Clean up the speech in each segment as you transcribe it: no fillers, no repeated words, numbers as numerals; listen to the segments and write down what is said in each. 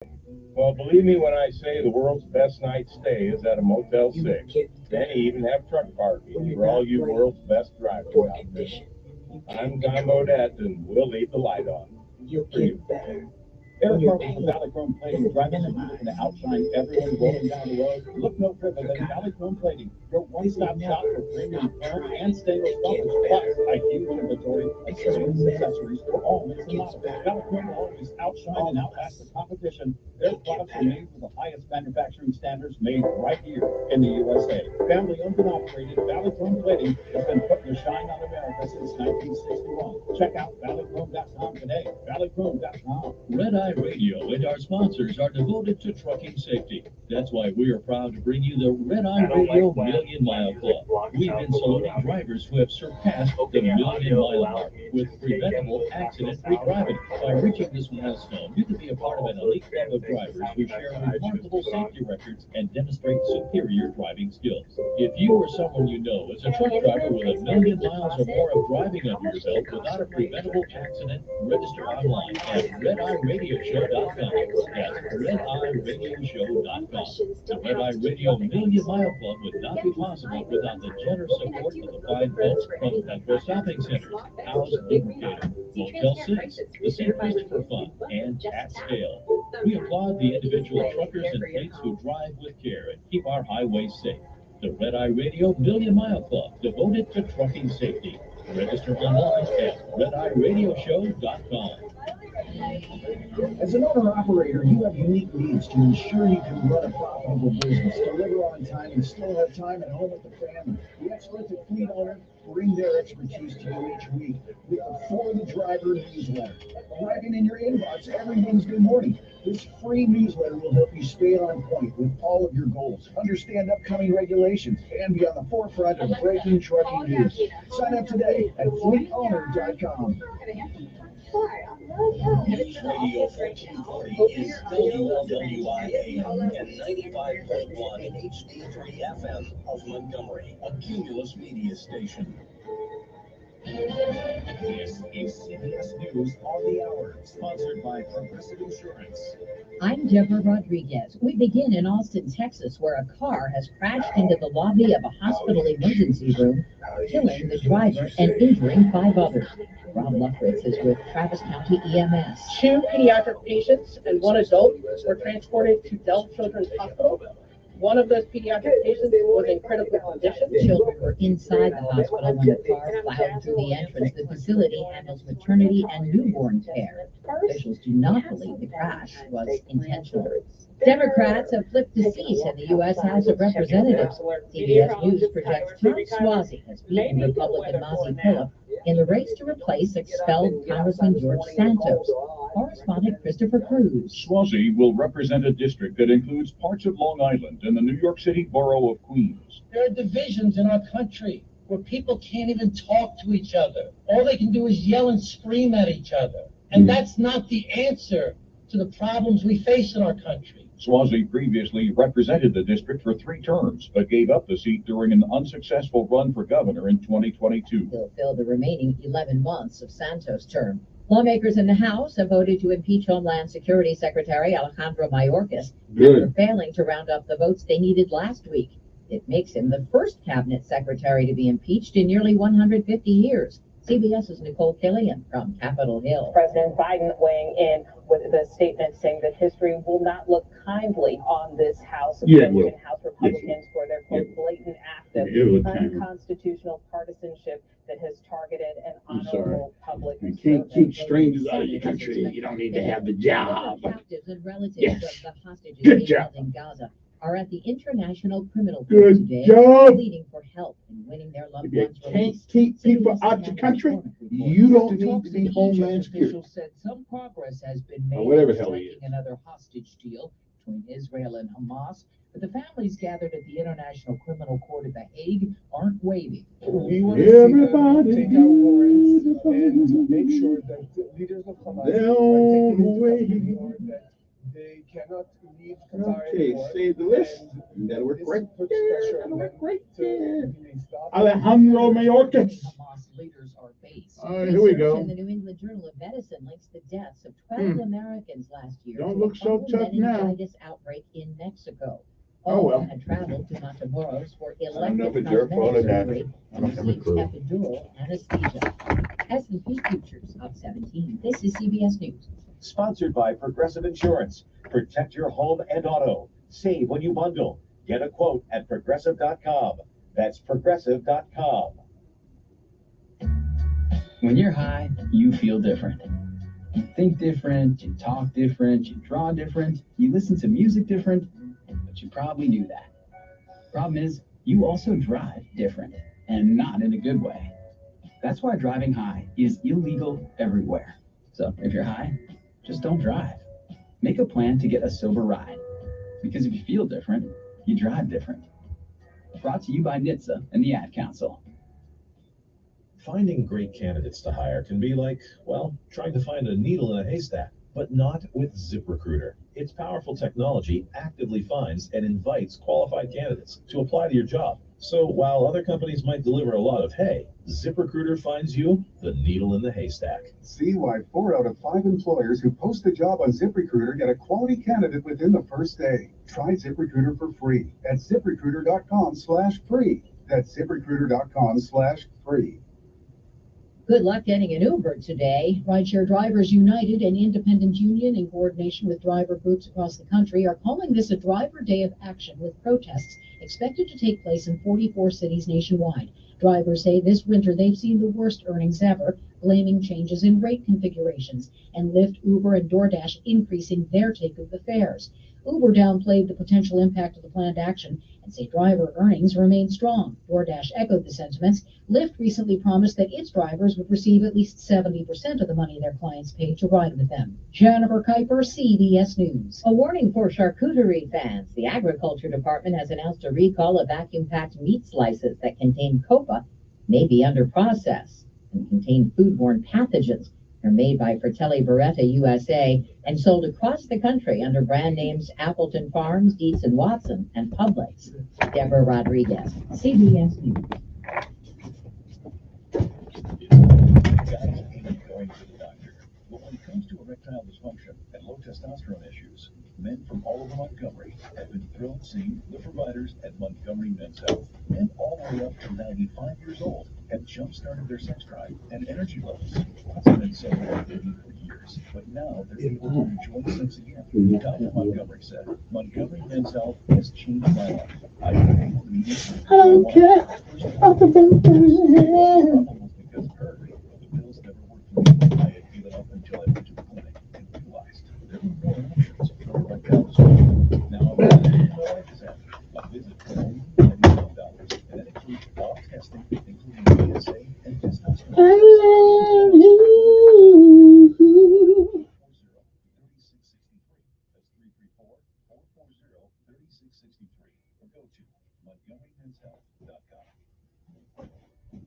Well, believe me when I say the world's best night stay is at a Motel 6. They even have truck parking for all you world's best drivers out there. I'm John Bodette, and we'll leave the light on. For you. Eric Harvey with Valley Chrome Plating. Drivers, if you're looking to outshine everyone rolling down the road, look no further than Valley Chrome Plating, your one-stop shop for premium chrome and stainless bumpers, plus a huge inventory of coatings and accessories for all makes and models. Valley Chrome will always outshine and outlast the competition. Their products are made with the highest manufacturing standards, made right here in the USA. Family-owned and operated, Valley Chrome Plating has been putting the shine on America since 1961. Check out valleychrome.com today. Valleychrome.com. Red Eye Radio and our sponsors are devoted to trucking safety. That's why we are proud to bring you the Red Eye Radio Million Mile Club. We've been saluting drivers who have surpassed the million mile mark with preventable accident-free driving. By reaching this milestone, you can be a part of an elite club of drivers who share remarkable safety records and demonstrate superior driving skills. If you or someone you know is a truck driver with 1 million miles or more of driving under your belt without a preventable accident, register online at redeyeradioshow.com. That's redeyeradioshow.com. The Red Eye Radio Million Mile Club would not be possible without the generous support of the fine folks from Petro Shopping Centers, House Lubricator, Motel 6, the St. Christopher Fund, and At Scale. We applaud the individual truckers and fleets who drive with care and keep our highways safe. The Red Eye Radio Million Mile Club, devoted to trucking safety. Register online at redeyeradioshow.com. As an owner-operator, you have unique needs to ensure you can run a profitable business, deliver on time, and still have time at home with the family. The experts at Fleet Owner bring their expertise to you each week with the For the Driver newsletter, arriving in your inbox every Wednesday morning. This free newsletter will help you stay on point with all of your goals, understand upcoming regulations, and be on the forefront of breaking trucking news. Sign up today at fleetowner.com. News Radio 1440 is WLWI and 95.1 HD3 FM of Montgomery, a Cumulus media station. This is CBS News on the Hour, sponsored by Progressive Insurance. I'm Deborah Rodriguez. We begin in Austin, Texas, where a car has crashed into the lobby of a hospital emergency room, killing the driver and injuring 5 others. Rob Luckritz is with Travis County EMS. 2 pediatric patients and 1 adult were transported to Dell Children's Hospital. One of those pediatric patients was in critical condition. Children were inside the hospital when the car plowed through the entrance. The facility handles maternity and newborn care. Officials do not believe the crash was intentional. Democrats have flipped a seat in the U.S. House of Representatives. CBS News projects Tom Suozzi has beaten Republican Mazi Pilip in the race to replace expelled Congressman George Santos. Correspondent Christopher Cruz. Suozzi will represent a district that includes parts of Long Island and the New York City borough of Queens. There are divisions in our country where people can't even talk to each other. All they can do is yell and scream at each other. And that's not the answer to the problems we face in our country. Suozzi previously represented the district for 3 terms, but gave up the seat during an unsuccessful run for governor in 2022. He'll fill the remaining 11 months of Santos' term. Lawmakers in the House have voted to impeach Homeland Security Secretary Alejandro Mayorkas after failing to round up the votes they needed last week. It makes him the first cabinet secretary to be impeached in nearly 150 years. CBS's Nicole Killian from Capitol Hill. President Biden weighing in with the statement saying that history will not look kindly on this House, especially House Republicans for their quote blatant act of unconstitutional partisanship that has targeted an honorable public servant. You can't keep strangers out of your country. You don't need to have the job. Captives and relatives of the hostages being held in Gaza are at the International Criminal Court today, pleading for help in winning their loved ones released. You can't keep people out your country. You don't need to be Homeland Security. Said some progress has been made in striking another hostage deal between Israel and Hamas, but the families gathered at the International Criminal Court at The Hague aren't waving. We want to see them take out warrants and make sure that the leaders of Hamas are taking that they cannot leave Qatar anymore. Save the list. That'll work great. Pressure Alejandro Mayorkas. Hamas leaders are based. All right, here we go. Research in the New England Journal of Medicine links the deaths of 12 Americans last year Don't to look a so fungal tough now. meningitis outbreak in Mexico. Oh, All well. had traveled to Matamoros for I don't know if elective it's your fault or cosmetic not. surgery I and don't have a received clue. epidural anesthesia. S&P futures up 17. This is CBS News. Sponsored by Progressive Insurance. Protect your home and auto. Save when you bundle. Get a quote at progressive.com. That's progressive.com. When you're high, you feel different. You think different, you talk different, you draw different, you listen to music different, but you probably knew that. Problem is, you also drive different, and not in a good way. That's why driving high is illegal everywhere. So if you're high, just don't drive. Make a plan to get a sober ride. Because if you feel different, you drive different. Brought to you by NHTSA and the Ad Council. Finding great candidates to hire can be like, well, trying to find a needle in a haystack, but not with ZipRecruiter. Its powerful technology actively finds and invites qualified candidates to apply to your job. So while other companies might deliver a lot of hay, ZipRecruiter finds you the needle in the haystack. See why 4 out of 5 employers who post a job on ZipRecruiter get a quality candidate within the first day. Try ZipRecruiter for free at ZipRecruiter.com/free. That's ZipRecruiter.com/free. Good luck getting an Uber today. Rideshare Drivers United, an independent union in coordination with driver groups across the country, are calling this a driver day of action with protests expected to take place in 44 cities nationwide. Drivers say this winter they've seen the worst earnings ever, blaming changes in rate configurations and Lyft, Uber, and DoorDash increasing their take of the fares. Uber downplayed the potential impact of the planned action and say driver earnings remain strong. DoorDash echoed the sentiments. Lyft recently promised that its drivers would receive at least 70% of the money their clients paid to ride with them. Jennifer Kuiper, CBS News. A warning for charcuterie fans. The Agriculture Department has announced a recall of vacuum-packed meat slices that contain COPA, may be under process, and contain foodborne pathogens. They're made by Fratelli Beretta USA and sold across the country under brand names Appleton Farms, Dietz & Watson, and Publix. Deborah Rodriguez, CBS News. Going to the doctor. But when it comes to erectile dysfunction and low testosterone issues, men from all over Montgomery have been thrilled seeing the providers at Montgomery Men's Health. Men all the way up to 95 years old have jump-started their sex drive and energy levels. Lots of men said they were dating for years, but now they're able to enjoy sex again. Dr. Montgomery said, Montgomery Men's Health has changed my life. I don't care about the because her, the pills never worked for me. I had given up until I went to the clinic and realized there were more options for erectile dysfunction. Now I'm happy my wife is happy. A visit for only $99, and that includes all testing, including PSA and testosterone. I love you. 440-3663. That's 334-440-3663. Or go to MontgomeryMen'sHealth.com.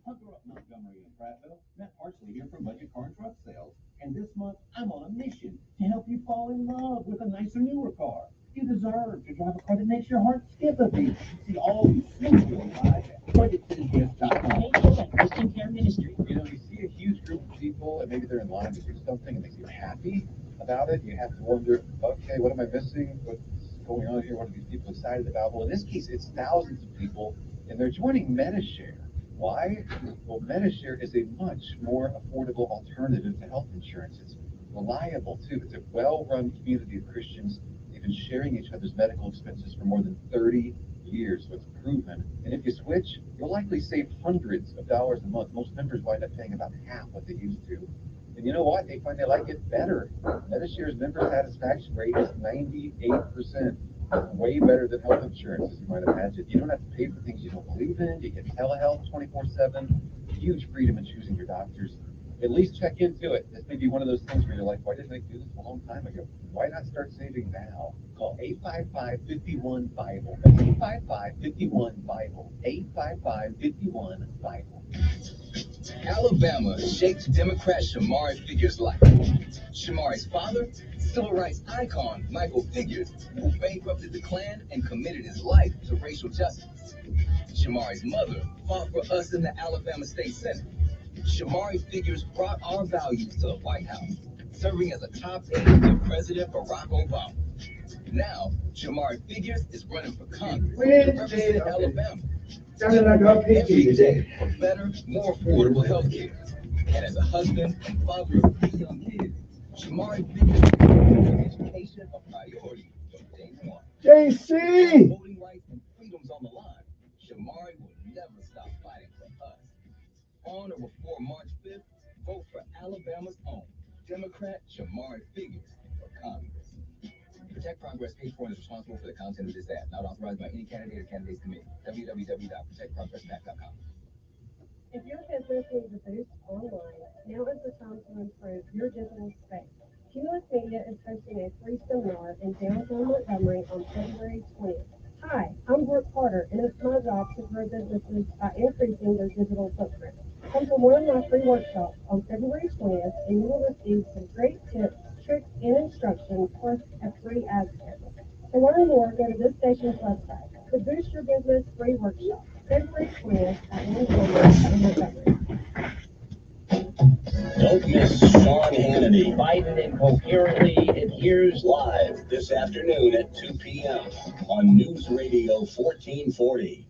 Hunter up Montgomery and Prattville. Matt Parsley here from Budget Car and Truck Sales. And this month, I'm on a mission to help you fall in love with a nicer, newer car. You deserve to drive a car that makes your heart skip a beat. See all these things really high at BudgetCityGift.com. Christian Care Ministry. You know, you see a huge group of people and maybe they're in line to do something and they seem happy about it. You have to wonder, okay, what am I missing? What's going on here? What are these people excited about? Well, in this case, it's thousands of people and they're joining MediShare. Why? Well, MediShare is a much more affordable alternative to health insurance. It's reliable, too. It's a well-run community of Christians. They've been sharing each other's medical expenses for more than 30 years, so it's proven. And if you switch, you'll likely save hundreds of dollars a month. Most members wind up paying about half what they used to. And you know what? They find they like it better. MediShare's member satisfaction rate is 98%. Way better than health insurance, as you might imagine. You don't have to pay for things you don't believe in. You get telehealth 24/7. Huge freedom in choosing your doctors. At least check into it. This may be one of those things where you're like, why didn't I do this a long time ago? Why not start saving now? Call 855-51-BIBLE. That's 855-51-BIBLE. 855-51-BIBLE. Alabama shaped Democrat Shamari Figueres' life. Shamari's father, civil rights icon Michael Figueres, who bankrupted the Klan and committed his life to racial justice. Shamari's mother fought for us in the Alabama State Senate. Shamari Figures brought our values to the White House, serving as a top aide to President Barack Obama. Now, Shamari Figures is running for Congress to represent Alabama. Every day for better, more affordable health care. And as a husband and father of 3 young kids, Shamari Figures makes education a priority from day one. JC! Voting rights and freedoms on the line, Shamari will never stop fighting for us. On or before March 5th, vote for Alabama's own Democrat Shamari Figures for Congress. Protect Progress page 4 is responsible for the content of this ad, not authorized by any candidate or candidates committee. www.protectprogresspac.com. If your business needs a boost online, now is the time to improve your digital space. Cumulus Media is hosting a free seminar in downtown Montgomery on February 20th. Hi, I'm Brooke Carter, and it's my job to grow businesses by increasing their digital footprint. Come to one of my free workshops on February 20th, and you will receive some great tips, tricks, and instruction, plus a free ad schedule. To learn more, go to this station's website. The Boost Your Business free workshop, February 20th at 1 p.m. in Montgomery. Don't miss Sean Hannity. Biden incoherently adheres live this afternoon at 2 p.m. on News Radio 1440.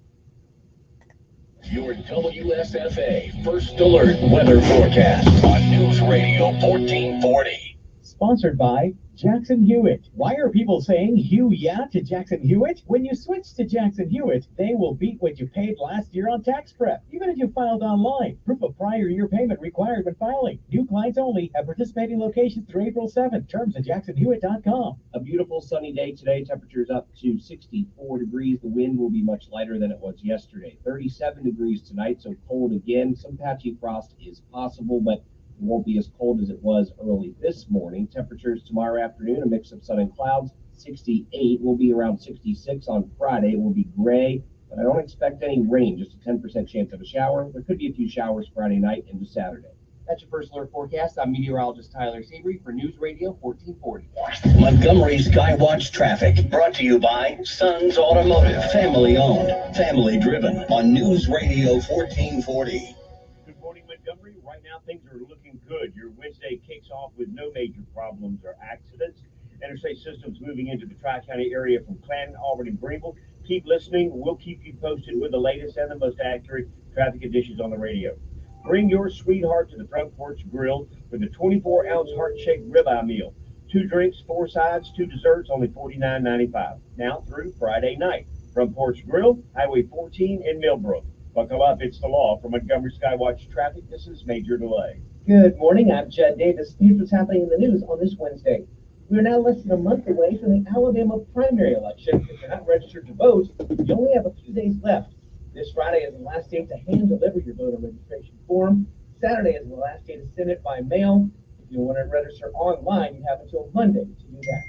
Your WSFA First Alert Weather Forecast on News Radio 1440. Sponsored by Jackson Hewitt. Why are people saying Hugh yeah to Jackson Hewitt? When you switch to Jackson Hewitt, they will beat what you paid last year on tax prep, even if you filed online. Proof of prior year payment required when filing. New clients only at participating locations through April 7th. Terms at jacksonhewitt.com. A beautiful sunny day today. Temperatures up to 64 degrees. The wind will be much lighter than it was yesterday. 37 degrees tonight, so cold again. Some patchy frost is possible, but it won't be as cold as it was early this morning. Temperatures tomorrow afternoon, a mix of sun and clouds. 68 will be around 66 on Friday. It will be gray, but I don't expect any rain, just a 10% chance of a shower. There could be a few showers Friday night into Saturday. That's your First Alert Forecast. I'm meteorologist Tyler Seabury for News Radio 1440. Montgomery Skywatch traffic brought to you by Sons Automotive, family owned, family driven on News Radio 1440. Good morning, Montgomery. Right now, things are looking good. Your Wednesday kicks off with no major problems or accidents. Interstate systems moving into the Tri-County area from Clanton, Auburn, and Greenville. Keep listening. We'll keep you posted with the latest and the most accurate traffic conditions on the radio. Bring your sweetheart to the Front Porch Grill for the 24-ounce heart-shaped ribeye meal. 2 drinks, 4 sides, 2 desserts, only $49.95. Now through Friday night. Front Porch Grill, Highway 14 in Millbrook. Buckle up, it's the law. For Montgomery Skywatch traffic, this is Major Delay. Good morning, I'm Judd Davis. Here's what's happening in the news on this Wednesday. We are now less than a month away from the Alabama primary election. If you're not registered to vote, you only have a few days left. This Friday is the last day to hand-deliver your voter registration form. Saturday is the last day to send it by mail. If you want to register online, you have until Monday to do that.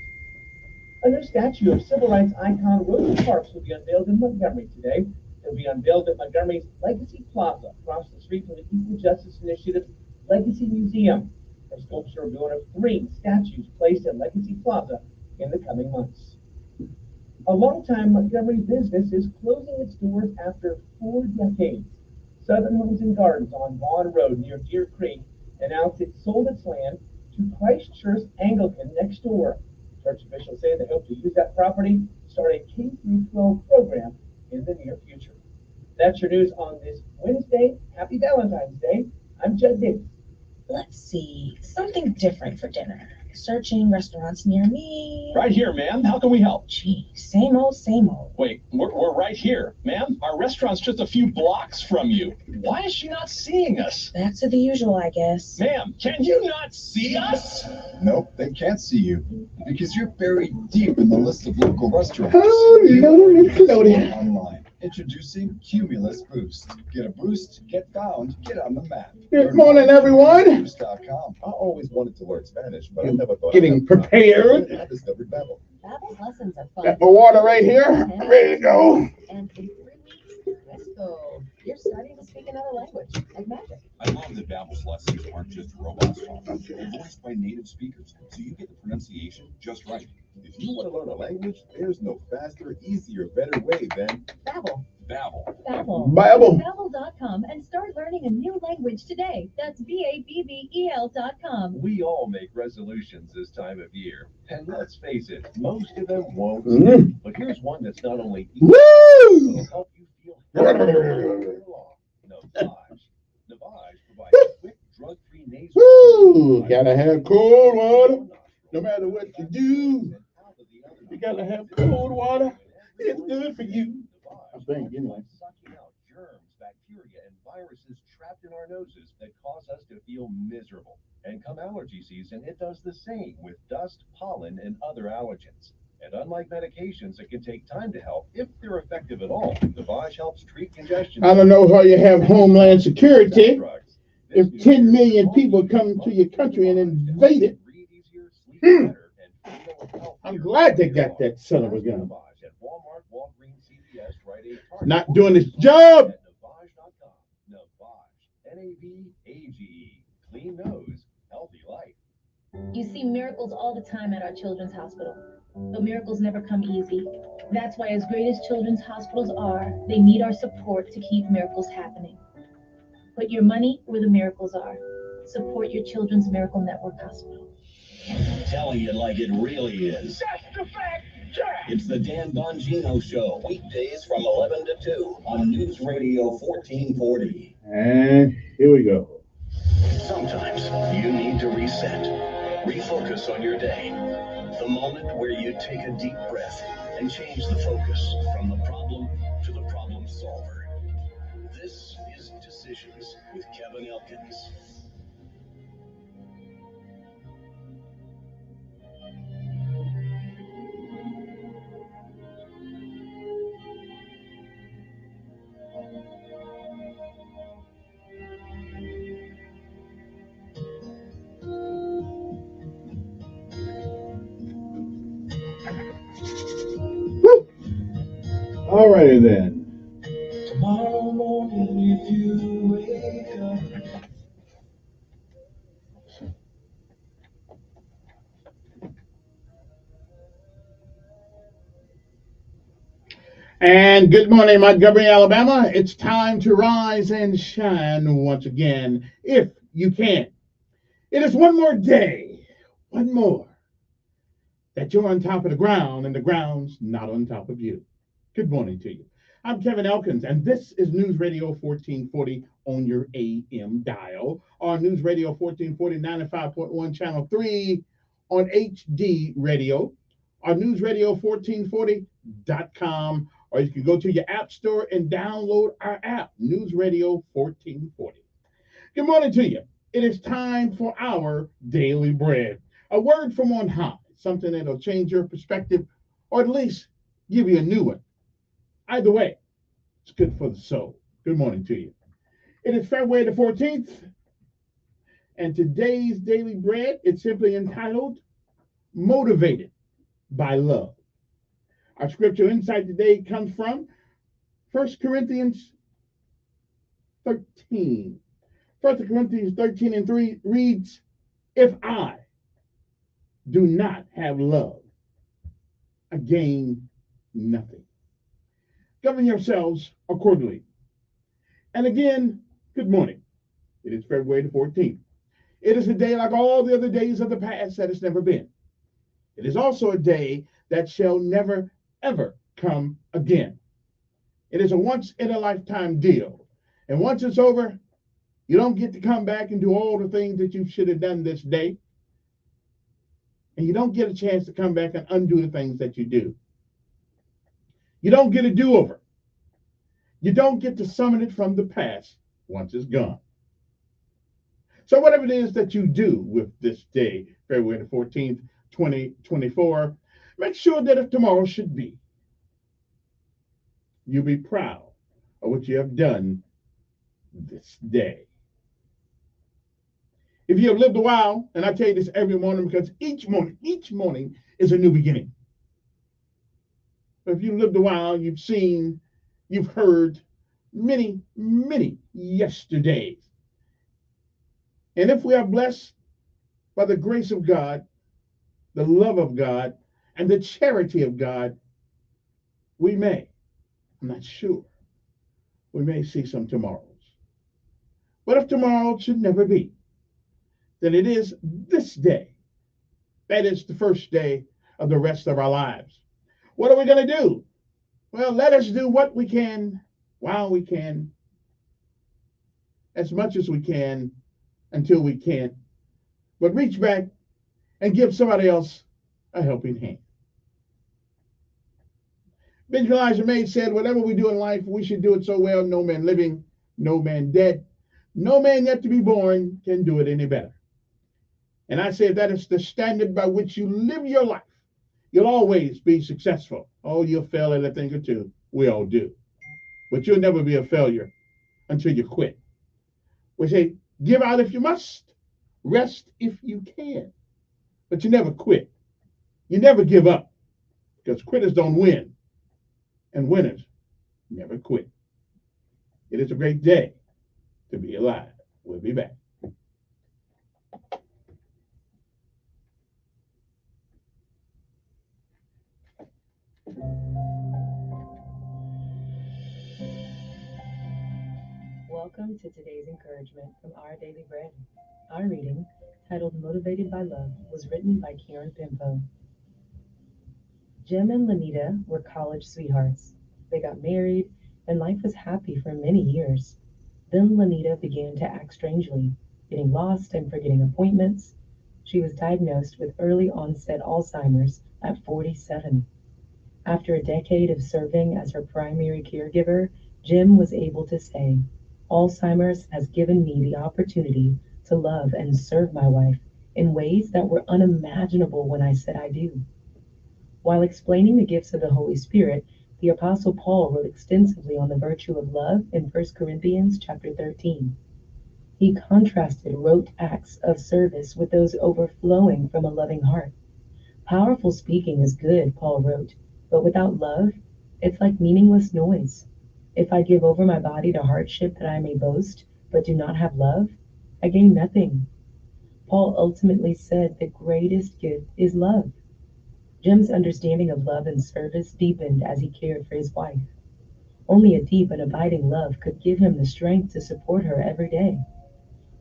A new statue of civil rights icon Rosa Parks will be unveiled in Montgomery today. It will be unveiled at Montgomery's Legacy Plaza, across the street from the Equal Justice Initiative's Legacy Museum. Her sculpture will be one of 3 statues placed at Legacy Plaza in the coming months. A longtime Montgomery business is closing its doors after 4 decades. Southern Homes and Gardens on Vaughn Road near Deer Creek announced it sold its land to Christ Church Anglican next door. Church officials say they hope to use that property to start a K-12 program in the near future. That's your news on this Wednesday. Happy Valentine's Day. I'm Judd Davis. Let's see, something different for dinner. Searching restaurants near me. Right here, ma'am. How can we help? Gee, same old, same old. Wait, we're right here. Ma'am, our restaurant's just a few blocks from you. Why is she not seeing us? Back to the usual, I guess. Ma'am, can you not see us? Nope, they can't see you because you're buried deep in the list of local restaurants. Oh, Nickelodeon. Online. Introducing Cumulus Boost. Get a boost, get found, get on the map. Good morning, everyone. Boost.com. I always wanted to learn Spanish, but I never thought Getting prepared. I discovered Babbel. Babbel's lessons are fun. Got my water right here. Ready to go. And in 3 weeks, let's go. You're starting to speak another language, like magic. I love that Babbel's lessons aren't just robots talking. They're voiced by native speakers, so you get the pronunciation just right. If you want to learn a language, there's no faster, easier, better way than Babbel. Babbel. Babbel. Babbel. Babbel.com and start learning a new language today. That's BABBEL.com. We all make resolutions this time of year, and let's face it, most of them won't Mm. stick. But here's one that's not only easy, Woo! it'll help you feel healthy. Navage. Navage provides quick, drug-free nasal. Woo! Gotta have cold water. No matter what you do, you gotta have cold water. It's good for you. I think, anyway. Sucking out germs, bacteria, and viruses trapped in our noses that cause us to feel miserable. And come allergy season, it does the same with dust, pollen, and other allergens. And unlike medications that can take time to help, if they're effective at all, Navage helps treat congestion. I don't know how you have Homeland Security. If 10 million people come to your country and invade it, I'm glad they got that son of a gun. Not doing his job. Navage. Clean nose, healthy life. You see miracles all the time at our children's hospital, but miracles never come easy. That's why, as great as children's hospitals are, they need our support to keep miracles happening. Put your money where the miracles are. Support your Children's Miracle Network Hospital. Telling it like it really is. That's the fact, Jack. It's the Dan Bongino Show, weekdays from 11 to 2 on News Radio 1440. And here we go. Sometimes you need to reset, refocus on your day. The moment where you take a deep breath and change the focus from the problem to the problem solver. This is Decisions with Kevin Elkins. All righty then. Tomorrow morning, if you wake up. And good morning, Montgomery, Alabama. It's time to rise and shine once again, if you can. It is one more day, one more, that you're on top of the ground and the ground's not on top of you. Good morning to you. I'm Kevin Elkins, and this is News Radio 1440 on your AM dial, or News Radio 1440 95.1 Channel 3 on HD Radio, or newsradio1440.com, or you can go to your app store and download our app, News Radio 1440. Good morning to you. It is time for our daily bread, a word from on high, something that'll change your perspective, or at least give you a new one. Either way, it's good for the soul. Good morning to you. It is February the 14th, and today's daily bread is simply entitled, Motivated by Love. Our scripture insight today comes from 1 Corinthians 13. 1 Corinthians 13 and 3 reads, if I do not have love, I gain nothing. Govern yourselves accordingly. And again, good morning. It is February the 14th. It is a day like all the other days of the past that it's never been. It is also a day that shall never, ever come again. It is a once-in-a-lifetime deal. And once it's over, you don't get to come back and do all the things that you should have done this day. And you don't get a chance to come back and undo the things that you do. You don't get a do-over. You don't get to summon it from the past once it's gone. So whatever it is that you do with this day, February the 14th, 2024, make sure that if tomorrow should be, you'll be proud of what you have done this day. If you have lived a while, and I tell you this every morning because each morning is a new beginning. If you've lived a while, you've seen, you've heard many, many yesterdays. And if we are blessed by the grace of God, the love of God, and the charity of God, we may, I'm not sure, we may see some tomorrows. But if tomorrow should never be, then it is this day. That is the first day of the rest of our lives. What are we going to do? Well, let us do what we can while we can, as much as we can until we can't, but reach back and give somebody else a helping hand. Benjamin Elijah May said, whatever we do in life, we should do it so well, no man living, no man dead, no man yet to be born can do it any better. And I say that is the standard by which you live your life. You'll always be successful. Oh, you'll fail at a thing or two. We all do. But you'll never be a failure until you quit. We say, give out if you must, rest if you can. But you never quit. You never give up, because quitters don't win, and winners never quit. It is a great day to be alive. We'll be back. Welcome to today's encouragement from Our Daily Bread. Our reading, titled Motivated by Love, was written by Karen Pimpo. Jim and Lanita were college sweethearts. They got married, and life was happy for many years. Then Lanita began to act strangely, getting lost and forgetting appointments. She was diagnosed with early onset Alzheimer's at 47. After a decade of serving as her primary caregiver, Jim was able to say, Alzheimer's has given me the opportunity to love and serve my wife in ways that were unimaginable when I said I do. While explaining the gifts of the Holy Spirit, the Apostle Paul wrote extensively on the virtue of love in 1 Corinthians chapter 13. He contrasted rote acts of service with those overflowing from a loving heart. Powerful speaking is good, Paul wrote, but without love, it's like meaningless noise. If I give over my body to hardship that I may boast, but do not have love, I gain nothing. Paul ultimately said the greatest gift is love. Jim's understanding of love and service deepened as he cared for his wife. Only a deep and abiding love could give him the strength to support her every day.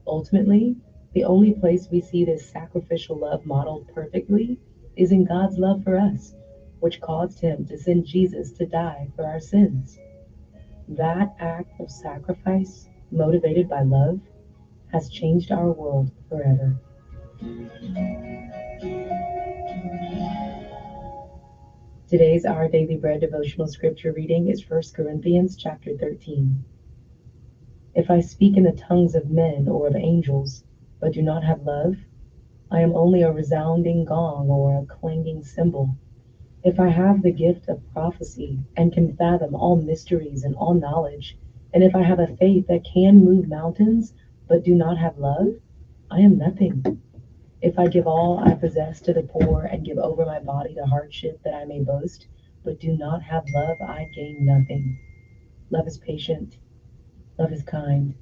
Ultimately, the only place we see this sacrificial love modeled perfectly is in God's love for us, which caused him to send Jesus to die for our sins. That act of sacrifice, motivated by love, has changed our world forever. Today's Our Daily Bread devotional scripture reading is 1 Corinthians chapter 13. If I speak in the tongues of men or of angels, but do not have love, I am only a resounding gong or a clanging cymbal. If I have the gift of prophecy and can fathom all mysteries and all knowledge, and if I have a faith that can move mountains, but do not have love, I am nothing. If I give all I possess to the poor and give over my body to hardship that I may boast, but do not have love, I gain nothing. Love is patient. Love is kind.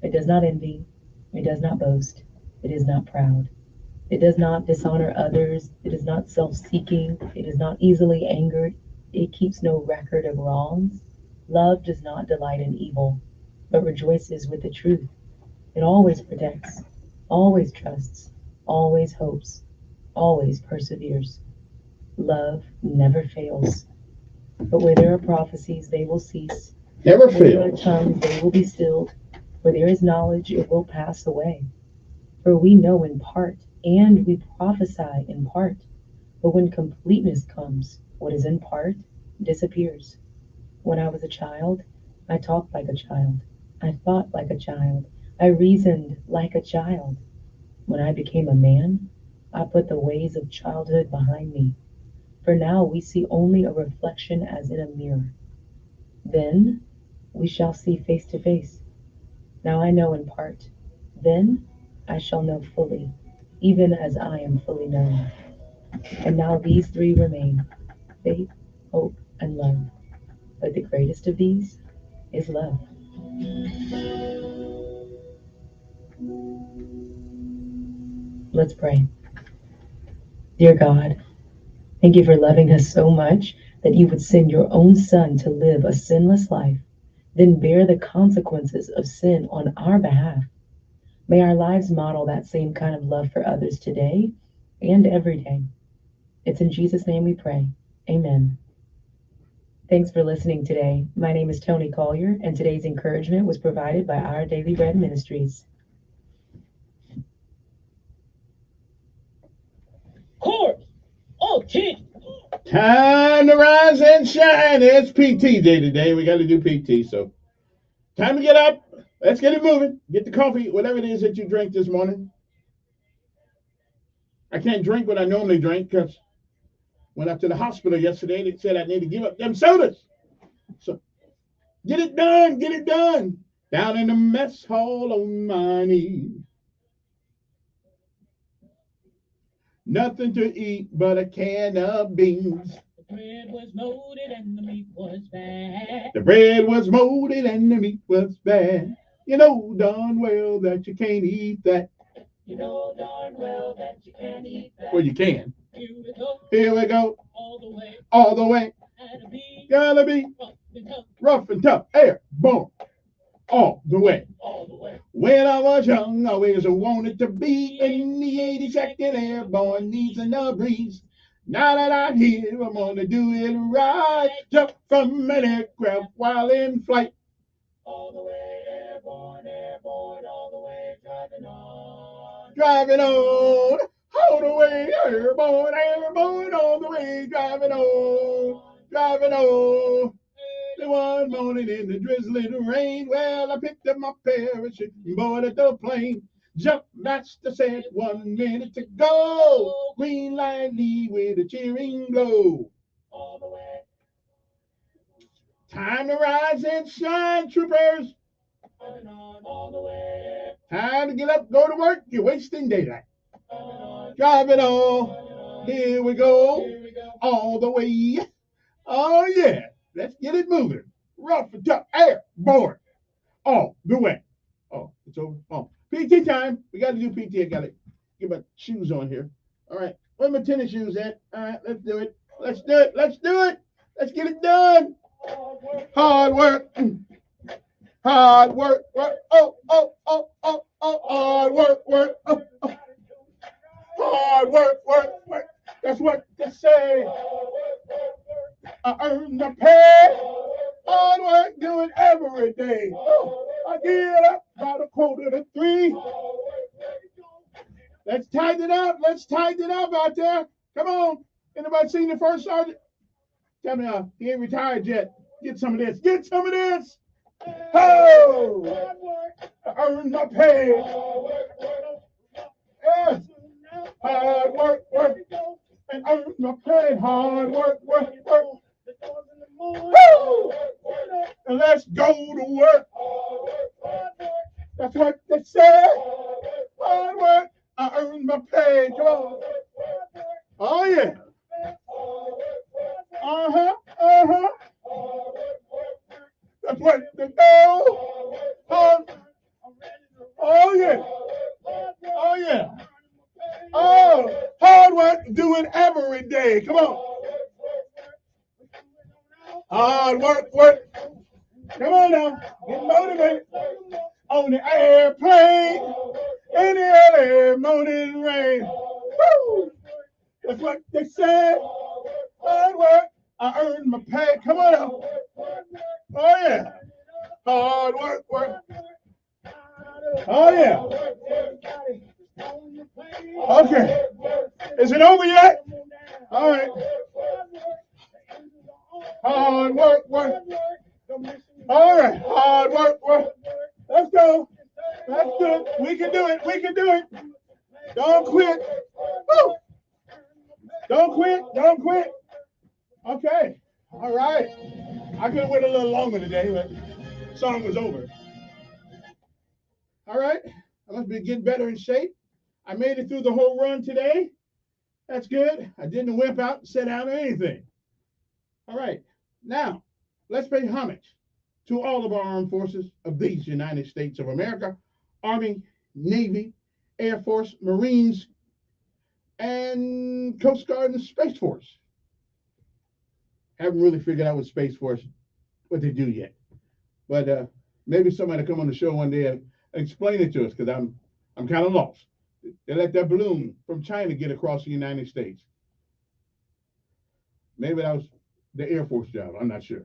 It does not envy. It does not boast. It is not proud. It does not dishonor others. It is not self-seeking. It is not easily angered. It keeps no record of wrongs. Love does not delight in evil, but rejoices with the truth. It always protects, always trusts, always hopes, always perseveres. Love never fails. But where there are prophecies, they will cease. Never Where there are fails. tongues, they will be stilled. Where there is knowledge, it will pass away. For we know in part, and we prophesy in part. But when completeness comes, what is in part disappears. When I was a child, I talked like a child. I thought like a child. I reasoned like a child. When I became a man, I put the ways of childhood behind me. For now we see only a reflection as in a mirror. Then we shall see face to face. Now I know in part. Then I shall know fully, even as I am fully known. And now these three remain: faith, hope, and love. But the greatest of these is love. Let's pray. Dear God, thank you for loving us so much that you would send your own Son to live a sinless life, then bear the consequences of sin on our behalf. May our lives model that same kind of love for others today and every day. It's in Jesus' name we pray. Amen. Thanks for listening today. My name is Tony Collier, and today's encouragement was provided by Our Daily Bread Ministries. Court. Oh, kid. Time to rise and shine. It's PT day today. We got to do PT, so time to get up. Let's get it moving. Get the coffee, whatever it is that you drink this morning. I can't drink what I normally drink because went up to the hospital yesterday. They said I need to give up them sodas. So get it done. Get it done. Down in the mess hall on my knees. Nothing to eat but a can of beans. The bread was molded and the meat was bad. The bread was molded and the meat was bad. You know darn well that you can't eat that. You know darn well that you can't eat that. Well, you can. Here we go. Here we go. All the way. All the way. Gotta be rough and tough. Airborne. All the way. All the way. When I was young, I always wanted to be in the 82nd Airborne, easing the breeze. Now that I'm here, I'm gonna do it right. Jump from an aircraft while in flight. All the way airborne, airborne, all the way driving on. Driving on. All the way airborne, airborne, all the way driving on. Driving on. One morning in the drizzling rain, well, I picked up my parachute and boarded the plane. Jump master said 1 minute to go. Green light lead with a cheering glow. All the way. Time to rise and shine, troopers. All the way. Time to get up, go to work. You're wasting daylight. Driving on. Here we go. All the way. Oh, yeah. Let's get it moving. Rough and tough. Airborne. All the way. Oh, it's over. Oh, PT time. We got to do PT. I got to get my shoes on here. All right. Where my tennis shoes at? All right, let's do it. Let's do it. Let's do it. Let's get it done. Hard work. Hard work. Work. Oh. Hard work. Work. Oh. Hard work. Work. That's what they say. I earn the pay. Hard work, do it every day. I get up about 2:45. Let's tighten it up. Let's tighten it up out there. Come on. Anybody seen the first sergeant? Tell me, he ain't retired yet. Get some of this. Get some of this. Oh! I earn my pay. Yeah. Hard work, work. And earn my pay. Hard work, work, work. Woo! And let's go to work. That's what they say. Hard work. I earn my pay. Come on. Oh, yeah. That's what they do. Oh, yeah. Oh, yeah. Oh, hard work, do it every day. Come on. Hard work, work. Come on now. Get motivated. On the airplane. In the early morning rain. Woo! That's what they said. Hard work. I earned my pay. Come on now. Oh, yeah. Hard work, work. Oh, yeah. Okay. Is it over yet? All right. Hard work, work. All right. Hard work, work. Let's go. Let's do it. We can do it. We can do it. Don't quit. Woo. Don't quit. Don't quit. Okay. All right. I could have went a little longer today, but the song was over. All right. I must be getting better in shape. I made it through the whole run today. That's good. I didn't wimp out and sit down or anything. All right. Now, let's pay homage to all of our armed forces of these United States of America, Army, Navy, Air Force, Marines, and Coast Guard and Space Force. Haven't really figured out what Space Force, what they do yet. But maybe somebody come on the show one day and explain it to us because I'm kind of lost. They let that balloon from China get across the United States. Maybe that was the Air Force job. I'm not sure.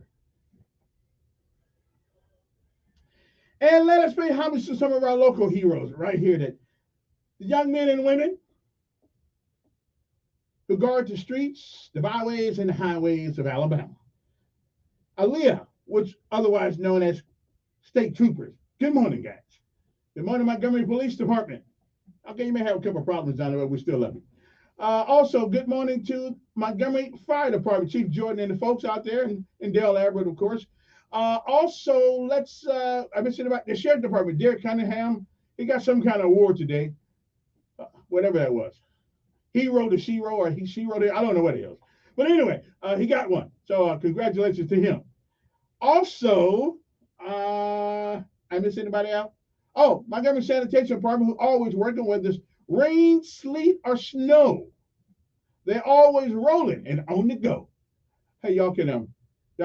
And let us pay homage to some of our local heroes right here, that the young men and women who guard the streets, the byways, and the highways of Alabama. Aaliyah, which otherwise known as state troopers. Good morning, guys. Good morning, Montgomery Police Department. Okay, you may have a couple of problems down there, but we still love you. Also, good morning to Montgomery Fire Department, Chief Jordan and the folks out there, and Dale Albert, of course. Also, I mentioned about the Sheriff Department, Derek Cunningham. He got some kind of award today, whatever that was. Hero to Shero, or she wrote it. I don't know what it is. But anyway, he got one. So congratulations to him. Also, I miss anybody out? Oh, Montgomery Sanitation Department, who always working with us, rain, sleet, or snow. They're always rolling and on the go. Hey, y'all can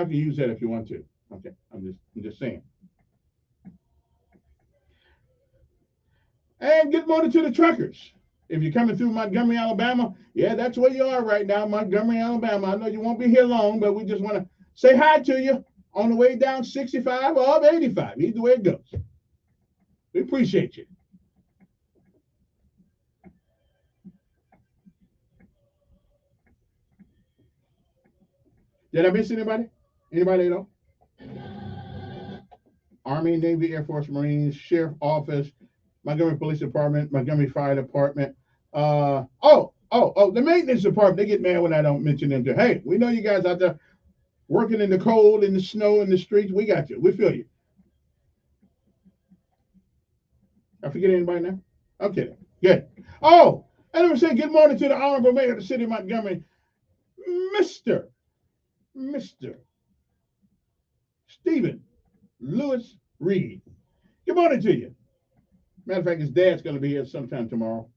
use that if you want to. Okay, I'm just saying. And good morning to the truckers. If you're coming through Montgomery, Alabama, yeah, that's where you are right now, Montgomery, Alabama. I know you won't be here long, but we just want to say hi to you on the way down 65 or up 85, either way it goes. We appreciate you. Did I miss anybody? Anybody at all? Army, Navy, Air Force, Marines, Sheriff Office, Montgomery Police Department, Montgomery Fire Department. The maintenance department. They get mad when I don't mention them. Hey, we know you guys out there working in the cold, in the snow, in the streets. We got you. We feel you. I forget anybody now? Okay, good. Oh, and let me say good morning to the Honorable Mayor of the City of Montgomery, Mr. Stephen Lewis Reed. Good morning to you. Matter of fact, his dad's going to be here sometime tomorrow.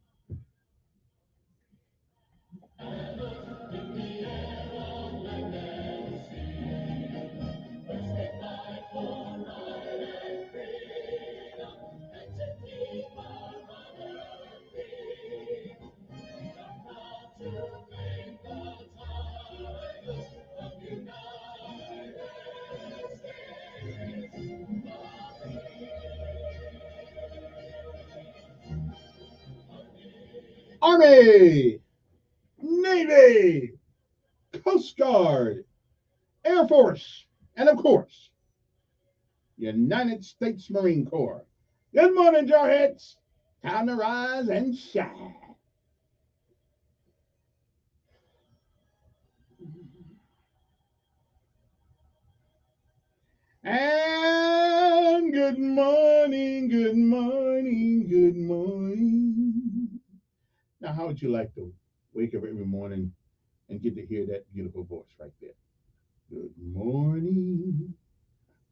Army, Navy, Coast Guard, Air Force, and of course, United States Marine Corps. Good morning, Jarheads. Time to rise and shine. And good morning, good morning, good morning. Now, how would you like to wake up every morning and get to hear that beautiful voice right there? Good morning.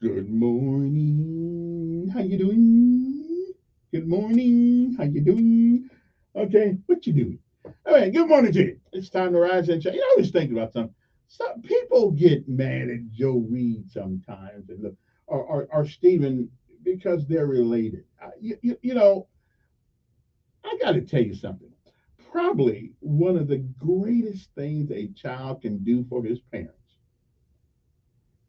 Good morning. How you doing? Good morning. How you doing? Okay, what you doing? All right, good morning to you. It's time to rise and shine. You know, I was thinking about something. Some people get mad at Joe Reed sometimes, and or Stephen, because they're related. You know, I got to tell you something. Probably one of the greatest things a child can do for his parents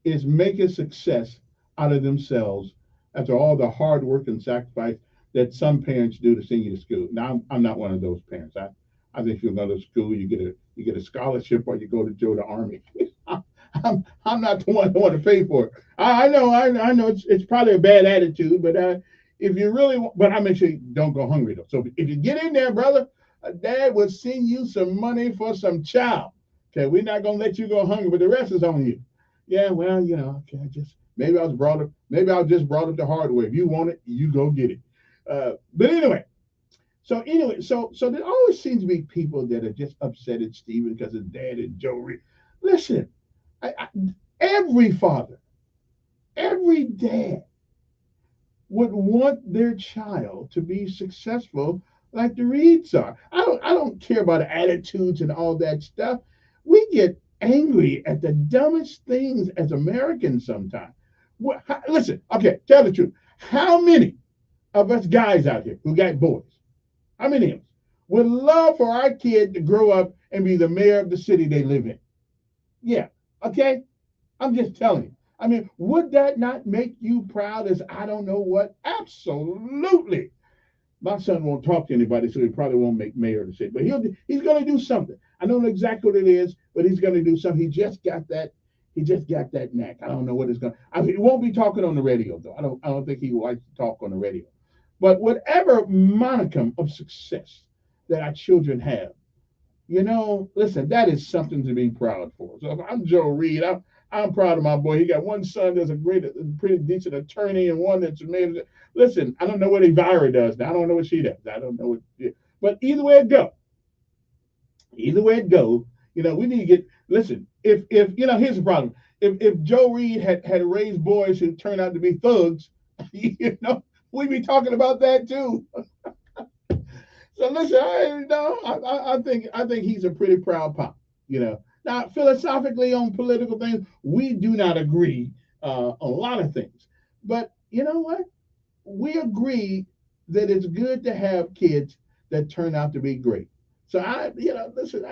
is make a success out of themselves after all the hard work and sacrifice that some parents do to send you to school. Now, I'm not one of those parents. I think if you go to school, you get a scholarship, or you go to join the army. I'm not the one that want to pay for it. I know it's probably a bad attitude, but if you really want, but I make sure you don't go hungry though. So if you get in there, brother, dad will send you some money for some chow. Okay, we're not gonna let you go hungry, but the rest is on you. Yeah, well, you know, okay, maybe I was just brought up the hard way. If you want it, you go get it. But anyway, so there always seems to be people that are just upset at Stephen because his dad is Joe Reed. Listen, every father, every dad would want their child to be successful like the Reeds are. I don't care about attitudes and all that stuff. We get angry at the dumbest things as Americans sometimes. Listen, okay, tell the truth. How many of us guys out here who got boys, how many of us would love for our kid to grow up and be the mayor of the city they live in? Yeah, okay? I'm just telling you. I mean, would that not make you proud as I don't know what? Absolutely. My son won't talk to anybody, so he probably won't make mayor of the city. But he's going to do something. I don't know exactly what it is, but he's going to do something. He just got that. He just got that knack. I don't know what it's going. I mean, he won't be talking on the radio though. I don't think he likes to talk on the radio. But whatever monicum of success that our children have, listen, that is something to be proud for. So if I'm Joe Reed, I'm proud of my boy. He got one son that's a pretty decent attorney, and one that's made. Listen, I don't know what Elvira does now. I don't know what she does. I don't know what. But either way it go, we need to get. Listen, if here's the problem. If Joe Reed had raised boys who turned out to be thugs, we'd be talking about that too. So listen, I think he's a pretty proud pop. Now philosophically on political things, we do not agree on a lot of things, but you know what? We agree that it's good to have kids that turn out to be great. So listen,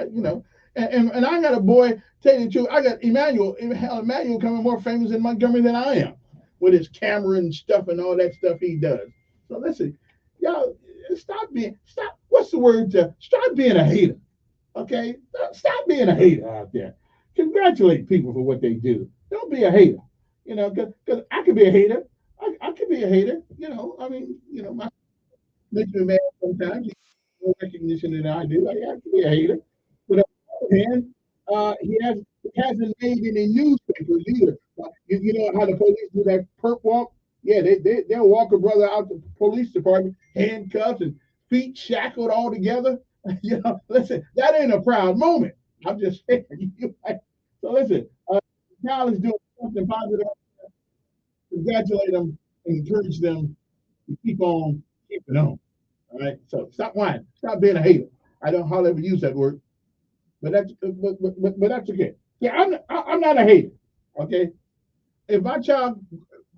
and I got a boy. Tell you the truth, I got Emmanuel. Hell, Emmanuel coming more famous in Montgomery than I am with his camera and stuff and all that stuff he does. So listen, y'all stop. What's the word? Stop being a hater. Okay, stop being a hater out there. Congratulate people for what they do. Don't be a hater. Because I could be a hater. I could be a hater. I mean, my makes me mad sometimes. More recognition than I do. I could be a hater. But on the other hand, he hasn't made any newspapers either. You know how the police do that perp walk? Yeah, they'll walk a brother out the police department, handcuffed and feet shackled all together. Listen, that ain't a proud moment. I'm just saying. So listen, Cal is doing something positive. Congratulate them and encourage them to keep on keeping on. All right. So stop whining. Stop being a hater. I don't hardly ever use that word, but that's okay. Yeah, I'm not a hater. Okay. If my child,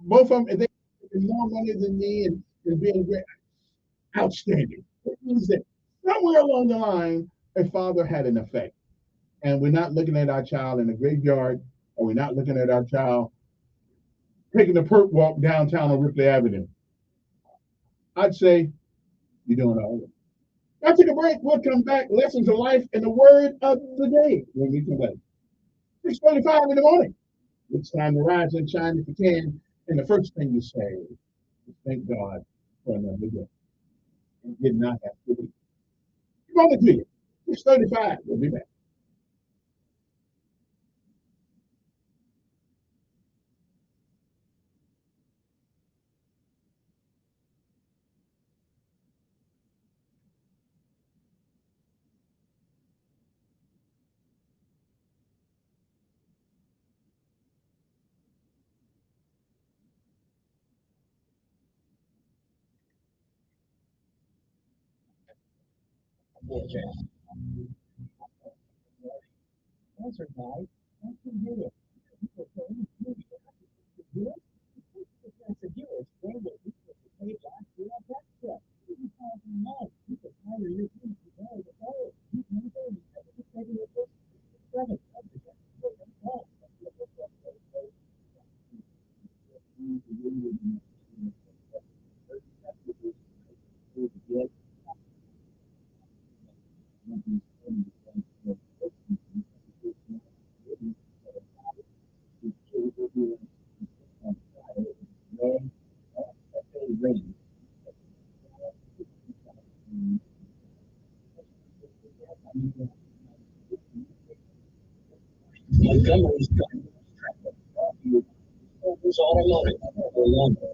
both of them, if they make more money than me and being great, outstanding. It means that somewhere along the line, a father had an effect, and we're not looking at our child in the graveyard, or we're not looking at our child taking the perp walk downtown on Ripley Avenue. I'd say you're doing all right. Now take a break. We'll come back. Lessons of life and the word of the day when we come back. 6:45 in the morning. It's time to rise and shine if you can. And the first thing you say is thank God for another day. You did not have to be. Come on to you. 6:35. We'll be back. Answer, guys. That's the deal. That's the deal. It's one that we could pay last year on that stuff. You could hire your team to go to the you can go to taking the first 7. Montgomery's was automotive for longer.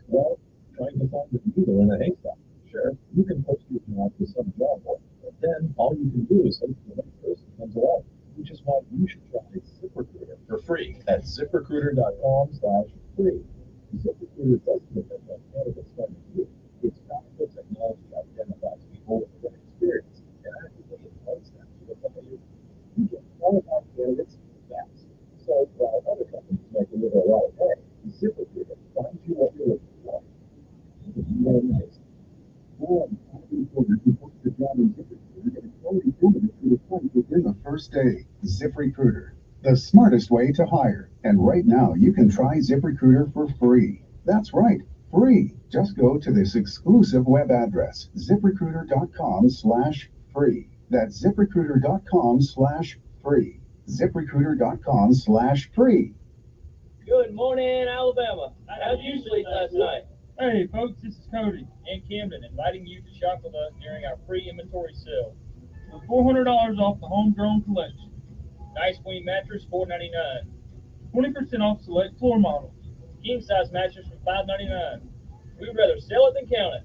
Well, trying to find the needle in a haystack. Sure, you can post your job to some job board, but then all you can do is hope the right person comes along, which is why you should try ZipRecruiter for free at ZipRecruiter.com/free. ZipRecruiter doesn't depend on candidates finding you. Its powerful technology identifies people with good experience and actively invites them to apply you. You get qualified candidates fast. So while other companies might deliver a lot of pay, ZipRecruiter finds you what you're looking for. Within the first day, ZipRecruiter, the smartest way to hire. And right now, you can try ZipRecruiter for free. That's right, free. Just go to this exclusive web address, ZipRecruiter.com/free. That's ZipRecruiter.com/free. ZipRecruiter.com/free. Good morning, Alabama. How'd you sleep last night? Hey folks, this is Cody and Camden inviting you to shop with us during our free inventory sale. For $400 off the homegrown collection. Nice queen mattress, $4.99. 20% off select floor models. King size mattress for $5.99. We'd rather sell it than count it.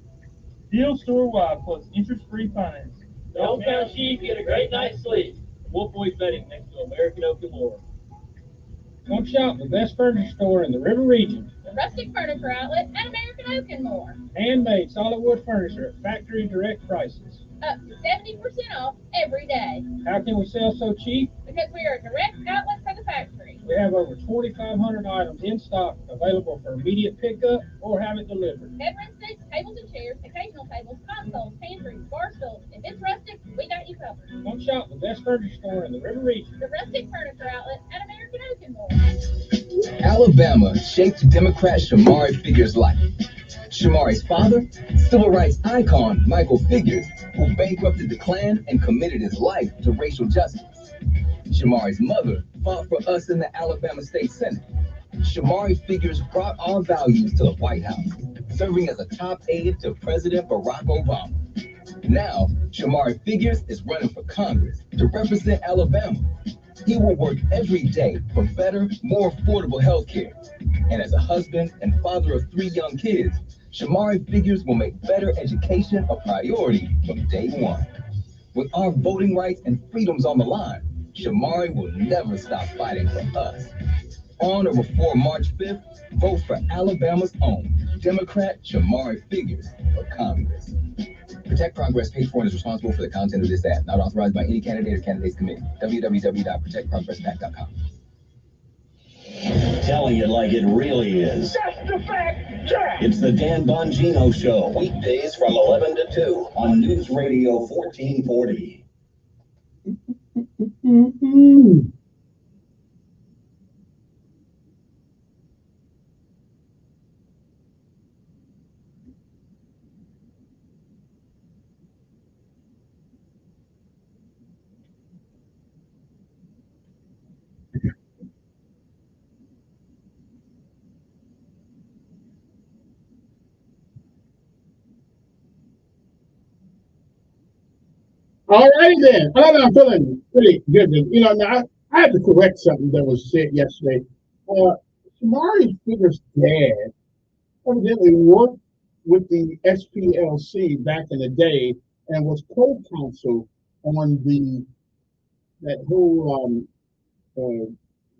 Deal store-wide plus interest-free financing. Don't count sheep, get a great night's sleep. Wolf Boys Bedding next to American Oak and More. Come shop the best furniture store in the River Region. The Rustic Furniture Outlet at American Oak and More. Handmade solid wood furniture at factory direct prices. Up to 70% off every day. How can we sell so cheap? Because we are a direct outlet for the factory. We have over 2,500 items in stock available for immediate pickup or have it delivered. Bedroom sets, tables and chairs, occasional tables, consoles, pantries, bar stools. If it's rustic, we got you covered. Come shop the best furniture store in the River Region. The Rustic Furniture Outlet at American Oak and More. Alabama shaped Democrat Shamari Figuers' life. Shamari's father, civil rights icon Michael Figures, who bankrupted the Klan and committed his life to racial justice. Shamari's mother fought for us in the Alabama State Senate. Shamari Figures brought our values to the White House, serving as a top aide to President Barack Obama. Now, Shamari Figures is running for Congress to represent Alabama. He will work every day for better, more affordable health care. And as a husband and father of 3 young kids, Shamari Figures will make better education a priority from day one. With our voting rights and freedoms on the line, Shamari will never stop fighting for us. On or before March 5th, vote for Alabama's own Democrat Shamari Figures for Congress. Protect Progress paid for and is responsible for the content of this ad. Not authorized by any candidate or candidates committee. www.protectprogress.com. Telling it like it really is. That's the fact, Jack. It's the Dan Bongino Show, weekdays from 11 to 2 on News Radio 1440. All right then. I'm feeling pretty good. Now I had to correct something that was said yesterday. Shamari Figures' dad evidently worked with the SPLC back in the day and was co-counsel on that whole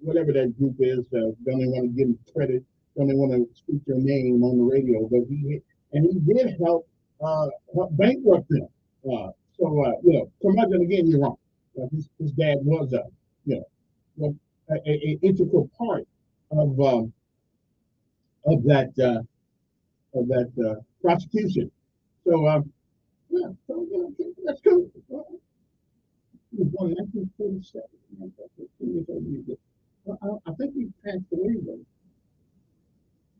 whatever that group is. Don't even want to give him credit. Don't even want to speak their name on the radio. But he did help bankrupt them. Curmudgeon again, you're wrong. His dad was a integral part of that prosecution. So that's cool. He was born in 1947. I think he passed away though.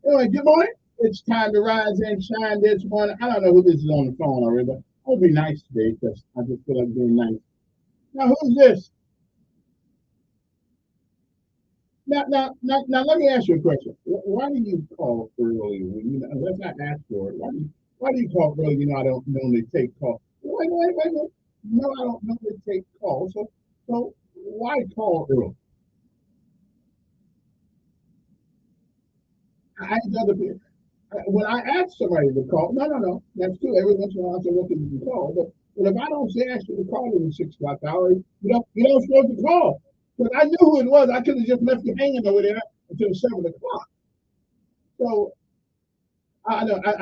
Anyway, good morning. It's time to rise and shine this morning. I don't know who this is on the phone already, but I'll be nice today because I just feel like being nice. Now, who's this? Now, let me ask you a question. Why do you call early? Let's not ask for it. Why do you call early? I don't normally take calls. Wait. No, I don't normally take calls. So why call early? I ask other people. When I ask somebody to call, no. That's true. Every once in a while, I say, "What can you call?" But if I don't say ask you to call in the 6 o'clock hour, you don't supposed to call. Because I knew who it was. I could have just left you hanging over there until 7 o'clock. So I know. But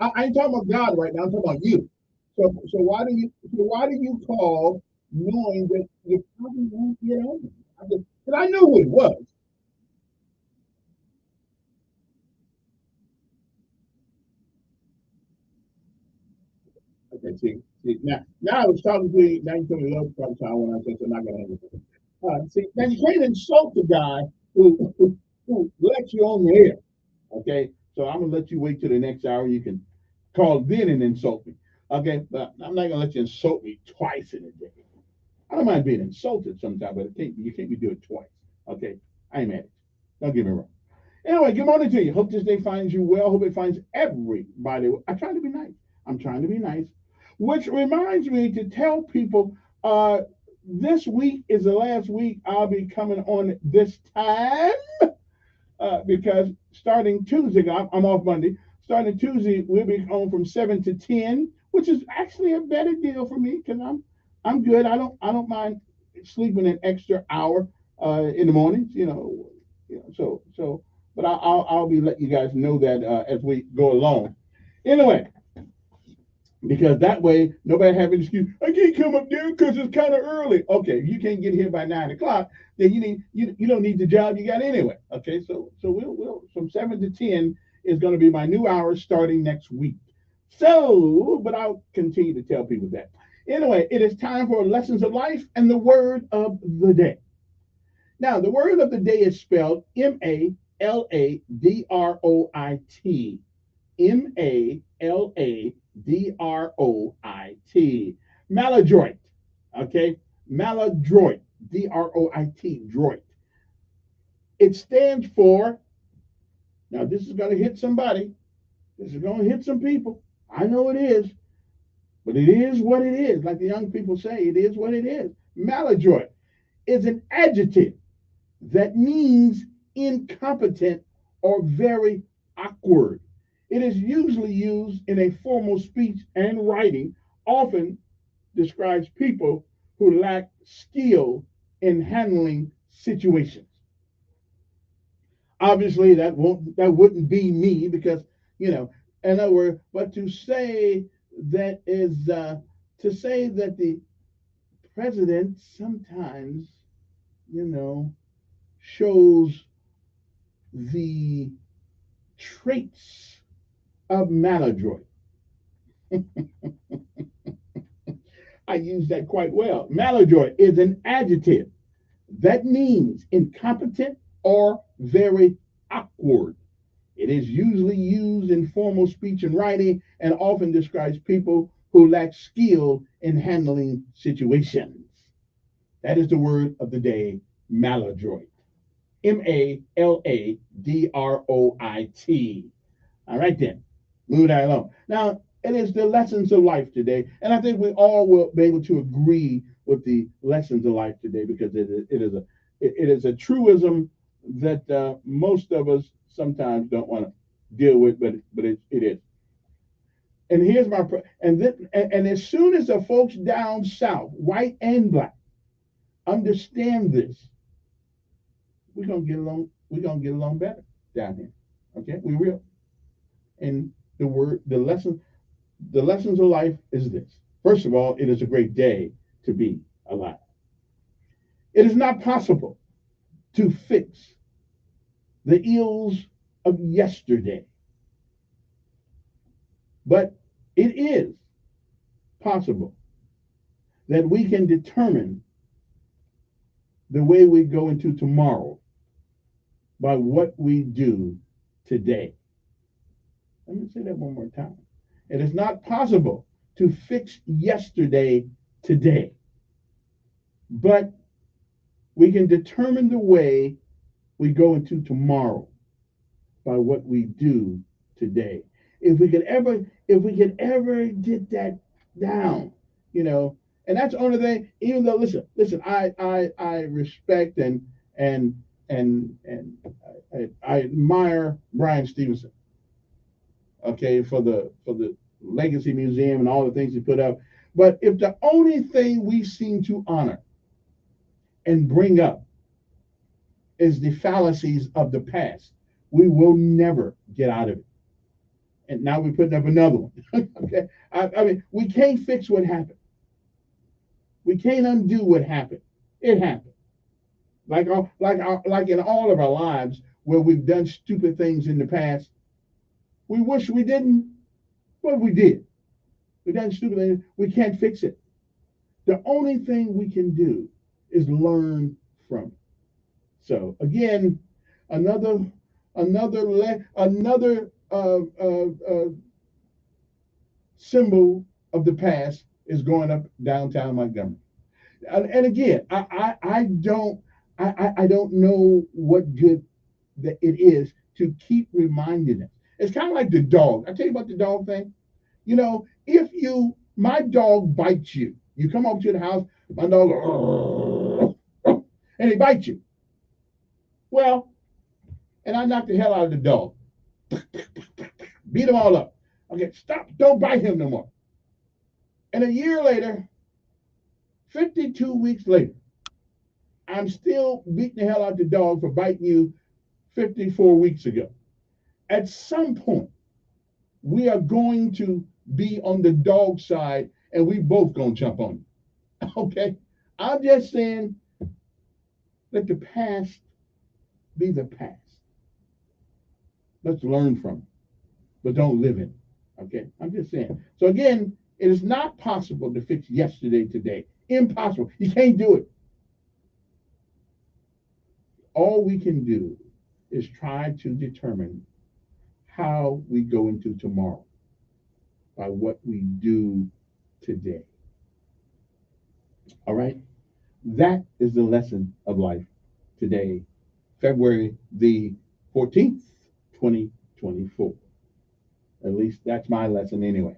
I ain't talking about God right now. I'm talking about you. So why do you call knowing that you probably won't get on? Because I knew who it was. Okay, see now I was talking to you. Now you told me love probably time when I said I'm not gonna hang with you. See, now you can't insult the guy who lets you on the air. Okay, so I'm gonna let you wait till the next hour. You can call then and insult me. Okay, but I'm not gonna let you insult me twice in a day. I don't mind being insulted sometimes, but you can't be doing it twice. Okay, I ain't mad at you. Don't get me wrong. Anyway, good morning to you. Hope this day finds you well. Hope it finds everybody. I try to be nice. I'm trying to be nice. Which reminds me to tell people this week is the last week I'll be coming on this time because starting Tuesday, I'm off Monday. Starting Tuesday, we'll be on from 7 to 10, which is actually a better deal for me because I'm good. I don't mind sleeping an extra hour in the mornings. So. But I'll be letting you guys know that as we go along. Anyway, because that way nobody have an excuse. I can't come up there because it's kind of early. Okay, if you can't get here by 9 o'clock, then you don't need the job you got anyway. Okay, so we'll from 7 to 10 is going to be my new hours starting next week. So, but I'll continue to tell people that. Anyway, it is time for lessons of life and the word of the day. Now, the word of the day is spelled Maladroit. Maladroit. Maladroit. Okay? Maladroit. Droit. Droit. It stands for, now this is going to hit somebody. This is going to hit some people. I know it is. But it is what it is. Like the young people say, it is what it is. Maladroit is an adjective that means incompetent or very awkward. It is usually used in a formal speech and writing, often describes people who lack skill in handling situations. Obviously, that wouldn't be me because in other words, but to say that the president sometimes you know shows the traits of maladroit. I use that quite well. Maladroit is an adjective that means incompetent or very awkward. It is usually used in formal speech and writing and often describes people who lack skill in handling situations. That is the word of the day, maladroit. Maladroit. All right, then. Move that along. Now, it is the lessons of life today. And I think we all will be able to agree with the lessons of life today because it is a truism that most of us sometimes don't want to deal with, but it is. And here's my and as soon as the folks down south, white and black, understand this, we're gonna get along. We're gonna get along better down here. Okay, we will. And the lessons of life is this. First of all, it is a great day to be alive. It is not possible to fix the ills of yesterday, but it is possible that we can determine the way we go into tomorrow by what we do today. Let me say that one more time. It is not possible to fix yesterday today, but We can determine the way we go into tomorrow by what we do today. If we could ever get that down, you know, and that's the only thing. Even though, listen, I respect and I admire Brian Stevenson, okay, for the Legacy Museum and all the things he put up. But if the only thing we seem to honor and bring up is the fallacies of the past, we will never get out of it. And now we're putting up another one. Okay, I mean, we can't fix what happened. We can't undo what happened. It happened. Like in all of our lives where we've done stupid things in the past, we wish we didn't, but we did. We done stupid things. We can't fix it. The only thing we can do is learn from it. So again, another symbol of the past is going up downtown Montgomery. And again, I don't know what good that it is to keep reminding us. It's kind of like the dog. I tell you about the dog thing. You know, if my dog bites you, you come up to the house, my dog, and he bites you. Well, and I knock the hell out of the dog. Beat them all up. Okay, stop. Don't bite him no more. And a year later, 52 weeks later, I'm still beating the hell out of the dog for biting you 54 weeks ago. At some point, we are going to be on the dog side and we both going to jump on you. Okay? I'm just saying, let the past be the past. Let's learn from it, but don't live in it. Okay? I'm just saying. So again, it is not possible to fix yesterday today. Impossible. You can't do it. All we can do is try to determine how we go into tomorrow by what we do today. All right? That is the lesson of life today, February the 14th, 2024. At least that's my lesson anyway.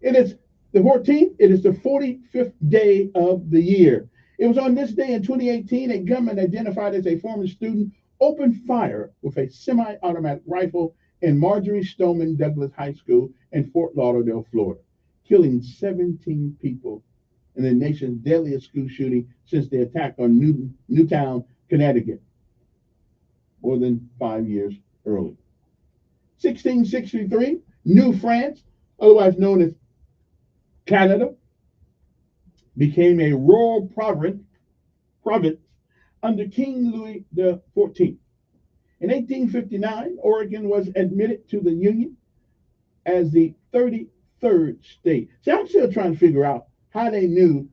It is the 14th. It is the 45th day of the year. It was on this day in 2018, a gunman identified as a former student opened fire with a semi-automatic rifle in Marjorie Stoneman Douglas High School in Fort Lauderdale, Florida, killing 17 people in the nation's deadliest school shooting since the attack on Newtown, Connecticut, more than 5 years earlier. 1663, New France, otherwise known as Canada, became a royal province under King Louis XIV. In 1859, Oregon was admitted to the Union as the 33rd state. See, I'm still trying to figure out how they knew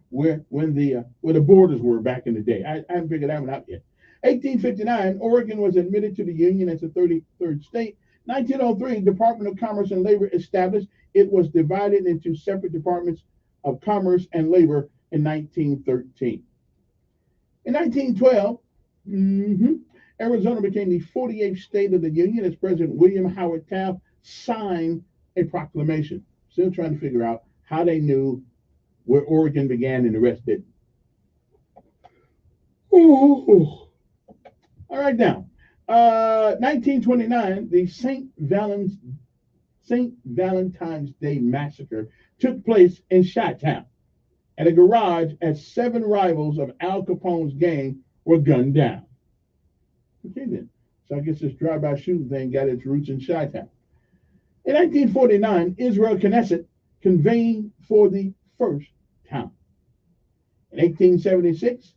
where the borders were back in the day. I haven't figured that one out yet. 1859, Oregon was admitted to the Union as the 33rd state. 1903, Department of Commerce and Labor established. It was divided into separate departments of Commerce and Labor in 1913. In 1912, Arizona became the 48th state of the Union as President William Howard Taft signed a proclamation. Still trying to figure out how they knew where Oregon began and the rest didn't. All right, now, 1929, the St. Valentine's Day Massacre took place in Chi-Town at a garage as 7 rivals of Al Capone's gang were gunned down. Okay, then. So I guess this drive-by shooting thing got its roots in Chi-Town. In 1949, Israel Knesset convened for the first time. In 1876,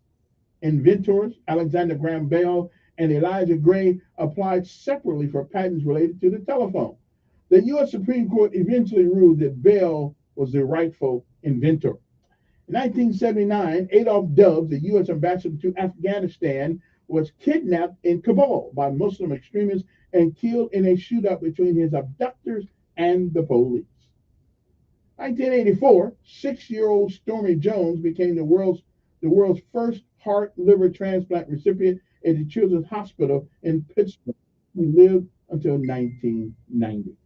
inventors Alexander Graham Bell and Elijah Gray applied separately for patents related to the telephone. The U.S. Supreme Court eventually ruled that Bell was the rightful inventor. In 1979, Adolph Dubs, the U.S. ambassador to Afghanistan, was kidnapped in Kabul by Muslim extremists and killed in a shootout between his abductors and the police. 1984, 6-year-old Stormy Jones became the the world's first heart liver transplant recipient at the Children's Hospital in Pittsburgh. He lived until 1990.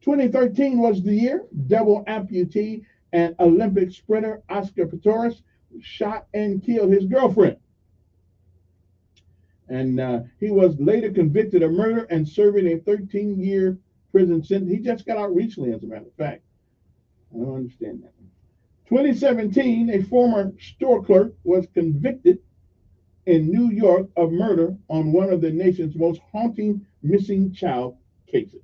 2013 was the year double amputee and Olympic sprinter Oscar Pistorius shot and killed his girlfriend. And he was later convicted of murder and serving a 13-year prison sentence. He just got out recently, as a matter of fact. I don't understand that. 2017, a former store clerk was convicted in New York of murder on one of the nation's most haunting missing child cases.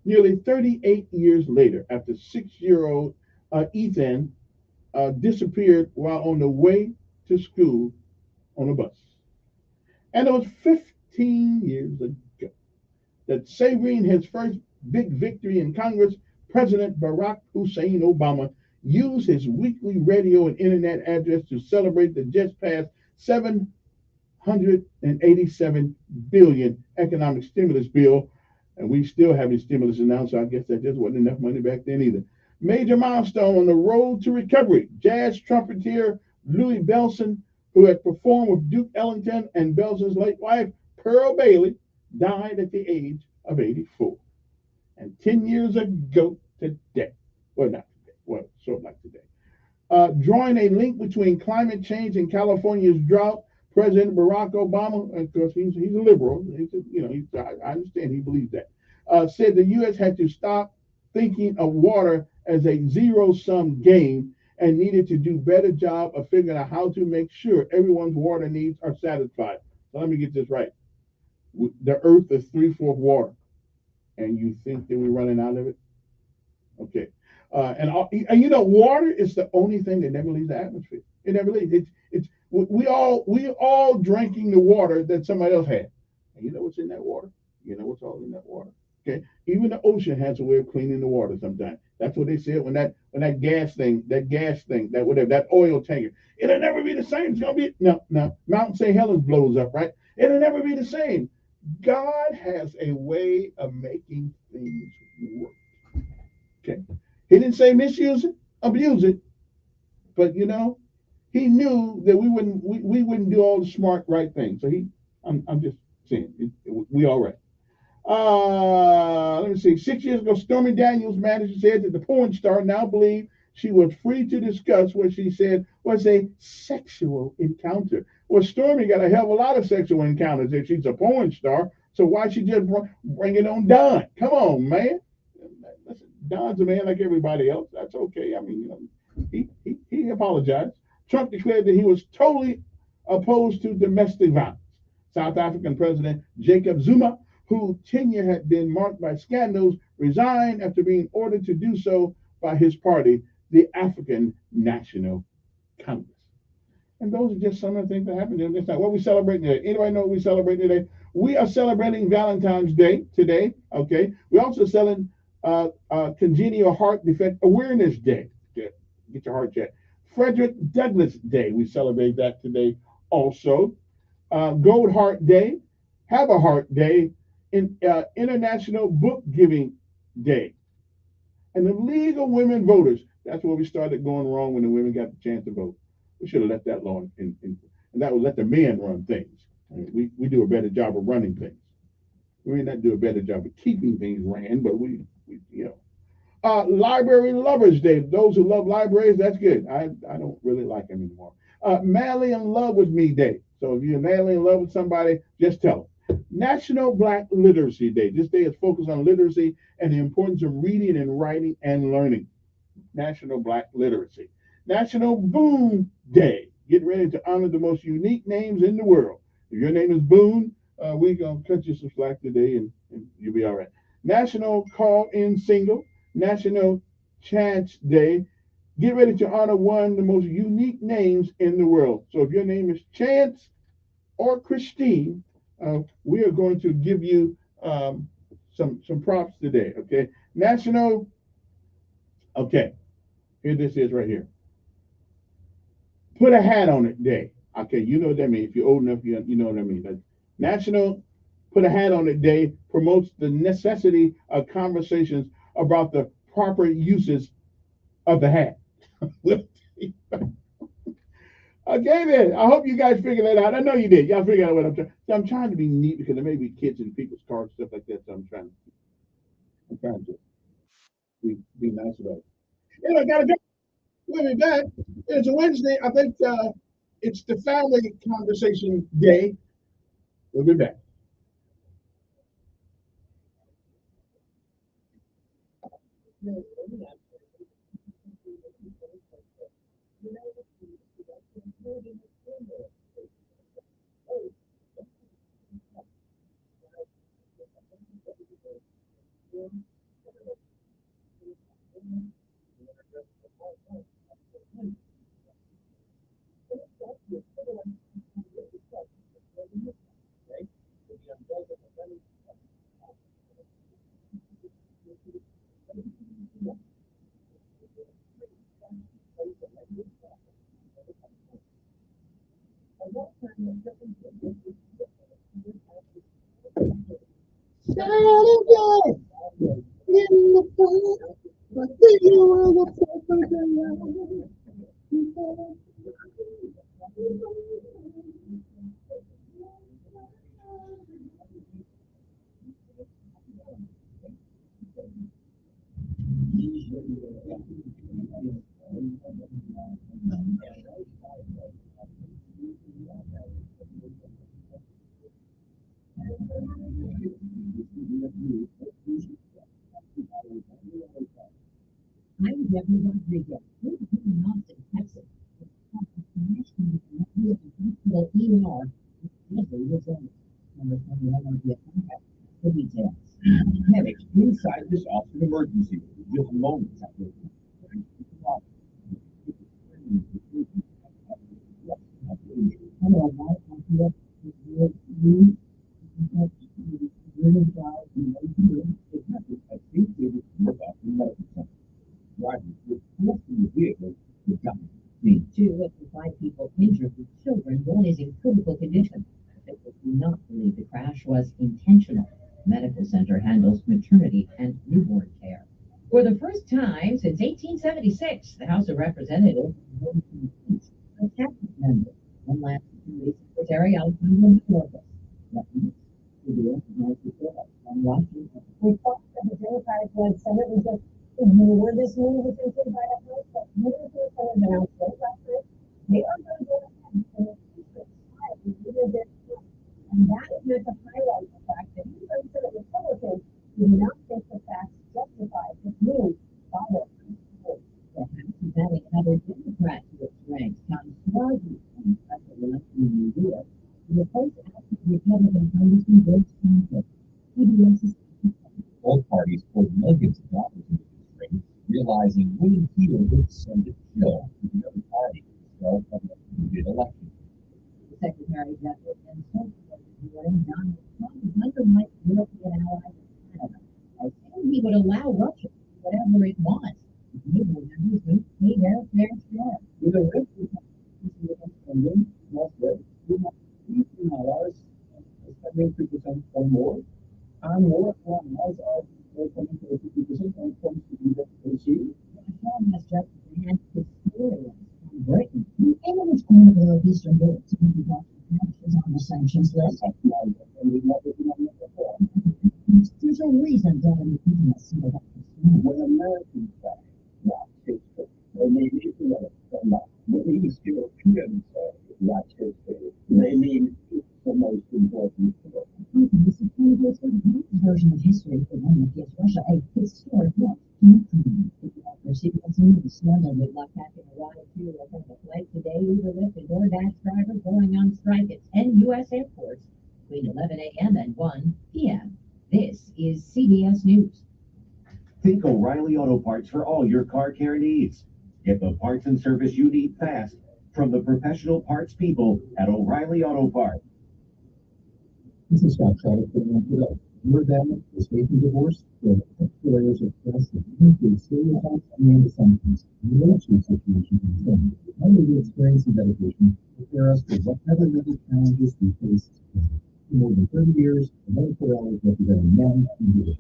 Nearly 38 years later, after 6-year-old Ethan disappeared while on the way to school on a bus. And it was 15 years ago that savoring his first big victory in Congress, President Barack Hussein Obama used his weekly radio and internet address to celebrate the just passed $787 billion economic stimulus bill. And we still have the stimulus announced, so I guess that just wasn't enough money back then either. Major milestone on the road to recovery. Jazz trumpeter Louis Bellson, who had performed with Duke Ellington and Belson's late wife, Pearl Bailey, died at the age of 84. And 10 years ago today, well, not today, well, sort of like today, drawing a link between climate change and California's drought, President Barack Obama, of course, he's a liberal, I understand he believes that, said the U.S. had to stop thinking of water as a zero-sum game and needed to do a better job of figuring out how to make sure everyone's water needs are satisfied. So let me get this right. The earth is 3/4 water, and you think that we're running out of it? Okay. And water is the only thing that never leaves the atmosphere. It never leaves. We all drinking the water that somebody else had. And you know what's in that water? You know what's all in that water? Okay. Even the ocean has a way of cleaning the water sometimes. That's what they said when that oil tanker, it'll never be the same. It's gonna be no. Mount St. Helens blows up, right? It'll never be the same. God has a way of making things work. Okay. He didn't say misuse it, abuse it, but he knew that we wouldn't do all the smart, right things. So I'm just saying, we all right. Let me see. 6 years ago, Stormy Daniels' manager said that the porn star now believed she was free to discuss what she said was a sexual encounter. Well, Stormy got a hell of a lot of sexual encounters if she's a porn star. So why she just bring it on Don? Come on, man. Listen, Don's a man like everybody else. That's okay. I mean, he apologized. Trump declared that he was totally opposed to domestic violence. South African President Jacob Zuma, whose tenure had been marked by scandals, resigned after being ordered to do so by his party, the African National Congress. And those are just some of the things that happened in this night. What are we celebrating today? Anybody know what we celebrate today? We are celebrating Valentine's Day today. Okay. We're also celebrating Congenital Heart Defect Awareness Day. Get your heart checked. Frederick Douglass Day. We celebrate that today also. Gold Heart Day. Have a Heart Day. International Book Giving Day. And the League of Women Voters. That's where we started going wrong when the women got the chance to vote. We should have let that alone, and that would let the men run things. I mean, we do a better job of running things. We may not do a better job of keeping things ran, but we Library Lovers Day. Those who love libraries, that's good. I don't really like them anymore. Madly in Love with Me Day. So if you're madly in love with somebody, just tell them. National Black Literacy Day. This day is focused on literacy and the importance of reading and writing and learning. National Black Literacy. National Boone Day. Get ready to honor the most unique names in the world. If your name is Boone, we're going to cut you some slack today and you'll be all right. National Call-In Single. National Chance Day. Get ready to honor one of the most unique names in the world. So if your name is Chance or Christine, we are going to give you some props today, okay? Okay, here this is right here. Put a hat on it day. Okay, you know what that means. If you're old enough, you know what I mean. That's National Put a Hat on It Day promotes the necessity of conversations about the proper uses of the hat. David, I hope you guys figured that out. I know you did. Y'all figured out what I'm trying. So I'm trying to be neat because there may be kids in people's cars, stuff like that. So I'm trying to be nice about it. Anyway, gotta go. We'll be back. It's a Wednesday. I think it's the family conversation day. We'll be back. I'm Debbie Rodriguez. We're in Austin, Texas. The ER never was on number 21 on the contact for details. Medics inside this Austin emergency room just moments after Two of the 5 people injured were children. One is in critical condition. Officials do not believe the crash was intentional. The medical center handles maternity and newborn care. For the first time since 1876, the House of Representatives a cabinet member, Homeland Security Secretary Alejandro Mayorkas. Report from the Democratic-led Senate was just ignore this move essentially by the House, but members of the Senate announced late last night they are going to go ahead and impeach their and that is meant to highlight the fact that even Senate Republicans do not think the facts justify this move by the House. The House is adding another Democrat to its ranks, Tom Suozzi, on the special election in New York, to replace active Republican Congressman Bill Clinton. CBS's both parties poured millions of dollars into this race, realizing winning here would send a chill to the other party as of the election. The Secretary General and so warning Donald Trump is undermined European allies in Canada by saying he would allow Russia to do whatever it wants. NATO members don't pay their fair share. With a rich spending, most of allies spending 3% or more. And more allies are coming to 50% when it comes to the issue. Trump has just enhanced his clearance from Britain. The evidence point of the Eastern Europe to be is on the sanctions list. There's a reason Vladimir Putin has singled out this move. When Americans say, watch history, they may need to let it come up. But these Europeans say, watch history, they mean it's the most important thing. Putin is the version of history, the one that gives Russia a historic look. For CBS News, London would luck happening a ride to from the flight today. Uber, Lyft, and DoorDash drivers going on strike at 10 U.S. airports between 11 a.m. and 1 p.m. This is CBS News. Think O'Reilly Auto Parts for all your car care needs. Get the parts and service you need fast from the professional parts people at O'Reilly Auto Parts. This is Scott Trotter putting on today. Your family is facing divorce. There are areas of stress that include stereotypes and assumptions. The relationship situation is done. Under the experience and dedication, prepare us for whatever mental challenges we face. For more than 30 years, the medical hours representing men and women.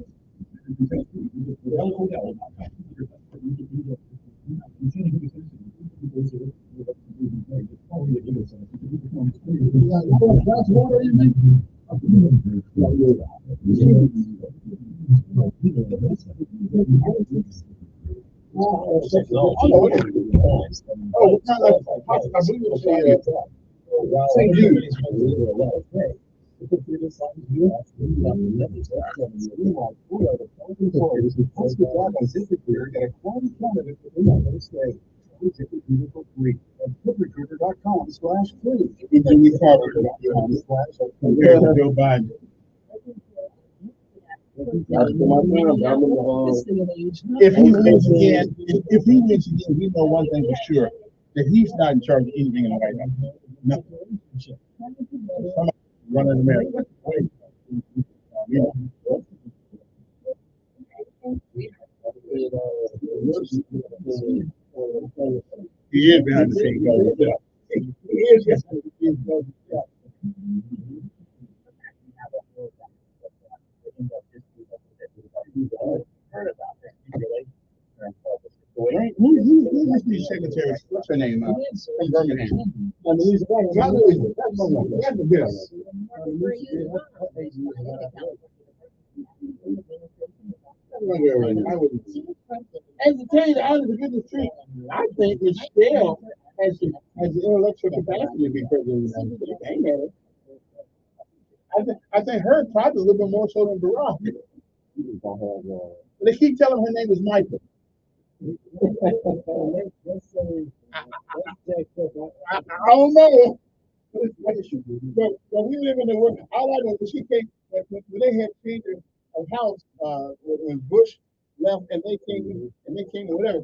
If he wins again, we know one thing for sure, that he's not in charge of anything in the White House. No. Somebody running America. He is behind the scenes. He is behind the scenes. Who's the secretary? What's her name? From Birmingham. As to tell you the honest to goodness truth, I think Michelle has the intellectual capacity to be president of the United States. I ain't mad at her. I think her probably a little bit more so than Barack. They keep telling her name is Michael. I don't know. But we live in the world. All I know is she came when they had changed a house when Bush left and they came whatever.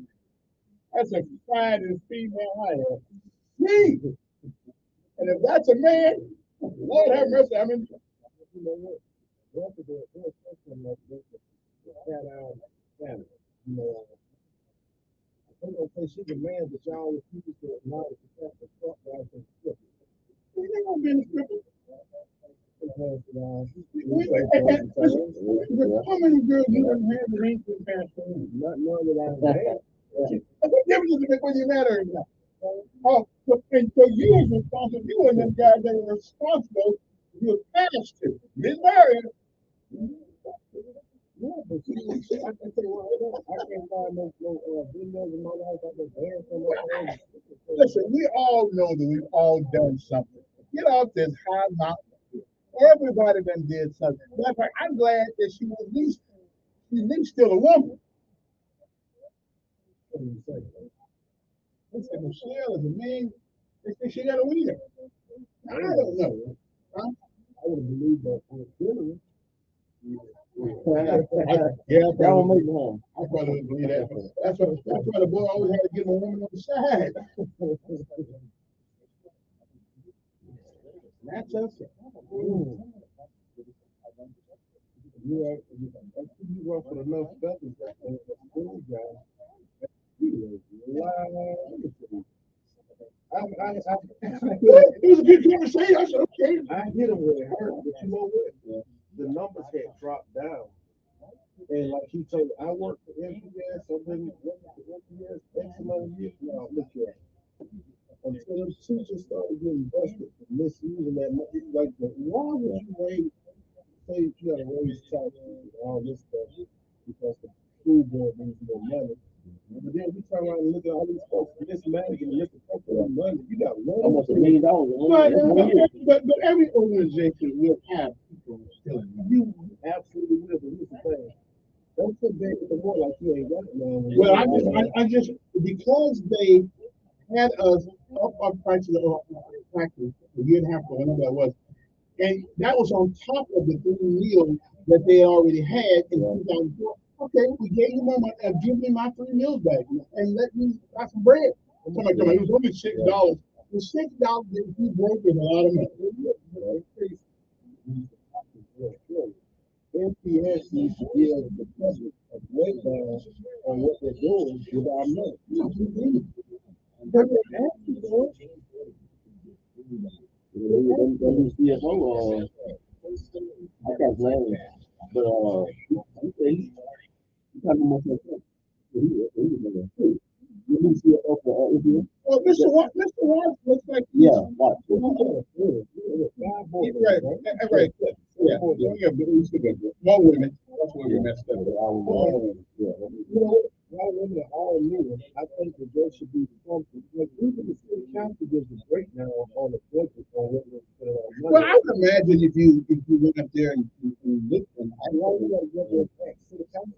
That's a fine female I have. Me. And if that's a man, Lord have mercy. I mean, you know what? I'm gonna say she's a man, but y'all refuse to acknowledge the fact that fuck guys are strippers. They ain't gonna be in the stripper. How many girls you done had that ain't been past the room? Not knowing that I'm bad. What difference does it make whether you matter or not? Oh, and so you was responsible. You were them guys that were responsible. You were passed to. Miss Marion. Yeah, but see, I can say, well, I can't find no videos in my life. I can dance on my phone. Listen, we all know that we've all done something. Get off this high mountain. Everybody done did something. Matter of fact, I'm glad that she's at least still a woman. They said Michelle is a man. They say she got a wiener. I don't know. Huh? I would believe that for dinner. Yeah, that don't make one. I probably would believe that. That's why the boy always had to get a woman on the side. That's us. You work for enough stuff is that school guy. It was a good conversation. I said, okay. I hit him where it hurt, but you know what? The numbers had dropped down. And like he told me, I worked for MPS, I've been working for MPS X amount of years now. Look at it. Until those teachers started getting busted for misusing that money. Like, why would you say you got to raise taxes and all this stuff because the school board needs more money? But then we turn around and look at all these folks mismanaging and looking for their money. You got almost $1 million. But every organization will have people stealing money. You absolutely will. But here's the thing. Don't sit back at the wall like you ain't got it now. Well, I just because they had us up our prices of taxes a year and a half ago, whenever that was, and that was on top of the 3 meals that they already had in 2004. Okay, we gave you my money and give me my 3 meals back and let me buy some bread. Somebody come on, it was only $6. The $6 that you broke is a lot of money. MPS needs to give the public a breakdown on what they're doing with our money. But they're asking for it. I got blame, but he got more than well, Mr. Watts looks like watch. Right, right. Yeah, yeah, but we still got more women. That's where we messed up. You know, while women are all new, I think that there should be something. Like even the city council gives a breakdown on the budget on what we're spending our money. Well, I would imagine if you went up there and looked, and I know we got to get their tax. City council.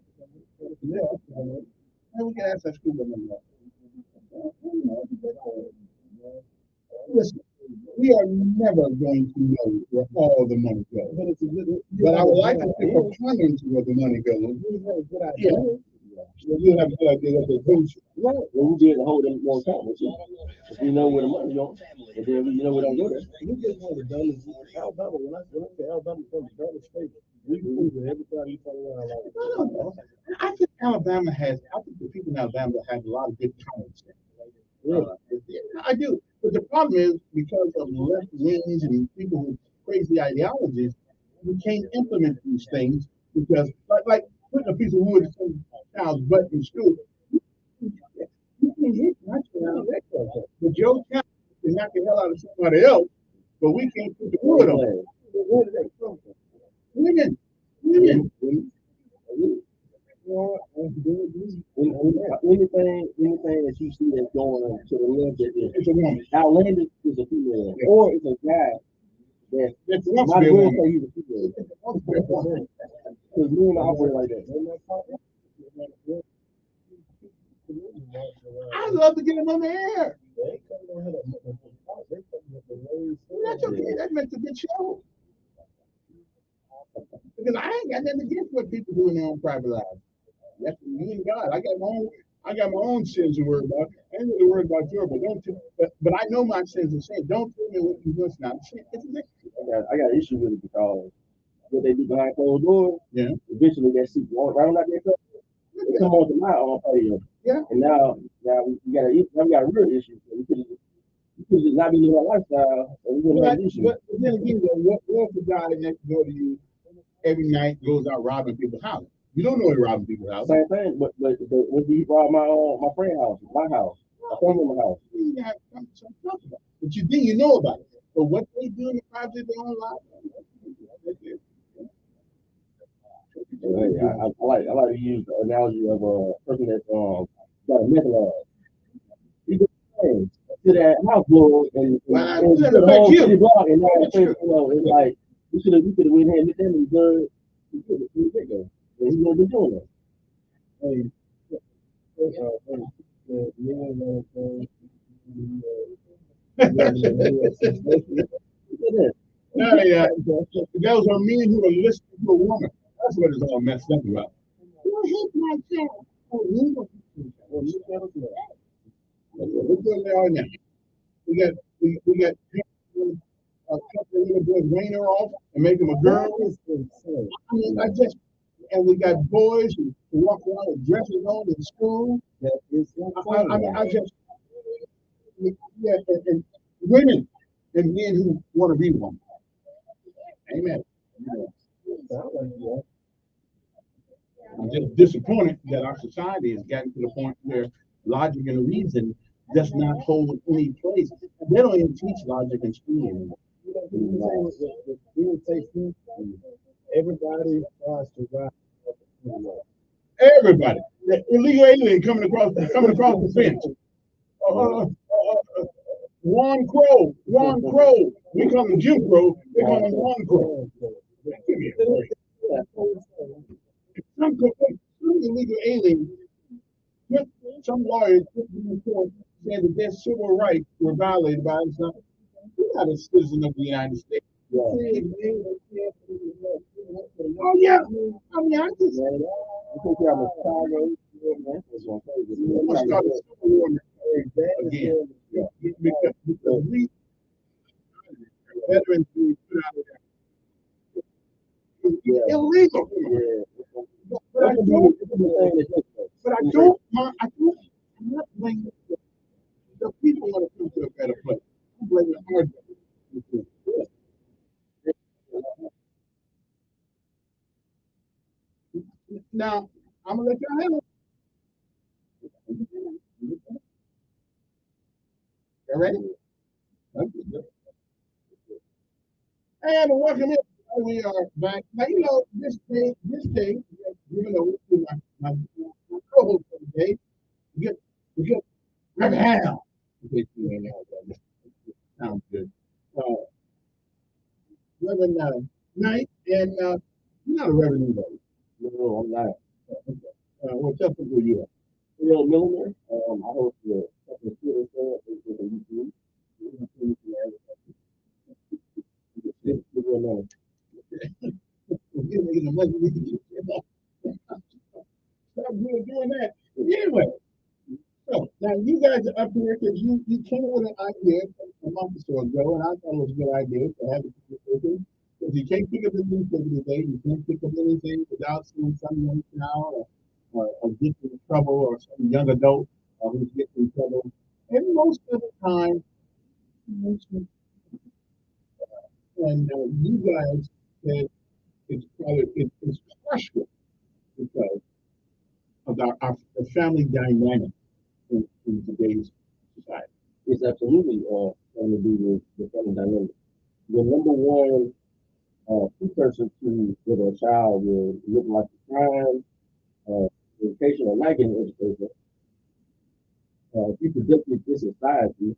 And we can ask that school member. Listen, we are never going to know where all the money goes. But I would like to see a preponderance of where the money goes. Yeah. You have a good idea what they're doing. Right. Well, we did hold them more time. If we know where the money goes, and then we know we don't go there. We just want to done Alabama. When I say Alabama from the dumbest state, we prove that everybody turn around like. I think Alabama has. I think the people in Alabama have a lot of good common sense. I do. But the problem is because of left wings and people with crazy ideologies, we can't implement these things because, like putting a piece of wood in some child's butt in school. You can hit my child, but your child can knock the hell out of somebody else, but we can't put the wood on it. Where do they come from? Women. Anything that you see that's going to the left, it's a woman. Outlandish is a female, or it's a guy that's not going to say he's a female. Because men operate like that. I'd love to get him on the air. That's okay. That makes a good show. Because I ain't got nothing against what people do in their own private lives. That's me and God. I got my own sins to worry about. I ain't really worried about yours, but I know my sins are sin. Don't tell me what you must not sin. I got an issue with it because what they do behind closed doors, eventually that seat won't right like that. They come on to my own patio. Yeah. And now we got a real issue. We could just not be living our lifestyle, and we wouldn't have an issue. But then again, what's the guy next door to you every night goes out robbing people's houses? You don't know he robbing people's houses. Same thing, but when he robbed my friend's house, my house, a family member house. You have something to talk about. But you know about it. But what they do in the private of their own life. I like to use the analogy of a person that's got a mental lab. You go to that house blow and to the whole city block, and now it's like we could have went ahead and met them and done. He's gonna be doing that. Those are men who are listening to a woman. That's what it's all messed up about. You hate my child. Look where they are now. We got a couple of little boys wean her off and make them a girl. I mean, and we got boys who walk around with dresses on in school. And women and men who want to be one. Amen. I'm just disappointed that our society has gotten to the point where logic and reason does not hold any place. They don't even teach logic in school anymore. Everybody tries to ride. Everybody. The illegal alien coming across the fence. Juan Crow. We call him Jim Crow. They call him Juan Crow. Give me a break. Some illegal aliens, some lawyers said that their civil rights were violated by some. You're not a citizen of the United States. Oh yeah. I mean, I just. I'm gonna start a civil war again. Because we veterans we put out there. Illegal. But I don't. I'm not blaming the people want to come to a better place. I'm blaming our government. Now, I'm gonna let y'all handle it. You ready? And welcome in. We are back. Now, you know, this day, even though my co-host for the day, we get Reverend Hal. In case you ain't know that. Sounds good. Uh, Reverend Knight, and you're not a Reverend though. No, I'm not. Okay. What's up with you? Real Milliner. I host the second student show at YouTube. Stop doing that. Anyway, so now you guys are up here because you came up with an idea a month or so ago, and I thought it was a good idea to have a conversation. Because you can't pick up the newspaper today, you can't pick up anything without seeing some young child or getting in trouble, or some young adult who's getting in trouble. And most of the time, and you guys said it's frustrating because of our family dynamic in today's society. It's absolutely going to be the family dynamic. The number one precursor to with a child will look like a crime, education, or not getting education. If you predict this society,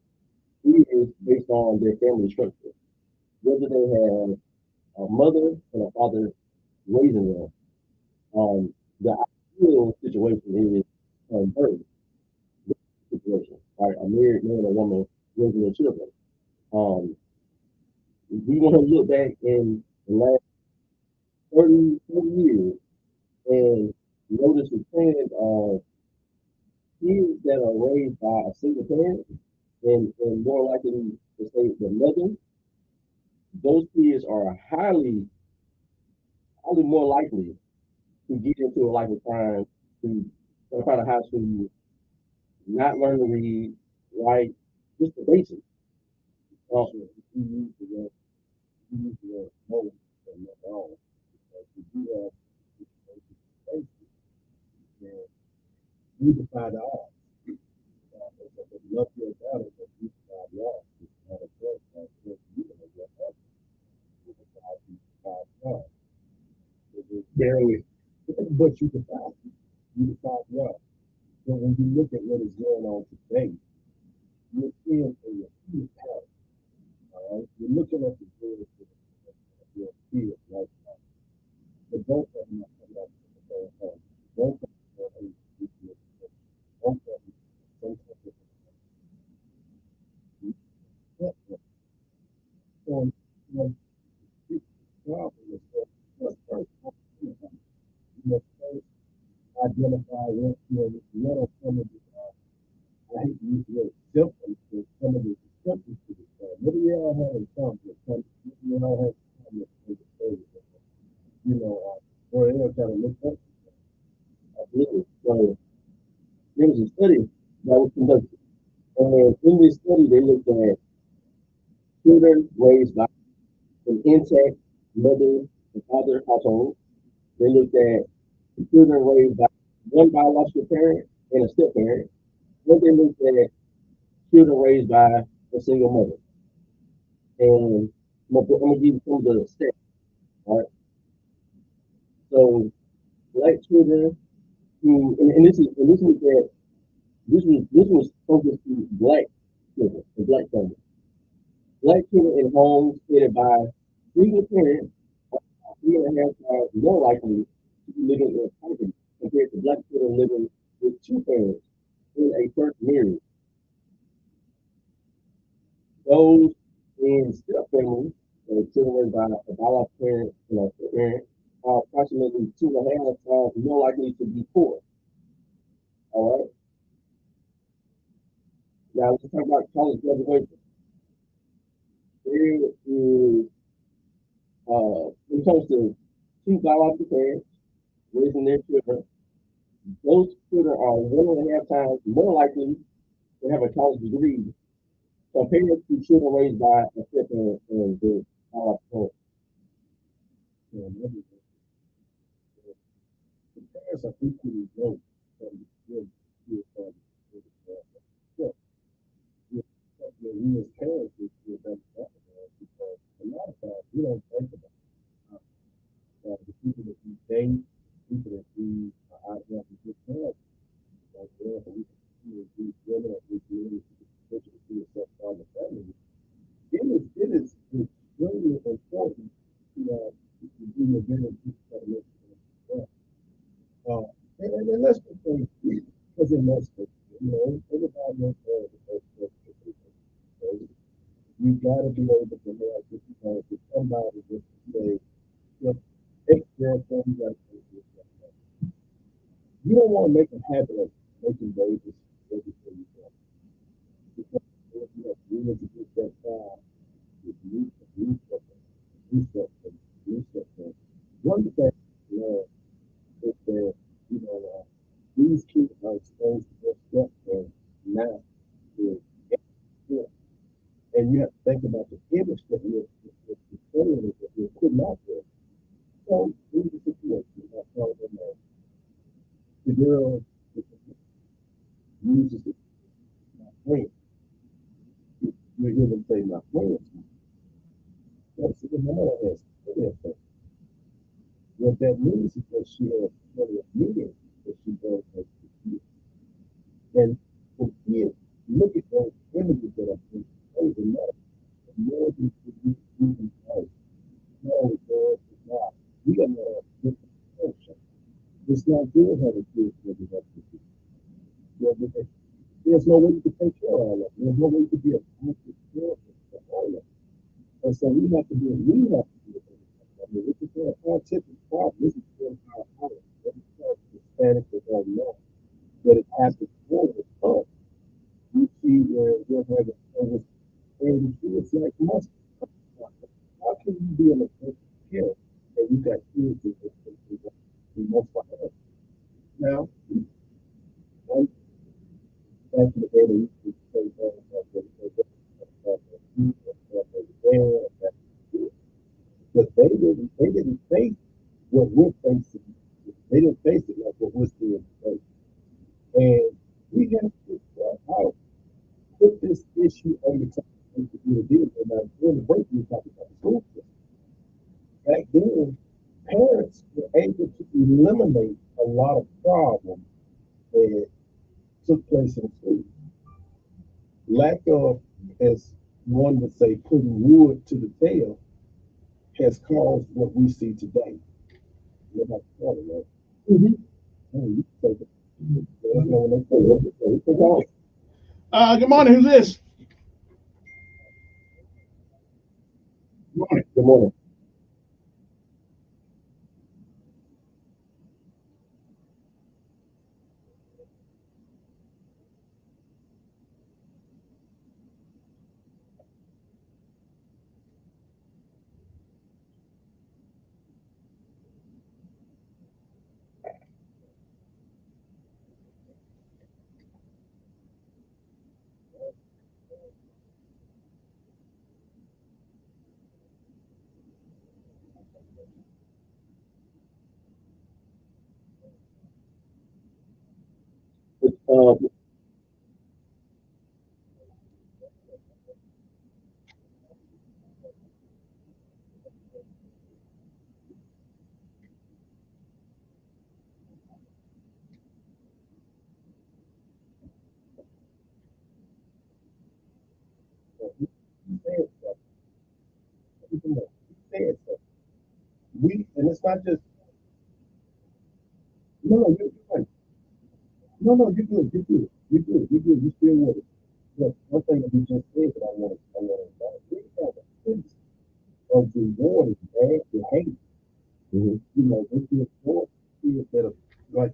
it is based on their family structure. Whether they have a mother and a father raising them. The ideal situation is birth situation, right? A married man or woman raising their children. We want to look back in the last 30 years and notice the trend of kids that are raised by a single parent and more likely to say the mother, those kids are highly more likely to get into a life of crime, to come out of high school, not learn to read, write, just the basics. Also, most and not all, because we do have situations where you decide the odds. If you love your daughter, but you decide the odds, it's not a choice. It's you know what happens. You decide the odds. Barely, but you decide. You decide the odds. So when you look at what is going on today, you're seeing a huge power. All right, you're looking at the good of your kids right now. But both of them are coming up with the same thing. Both of them are both of them some type of so the problem is that first you must first identify what are some of the I hate to use the word symptoms, but some of the symptoms to this problem. Maybe we all have in some, we all have some you know, or they'll try to look up. So there was a study that was conducted. And in this study, they looked at children raised by an intact mother and father household. They looked at children raised by one biological parent and a step parent. Then they looked at children raised by a single mother. And I'm gonna give you some of the stats. All right. So black children who and this was that this was focused to black children, the black families. Black children in homes headed by single parents are 3.5 times more likely to be living in poverty compared to black children living with two parents in a first marriage. Those in step families, children by a biological parent and a step parent, are approximately 2.5 times more likely to be poor. All right. Now let's talk about college graduation. There is when it comes to two biological parents raising their children, those children are 1.5 times more likely to have a college degree compared to children raised by a step parent and their biological parent. The parents are equally low from the we as parents is because a lot of times we don't women of this community to see yourself on the family. It is extremely important to do a very good and let's be frank, because in most cases, everybody knows you've got to be able to have this because if somebody just say, ex-girlfriend, you got to take this. You don't want to make a habit of making babies every single day. Because you need to get that child with research. One thing I learned is that, these kids are exposed to their stepdad now. And you have to think about the image that you're putting out there. So, here's the situation. I tell them the girl uses it, my friend. You hear them say, my friend. That's what my mother has. What that means is that she has plenty of meetings that she does have to do. And for kids, look at those images that are being exposed and more than even life. No, it's not. We don't have different culture. It's not good having kids that we have to do. There's no way you can take care of all of it. There's no way you can be a good therapist for all of it. And so we have to do it. We have to do it. I mean, this is a scientific problem. This is our home. This is Hispanic or not. But it happens more with us. You see where we're having over 30 kids like mustard. How can you be in a care and you got kids in multiple health? Now, back in the day, they used to say but they didn't face what we're facing. They didn't face it like what we're seeing today. And we have to put this issue on the top of the community. And during the break, we talked about the school system. Back then, parents were able to eliminate a lot of problems that took place in school. Lack of, as one would say, putting wood to the tail has caused what we see today. What I call it, right? Good morning. Who's this? Good morning. Good morning. And it's not just you're right. No, you're good. You're still with it. But one thing that you just said that I want to we have a sense of reward is bad behavior. They feel more kids that are like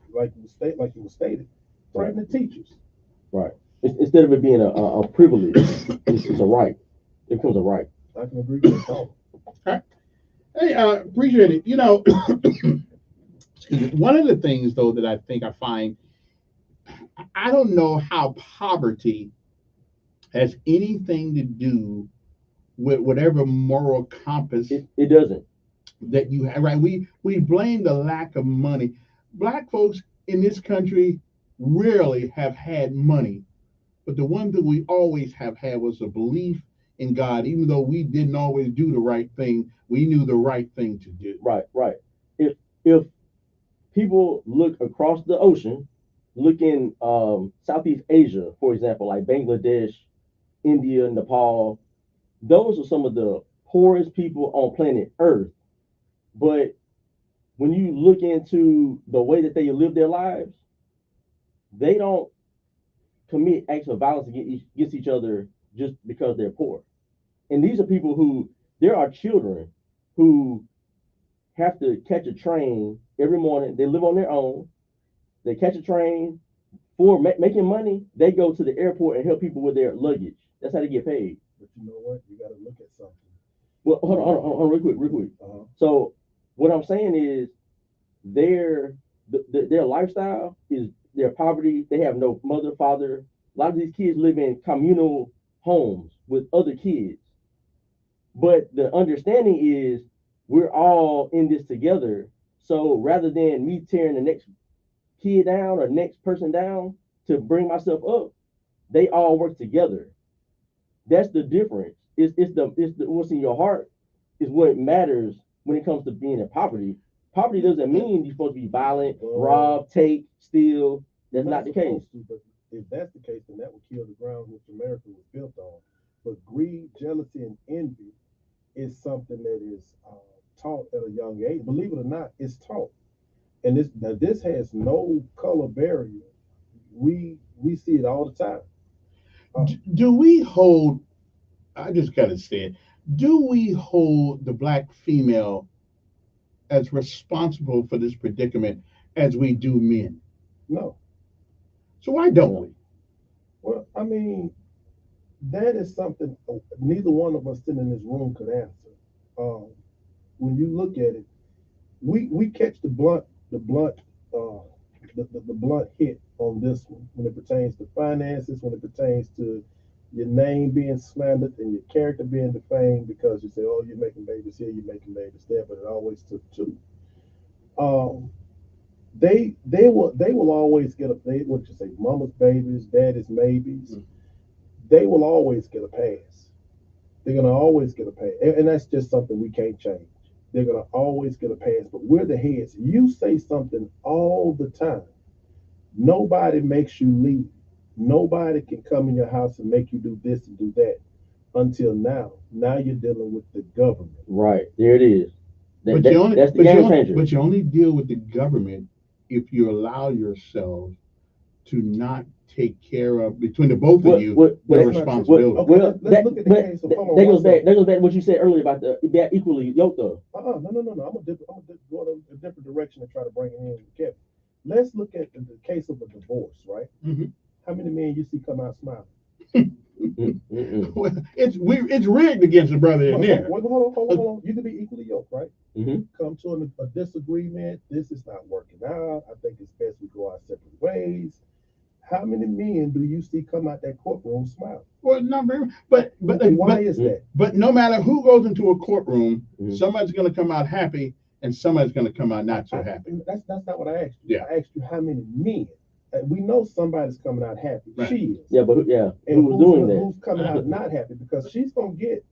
you stated, threatening teachers. Right. Instead of it being a privilege, it's a right. It becomes a right. I can agree with that. Okay. Hey, appreciate it. One of the things, though, that I think I find, I don't know how poverty has anything to do with whatever moral compass. It doesn't. That you have, right? We blame the lack of money. Black folks in this country rarely have had money, but the one thing we always have had was a belief in God. Even though we didn't always do the right thing, we knew the right thing to do. Right. If people look across the ocean look in Southeast Asia, for example, like Bangladesh, India, Nepal, those are some of the poorest people on planet Earth. But when you look into the way that they live their lives, they don't commit acts of violence against each other just because they're poor. And these are people who, there are children who have to catch a train every morning. They live on their own. They catch a train for making money. They go to the airport and help people with their luggage. That's how they get paid. But you know what? You got to look at something. Well, hold on, real quick. So what I'm saying is their lifestyle is their poverty. They have no mother, father. A lot of these kids live in communal homes with other kids. But the understanding is we're all in this together. So rather than me tearing the next kid down or next person down to bring myself up, they all work together. That's the difference. It's the what's in your heart is what matters when it comes to being in poverty. Poverty doesn't mean you're supposed to be violent, rob, take, steal. That's not the case. But if that's the case, then that would kill the ground which America was built on. But greed, jealousy, and envy is something that is taught at a young age. Believe it or not, it's taught, and this has no color barrier. We see it all the time. Do we hold? I just gotta say it. Do we hold the black female as responsible for this predicament as we do men? No. So why don't we? Well, I mean, that is something neither one of us sitting in this room could answer. When you look at it, we catch the blunt hit on this one when it pertains to finances, when it pertains to your name being slandered and your character being defamed because you say, "Oh, you're making babies here, you're making babies there," but it always took two. They will always get what you say, mama's babies, daddy's maybes. Mm-hmm. They will always get a pass. They're gonna always get a pass, and that's just something we can't change. They're gonna always get a pass, but we're the heads. You say something all the time. Nobody makes you leave. Nobody can come in your house and make you do this and do that until now. Now you're dealing with the government. Right. There it is. But you only deal with the government if you allow yourself to not take care of, between the both of you, the responsibility. Let's look at the case of that goes back to what you said earlier about that equally yoked though. No. I'm gonna go a different direction and try to bring it in with Kevin. Let's look at the case of a divorce, right? Mm-hmm. How many men you see come out smiling? Well, it's rigged against the brother in there. Hold on. You can be equally yoked, right? Mm-hmm. Come to a disagreement. This is not working out. I think it's best we go our separate ways. How many men do you see come out that courtroom smiling? Well, not very. But why is that? But no matter who goes into a courtroom, somebody's going to come out happy, and somebody's going to come out not so happy. That's not what I asked you. Yeah. I asked you how many men. We know somebody's coming out happy. Right. She is. Yeah, but and who's doing that? Who's coming out not happy? Because she's going to get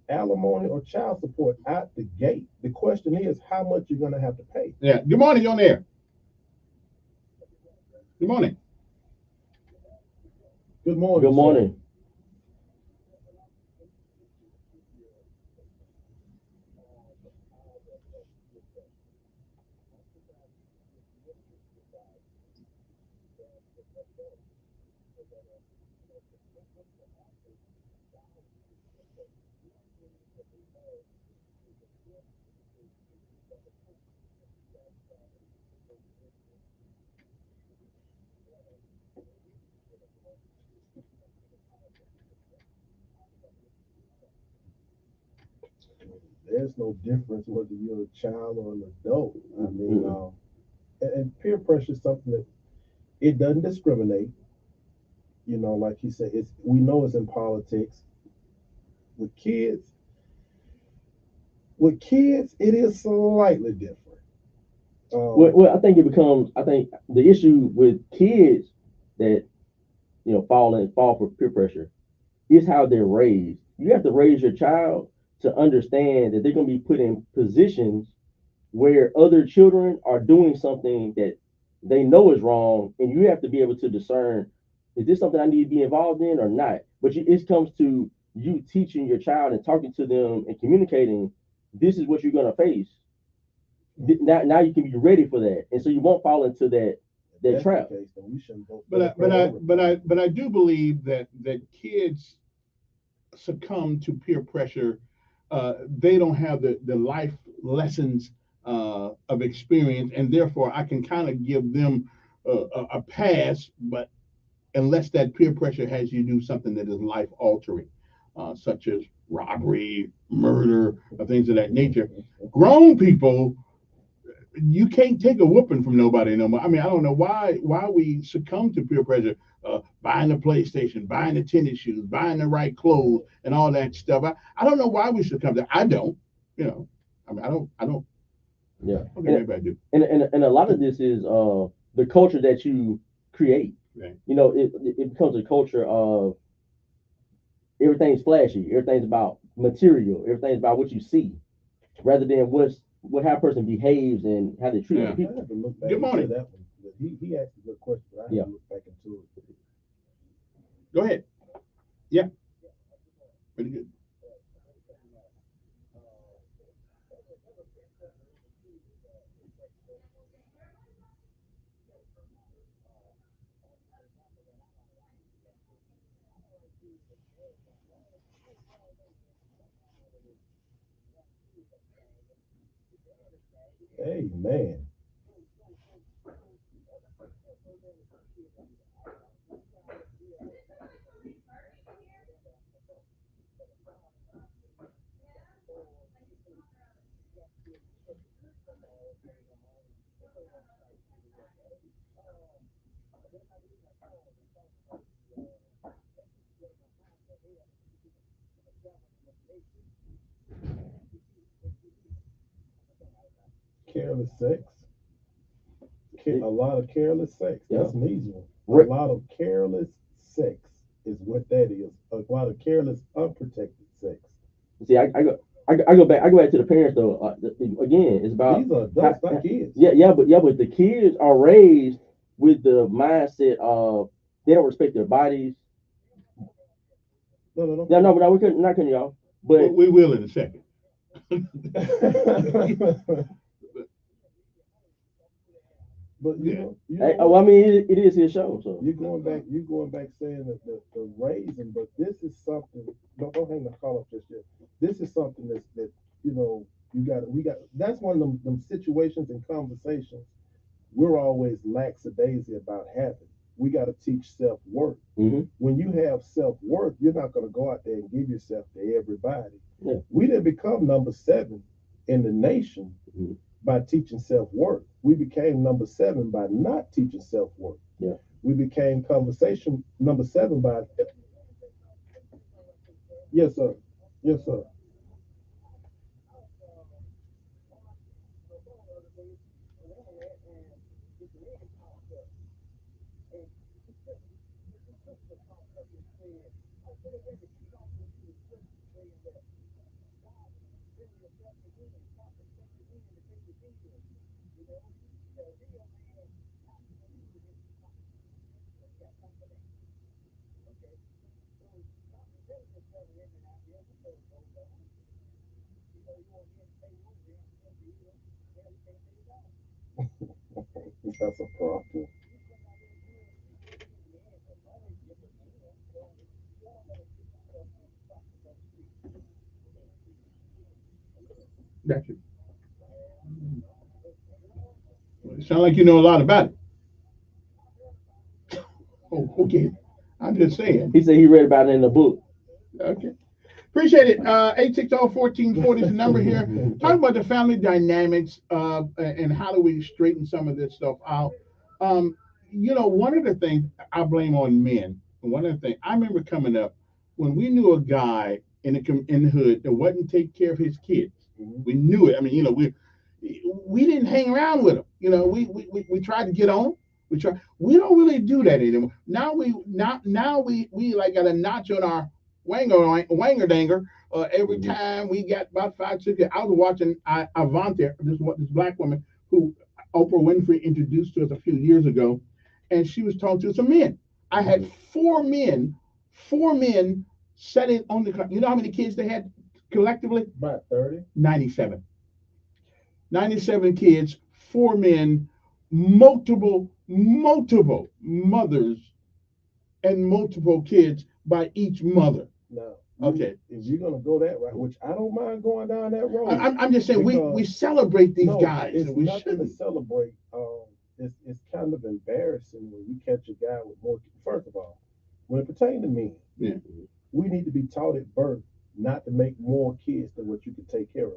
alimony or child support out the gate. The question is how much you're going to have to pay. Yeah. Good morning, you're on air. Good morning. Good morning. Good morning. There's no difference whether you're a child or an adult. I mean, and peer pressure is something that it doesn't discriminate. You know, like you said, we know it's in politics. With kids, it is slightly different. Well, I think the issue with kids that fall for peer pressure is how they're raised. You have to raise your child to understand that they're going to be put in positions where other children are doing something that they know is wrong, and you have to be able to discern, is this something I need to be involved in or not? But it comes to you teaching your child and talking to them and communicating, this is what you're going to face. Now you can be ready for that, and so you won't fall into that trap. But I do believe that kids succumb to peer pressure. They don't have the life lessons of experience, and therefore I can kind of give them a pass. But unless that peer pressure has you do something that is life altering, such as robbery, murder, or things of that nature, grown people, you can't take a whooping from nobody no more. I mean, I don't know why we succumb to peer pressure, buying the PlayStation, buying the tennis shoes, buying the right clothes, and all that stuff. I don't know why we succumb to. I don't. I mean, I don't. Yeah. Okay, maybe I do. And a lot of this is the culture that you create. Right. It becomes a culture of everything's flashy, everything's about material, everything's about what you see, rather than how a person behaves and how they treat other people. Good morning. That one. He asked a good question, but I have to look back into it. Go ahead. Yeah. Pretty good. Hey, man. Careless sex. A lot of careless sex. That's an easy one. A lot of careless sex is what that is. A lot of careless, unprotected sex. See, I go back to the parents though. Again, it's about these are adults, not kids. But the kids are raised with the mindset of they don't respect their bodies. No, but we couldn't not cutting y'all. But we will in a second. But I mean, it is his show. So you're going back saying that the raising, but this is something. Don't hang the call up just yet. This is something that we got. That's one of them situations and conversations we're always lackadaisy about having. We got to teach self-worth. Mm-hmm. When you have self-worth, you're not going to go out there and give yourself to everybody. Yeah. We didn't become number 7 in the nation by teaching self-worth. We became number 7 by not teaching self-worth. Yeah. We became conversation number 7 by. Yes, sir. Yes, sir. That's a problem. Got you. Sound like you know a lot about it. Oh, okay. I'm just saying. He said he read about it in the book. Okay. Appreciate it. 860-1440 is the number here. Talk about the family dynamics and how do we straighten some of this stuff out. One of the things I blame on men, one of the things I remember coming up when we knew a guy in the hood that wouldn't take care of his kids. We knew it. I mean, we didn't hang around with him. We tried to get on. We don't really do that anymore. Now we like got a notch on our wanger danger. Every time we got about 5, 6 years. I was watching Avante, this black woman who Oprah Winfrey introduced to us a few years ago, and she was talking to some men. I had four men sitting on the. You know how many kids they had collectively? About 30. 97. 97 kids, four men, multiple mothers, and multiple kids by each mother. No. Okay. If you're gonna go that route, which I don't mind going down that road. I'm just saying we celebrate these guys. It's And we nothing shouldn't. to celebrate. It's kind of embarrassing when you catch a guy with more. First of all, when it pertains to men, Yeah. we need to be taught at birth not to make more kids than what you can take care of.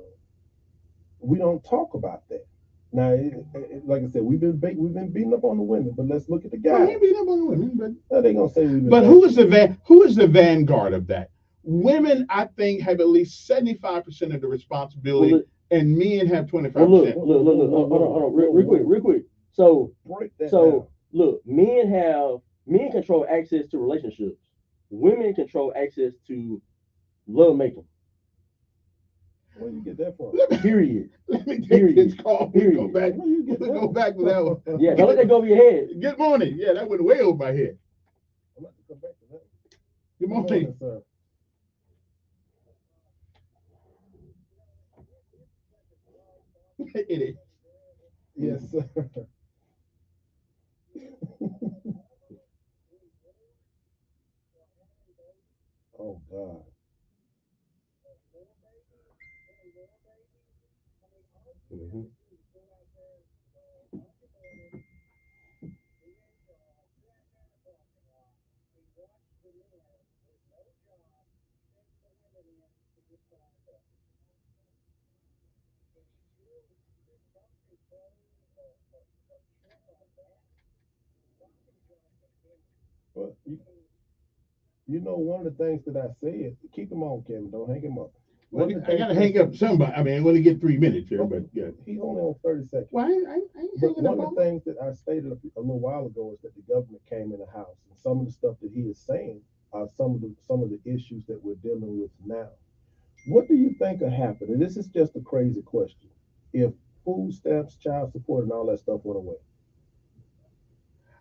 We don't talk about that. Now, like I said, we've been beating up on the women, but let's look at the Well, guys. I ain't beating up on the women, No, they gonna say we've been. but who is the vanguard of that? Women, I think, have at least 75% of the responsibility, and men have 25%. Well, look, hold on, real quick. So look, men control access to relationships. Women control access to love making. Where you get that from? Period. Let me take this call. Period. Go back to that one. Yeah, don't let that go over your head. Good morning. Yeah, that went way over my head. I'm about to come back to that. Good morning, sir. It is. Yes, sir. Oh God. Well, you know, one of the things that I said, keep him on, Kevin. Don't hang him up. Well, I gotta hang up somebody. I mean, I want to get 3 minutes here, but yeah. He's only on 30 seconds. Well, I ain't But hanging one up of the things that I stated a little while ago is that the government came in the house, and some of the stuff that he is saying are some of the issues that we're dealing with now. What do you think will happen? And this is just a crazy question. If food stamps, child support, and all that stuff went away,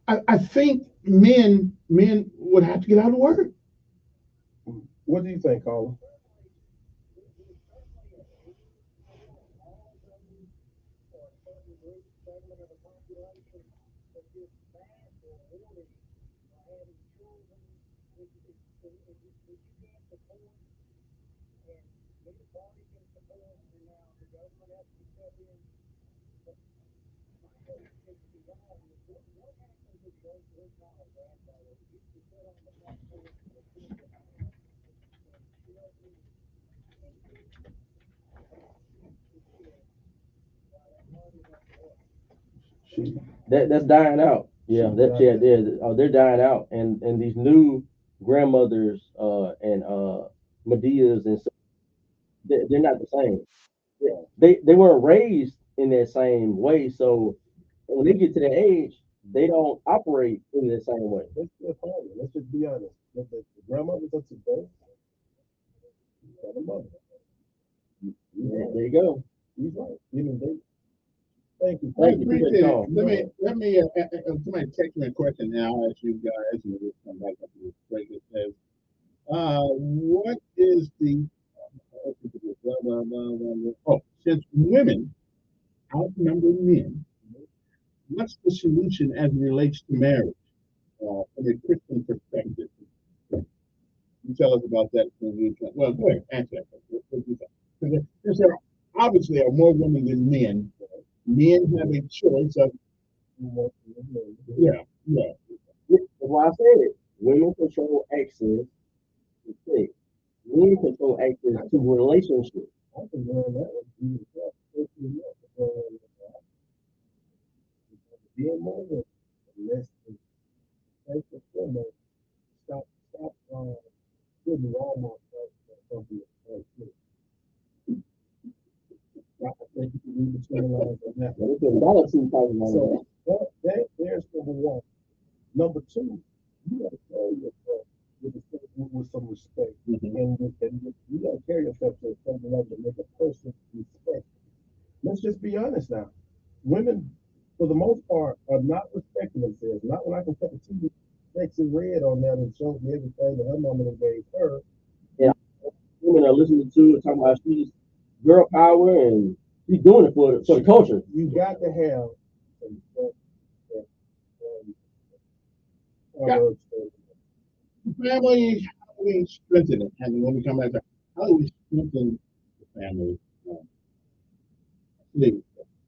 I think men would have to get out of work. What do you think, Carla? That's dying out. Yeah, they're dying out, and these new grandmothers and Medeas and stuff, they're not the same. They weren't raised in that same way, so when they get to that age, they don't operate in the same way. Let's just be honest. The grandmothers of today, the mother. There you go. He's right. Even they. Thank you. I appreciate it. Let me somebody text me a question now. I'll ask you guys, and we'll come back up to this break. It says, what is the since women outnumber men, what's the solution as it relates to marriage from a Christian perspective? You tell us about that. Well, go ahead, answer that. Because there obviously are more women than men. Men have a choice of, yeah. That's why I said it. Women control access to sex. Men control access to relationships. I can learn that one. Being more than less than first and foremost, stop putting Walmart something. I think you can read between the lines on that. So there's number one. Number two, you got to carry yourself with some respect, and you got to carry yourself to a certain level to make a person respect. Let's just be honest now. Women for the most part, are not respecting themselves. Not when I can put the TV sexy red on there and show me everything that her mama done gave her. Yeah, women are listening to and talking about she's girl power and she's doing it for the culture. You got to have some family, how do we strengthen it? And when we come back, how do we strengthen the family?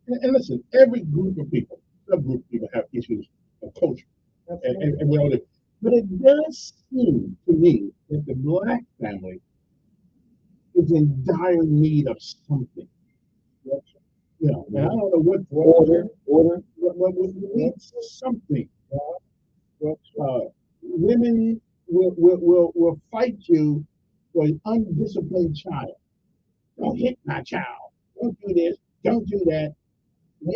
And listen, every group of people, subgroup of people have issues of culture. And we all do. But it does seem to me that the black family is in dire need of something. You know, and I don't know what we need something. Women will fight you for an undisciplined child. Don't hit my child. Don't do this. Don't do that. Yeah.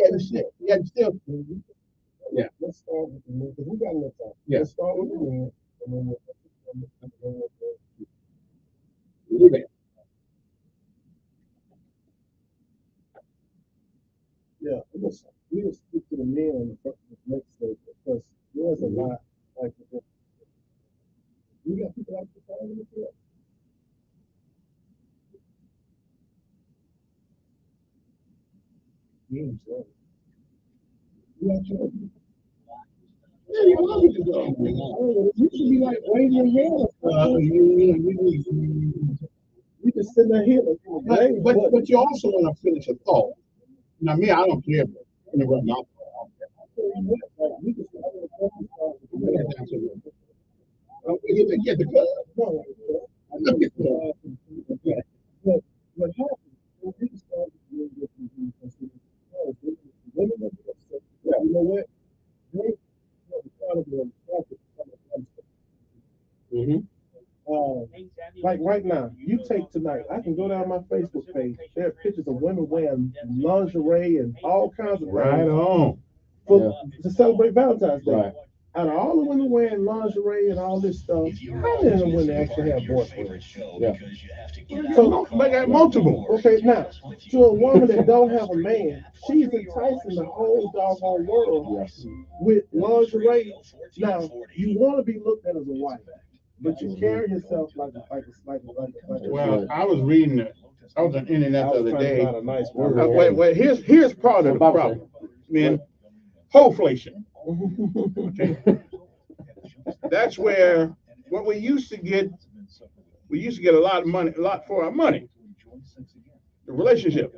Let's start with the men, because we got a little time. Yeah. Let's start with the men, and then yeah, we just stick to the men on the next stage, because there's a lot like this. We got people like this all in the field. Yeah, you love it to go. You should be like waving your hands. You can sit there here, but you also want to finish a thought. Now, me, I don't care. Interrupt my get the club. What happened? You know what? Like right now, you take tonight, I can go down my Facebook page. There are pictures of women wearing lingerie and all kinds of things. Right on. To celebrate Valentine's Day. Right. Out of all the women wearing lingerie and all this stuff, how many of them women actually have boyfriends? Yeah. So they got multiple. Okay, now to a woman that don't have a man, she's enticing the whole doggone world with lingerie. Now you want to be looked at as a wife, but you carry yourself like a. Well, I was reading it. I was on the internet the other day. A nice word. Wait. Here's part of the problem. Man, wholeflation. Okay. That's where what we used to get a lot of money, a lot for our money. The relationship.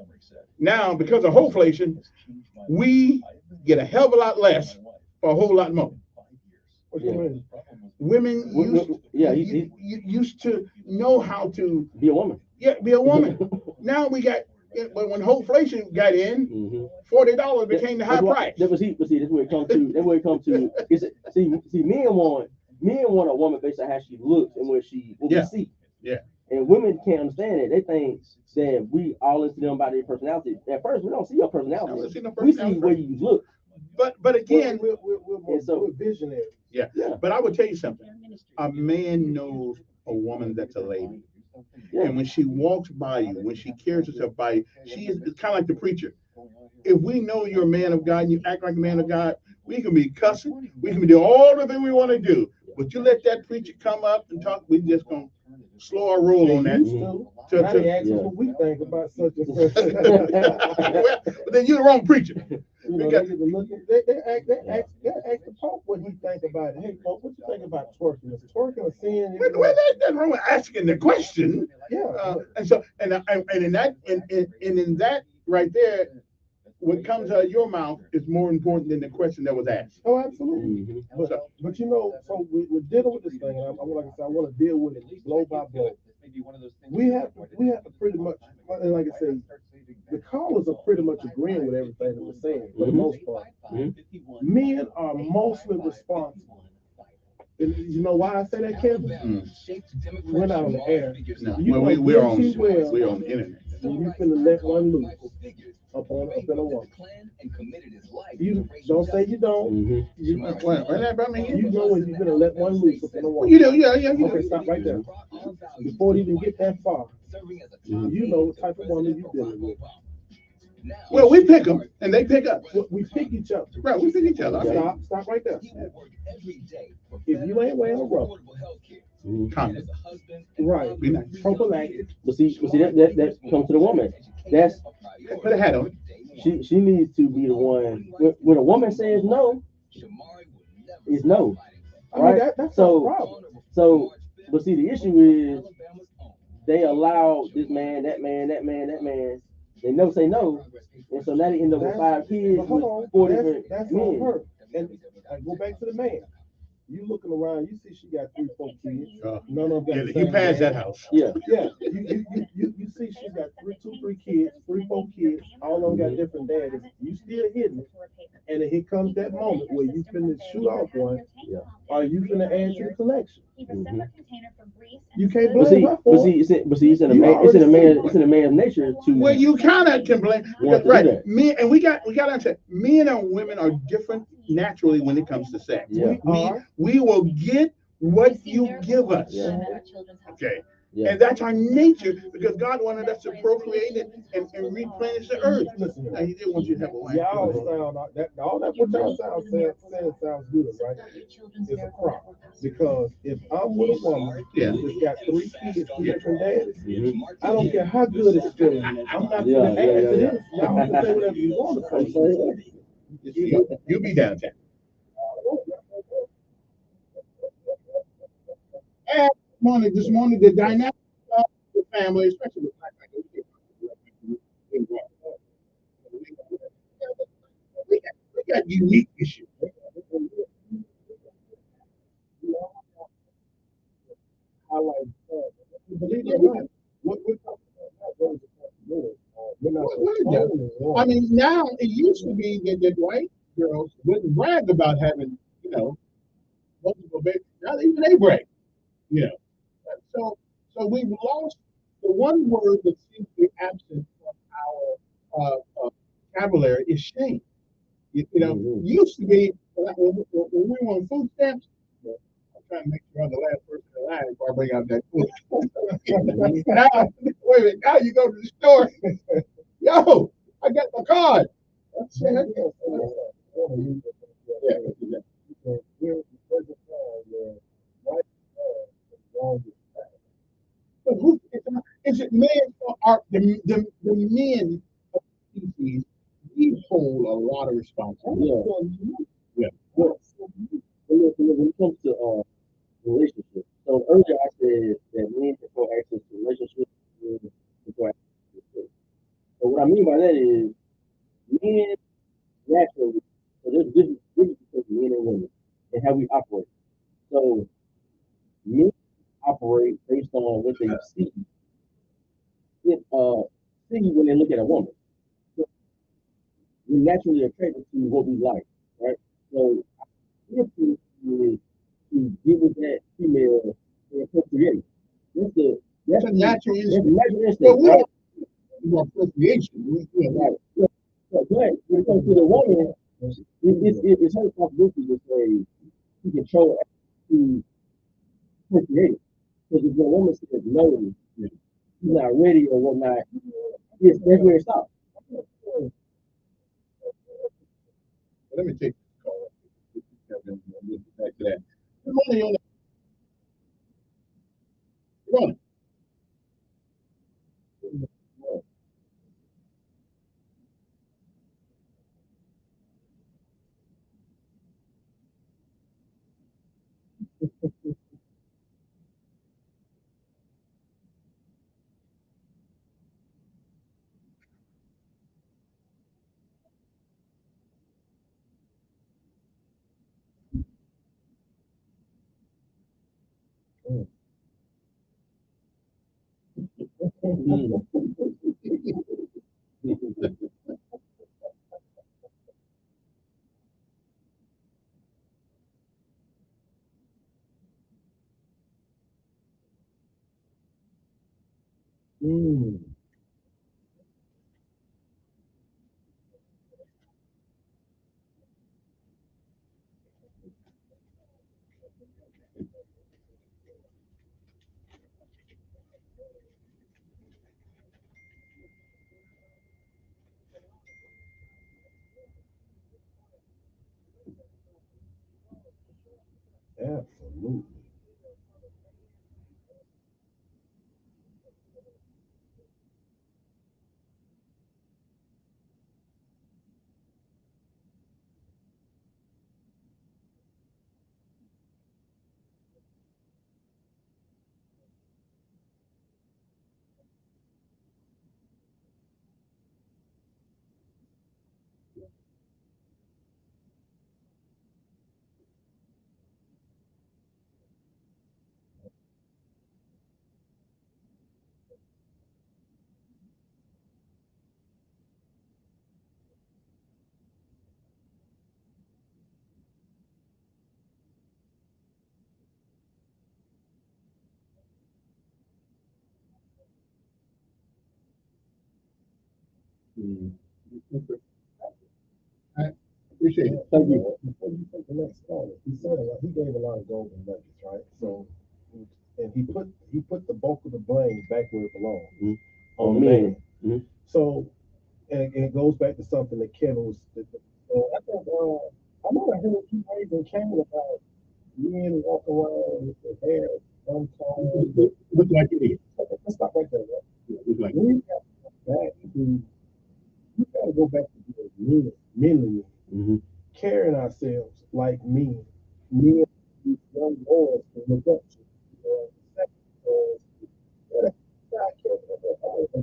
Now, because of wholeflation, we get a hell of a lot less for a whole lot more. Women used to know how to be a woman. Yeah, be a woman. Now we got when wholeflation got in, $40 became the high price. That's where it comes to. That's where it comes to. See, men want a woman based on how she looks and what we see. Yeah. And women can't understand it. They think that we all into them by their personality. At first, we don't see your personality. We see where you look. But again, we're visionary. Yeah. But I would tell you something. A man knows a woman that's a lady. Yeah. And when she walks by you, when she carries herself by you, it's kind of like the preacher. If we know you're a man of God and you act like a man of God, we can be cussing, we can be doing all the things we want to do. But you let that preacher come up and talk, we just gonna slow our roll on that. Now they ask us what we think about such and such. Well, but then you're the wrong preacher. You know, they ask the Pope what he think about it. Hey, Pope, what you think about twerking? Is twerking a sin? Well, that's wrong with asking the question. Yeah. And in that right there, what comes out of your mouth is more important than the question that was asked. Oh, absolutely. But you know, so we're dealing with this thing, and I want to deal with it blow by blow. We have to pretty much, and like I say, the callers are pretty much agreeing with everything that we're saying for the most part. Men are mostly responsible. And you know why I say that, Kevin? We're not on the air. No, we're on the internet. You finna let one loose up in a woman. You don't say you don't. You know when you're gonna let one loose up in a woman. You do, yeah. Okay, stop right there. Before it even get that far, you know what type of woman you're dealing with. Well, we pick them and they pick us. We pick each other. Right, we pick each other. Okay. Stop right there. If you ain't wearing a rubber, Condom. right, Be nice. prophylactic. But see, that comes to the woman. That's Put a hat on it. she needs to be the one. When a woman says no, it's no, right? That's so, no problem. But see, the issue is they allow this man, that man, that man, that man. They never say no, and so now they end up with 5 kids But hold with on, 4 different that's men. on her. And I go back to the man. You looking around, you see she got 3, 4 kids. None of them. You passed that house. Yeah. Yeah. You see she's got 3 kids, 3, 4 kids. All of them got different daddies. You still hitting it. And then here comes that moment where you finna shoot off one. Yeah. Or you finna add to the collection. Mm-hmm. You can't blame her for it. But see, it's in a man's nature to. Well, you kind of can blame, right? Men, and we got to understand, men and women are different naturally when it comes to sex. Yeah. We will get what you give us. Yeah. Okay. Yeah. And that's our nature because God wanted us to procreate and replenish the earth. Now, He didn't want you to have a wife. Y'all sound all that what y'all saying sounds good, right? It's a crop. Because if I'm with a woman that's got 3 kids, 3 different daddies, I don't care how good it's feeling. I'm not gonna add to this. Y'all can say whatever you want to say. You be downtown. And this morning, the dynamic of the family, especially with black people, we got unique issues. Believe it or not, what we're talking about I mean, now it used to be that white girls wouldn't brag about having, multiple babies. Now even they brag, So we've lost the one word that seems to be absent from our vocabulary is shame. Used to be when we were on food stamps. I'm trying to make sure I'm the last person in line before I bring out that food. Now, wait a minute. Now you go to the store. Yo, I got my card. But who is it? Men are the men of species. We hold a lot of responsibility. Yeah. Well, when it comes to relationships, so earlier I said that men control access to relationships. Women control access to sex. So what I mean by that is men naturally. So there's a difference between men and women and how we operate. So men operate based on what they see. See when they look at a woman. So we're naturally attracted to what we like, right? So if is to get with that female and procreate. That's a natural instinct. Well, we don't want procreation. Right. But when it comes to the woman, it's her responsibility to say to control to procreate. Because if the woman says no, she's not ready or whatnot, that's where it stops. Let me take this call. Back to that. Good morning, Good morning. I appreciate it. Thank you. Before you take the next caller, he said he gave a lot of golden nuggets, right? So, and he put the bulk of the blame back where it belongs, on the man. So, and it goes back to something that Kevin was. I think I know I heard you raising Cain about men walk around with their hair uncombed. Look like it is. Okay, let's stop right there. Right? Yeah, look like We got back to we got to go back to being men, carrying ourselves like men, these young boys to look up to.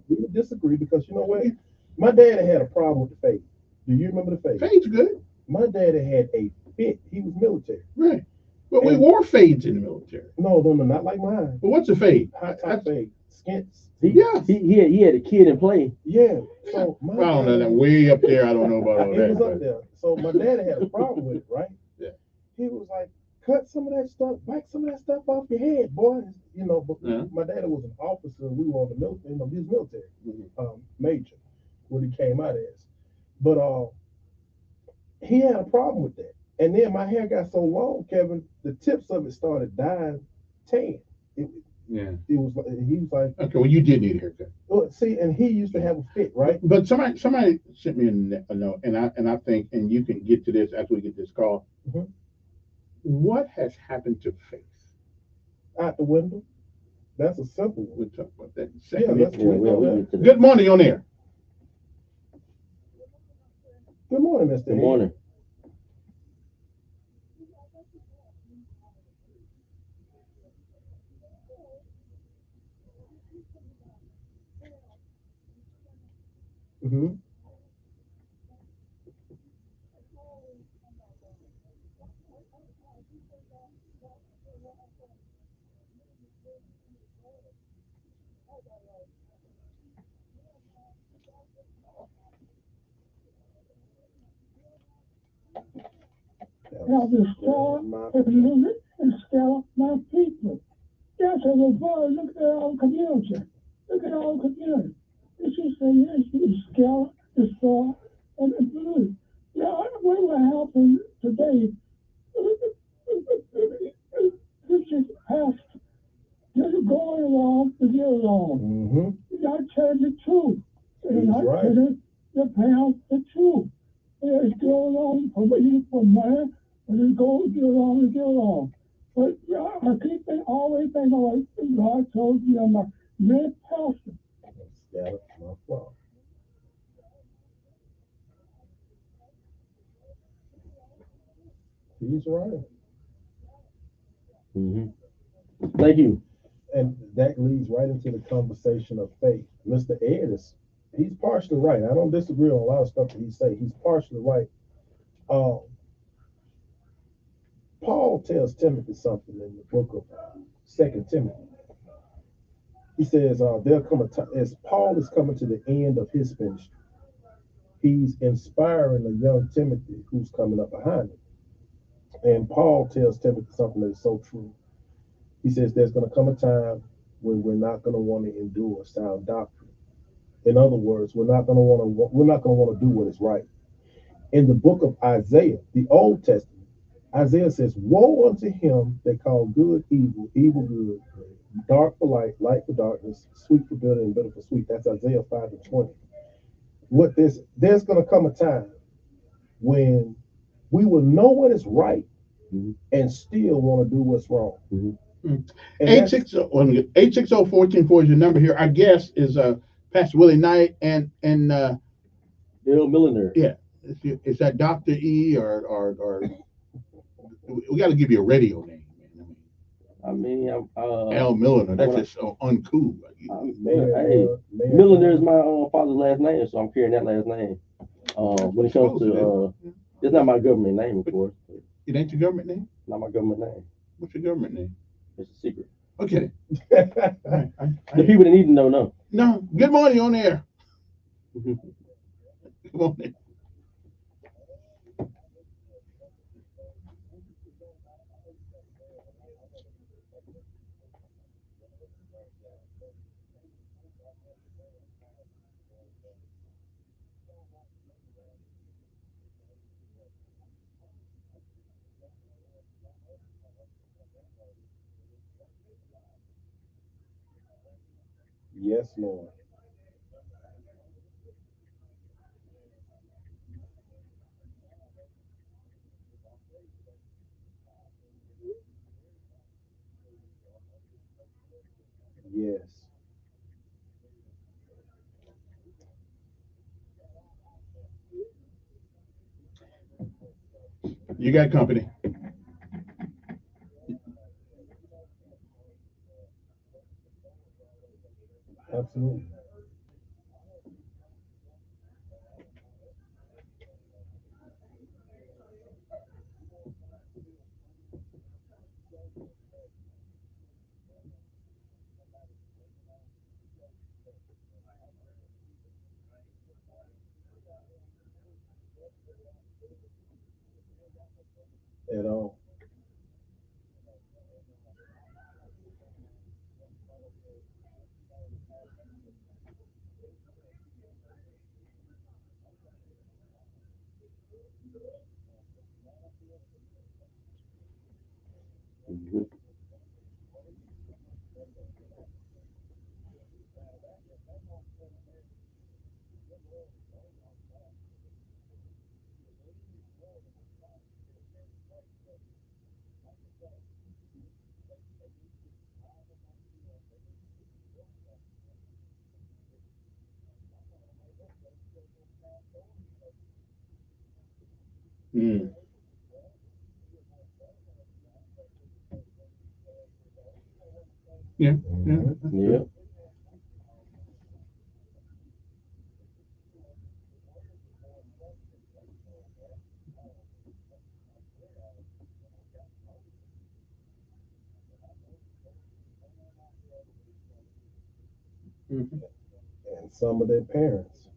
We disagree because you know what? My daddy had a problem with the faith. Do you remember the faith? Fade's good. My daddy had a fit. He was military. Right. But we wore fades in the military. No, not like mine. But what's a fade? High top fade. Skins. Yeah. He had a kid in play. Yeah. So my I don't know that way up there. I don't know about all that. It was up there. So my daddy had a problem with it, right? Yeah. He was like, cut some of that stuff, whack some of that stuff off your head, boy. You know, but my daddy was an officer. We were on the military. You know, he was military major, what he came out as. But he had a problem with that. And then my hair got so long, Kevin, the tips of it started dying tan. It was like he was like, okay, well, you did need a haircut. Well, see, and he used to have a fit, right? But somebody sent me a note, and I think, and you can get to this after we get this call. What has happened to faith? Out the window. That's a simple one. We'll talk about that in a second. Good morning on air. Good morning, Mr. Good morning. Now the star of music and scale my people. That's how the world look at our community. Look at our community. This is the scale, the star, and the blue. Yeah, we were helping today. This is half just going along to get along. I tell the truth. And I tell the parents the truth. It's go along for money, and then go get along and get along. But I keep always thinking like God told you I'm a red pastor. That's my fault. He's right. Thank you. And that leads right into the conversation of faith. Mr. Ed he's partially right. I don't disagree on a lot of stuff that he's saying. He's partially right. Paul tells Timothy something in the book of 2 Timothy. He says there'll come a time as Paul is coming to the end of his ministry. He's inspiring a young Timothy who's coming up behind him. And Paul tells Timothy something that is so true. He says there's going to come a time when we're not going to want to endure sound doctrine. In other words, we're not going to want to do what is right. In the book of Isaiah, the Old Testament, Isaiah says, "Woe unto him that call good evil, evil good, dark for light, light for darkness, sweet for bitter, and bitter for sweet." That's Isaiah 5:20. There's going to come a time when we will know what is right and still want to do what's wrong. 860-1440 is your number here. Our guest is Pastor Willie Knight and Bill Milliner. Yeah, is that Dr. E or we got to give you a radio name. I mean, Al Milliner. That's just so uncool. Milliner is my father's last name, so I'm carrying that last name. When it comes to it's not my government name, of course. It ain't your government name? Not my government name. What's your government name? It's a secret. Okay. The people that need to know. No. Good morning on air. Good morning. Yes, Lord. Yes. You got company. Absolutely. At all. Mhm. Mm. Yeah. Yeah. Yeah. Mhm. And some of their parents.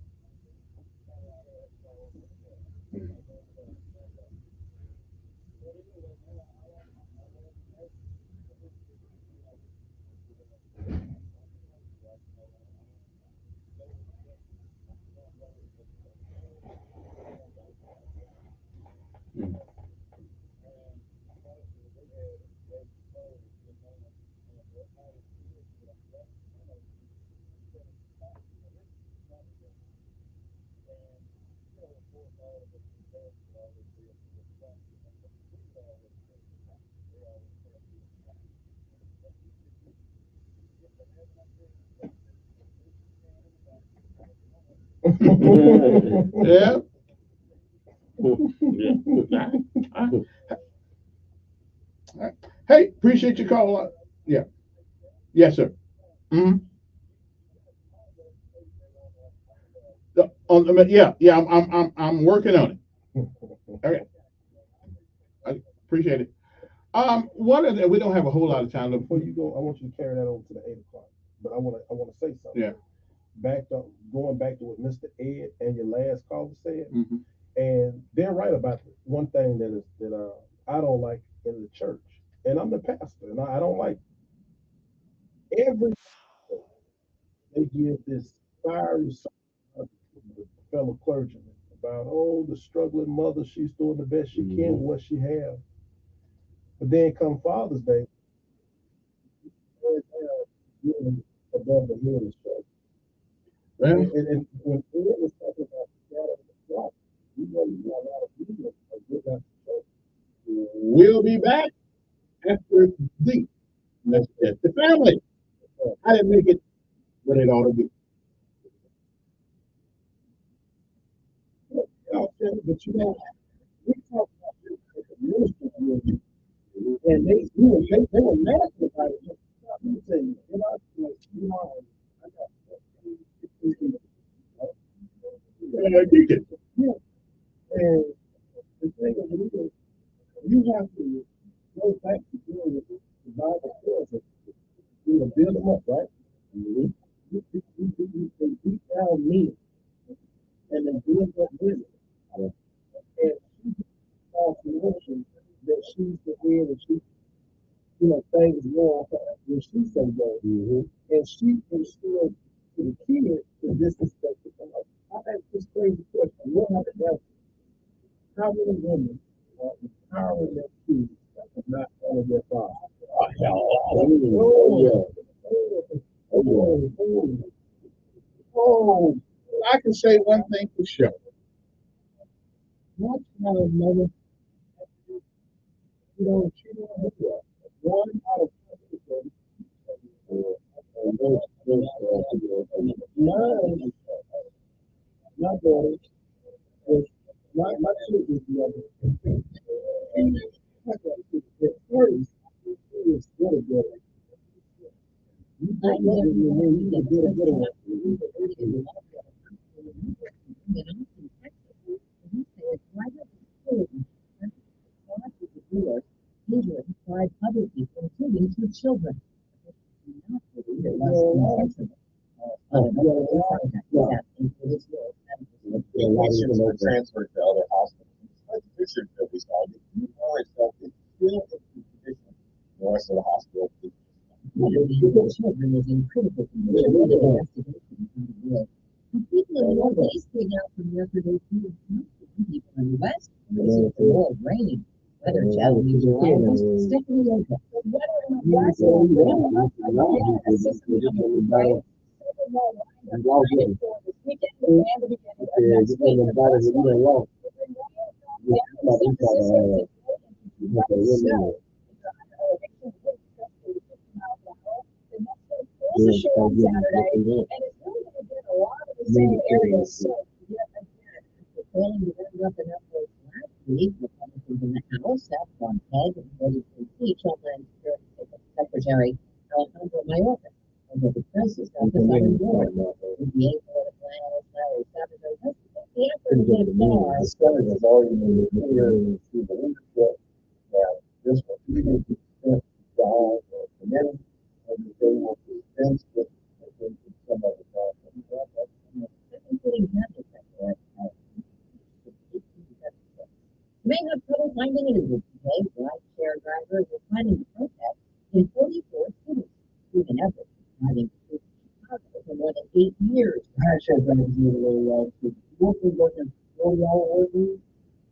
Yeah. Hey, appreciate your call. Yeah. Yes, sir. Mm-hmm. Yeah. I'm working on it. Okay. I appreciate it. What are the, we don't have a whole lot of time. Before you go, I want you to carry that over to the 8 o'clock. But I want to say something. Yeah. Going back to what Mr. Ed and your last caller said, Mm-hmm. and they're right about one thing that I don't like in the church, and I'm the pastor, and I don't like every they give this fiery song to the fellow clergyman about the struggling mother, she's doing the best she can with what she has, but then come Father's Day, above the head is struggling. Well, And when Ed was talking about the shadow of the flock, you know, you got a lot of people that get out the church. we'll be back after the let's get the family. I didn't make it what it ought to be. But you know, we talk about this as a ministry, and they were laughing about it. Let me tell you, I got Deacon. yeah, and the thing is, you have to go back to doing what the Bible tells us. You know, build them up, right? Mm-hmm. They beat down men and then build up women. And she false notion that she's the head and she, things wrong when she say go. Mm-hmm. And she instilled to the kid the disrespect. I asked this crazy question. How many women are empowering their kids and not honor their father? Oh, I can say one thing for sure. What kind of mother, she don't do that. One out of 20. My daughter was my children the other. My daughter was first. She was really good. You think you did a good one. Injured 5 other people, including 2 children. Patients were transferred to other hospitals. Richard said this guy, you know yourself, it's still a condition. The rest of the hospital. The children is in critical condition. People in the Northeast bring out from yesterday people in the West, facing more rain. Weather meteorologist Stephanie Elkins. Republicans in the House have gone ahead and voted to impeach Homeland Secretary Alejandro Mayorkas over the crisis of the southern border. The political analyst Larry Savage the effort to get far. The study has already been clear to the leadership that this will either be sent down or committee, and that they will dispense with some of the may have trouble finding an Uber today. Rideshare drivers are planning to protest in 44 cities. Even Everett is driving to Chicago for more than 8 years. Rideshare drivers need a little love. We've been working 40-hour work week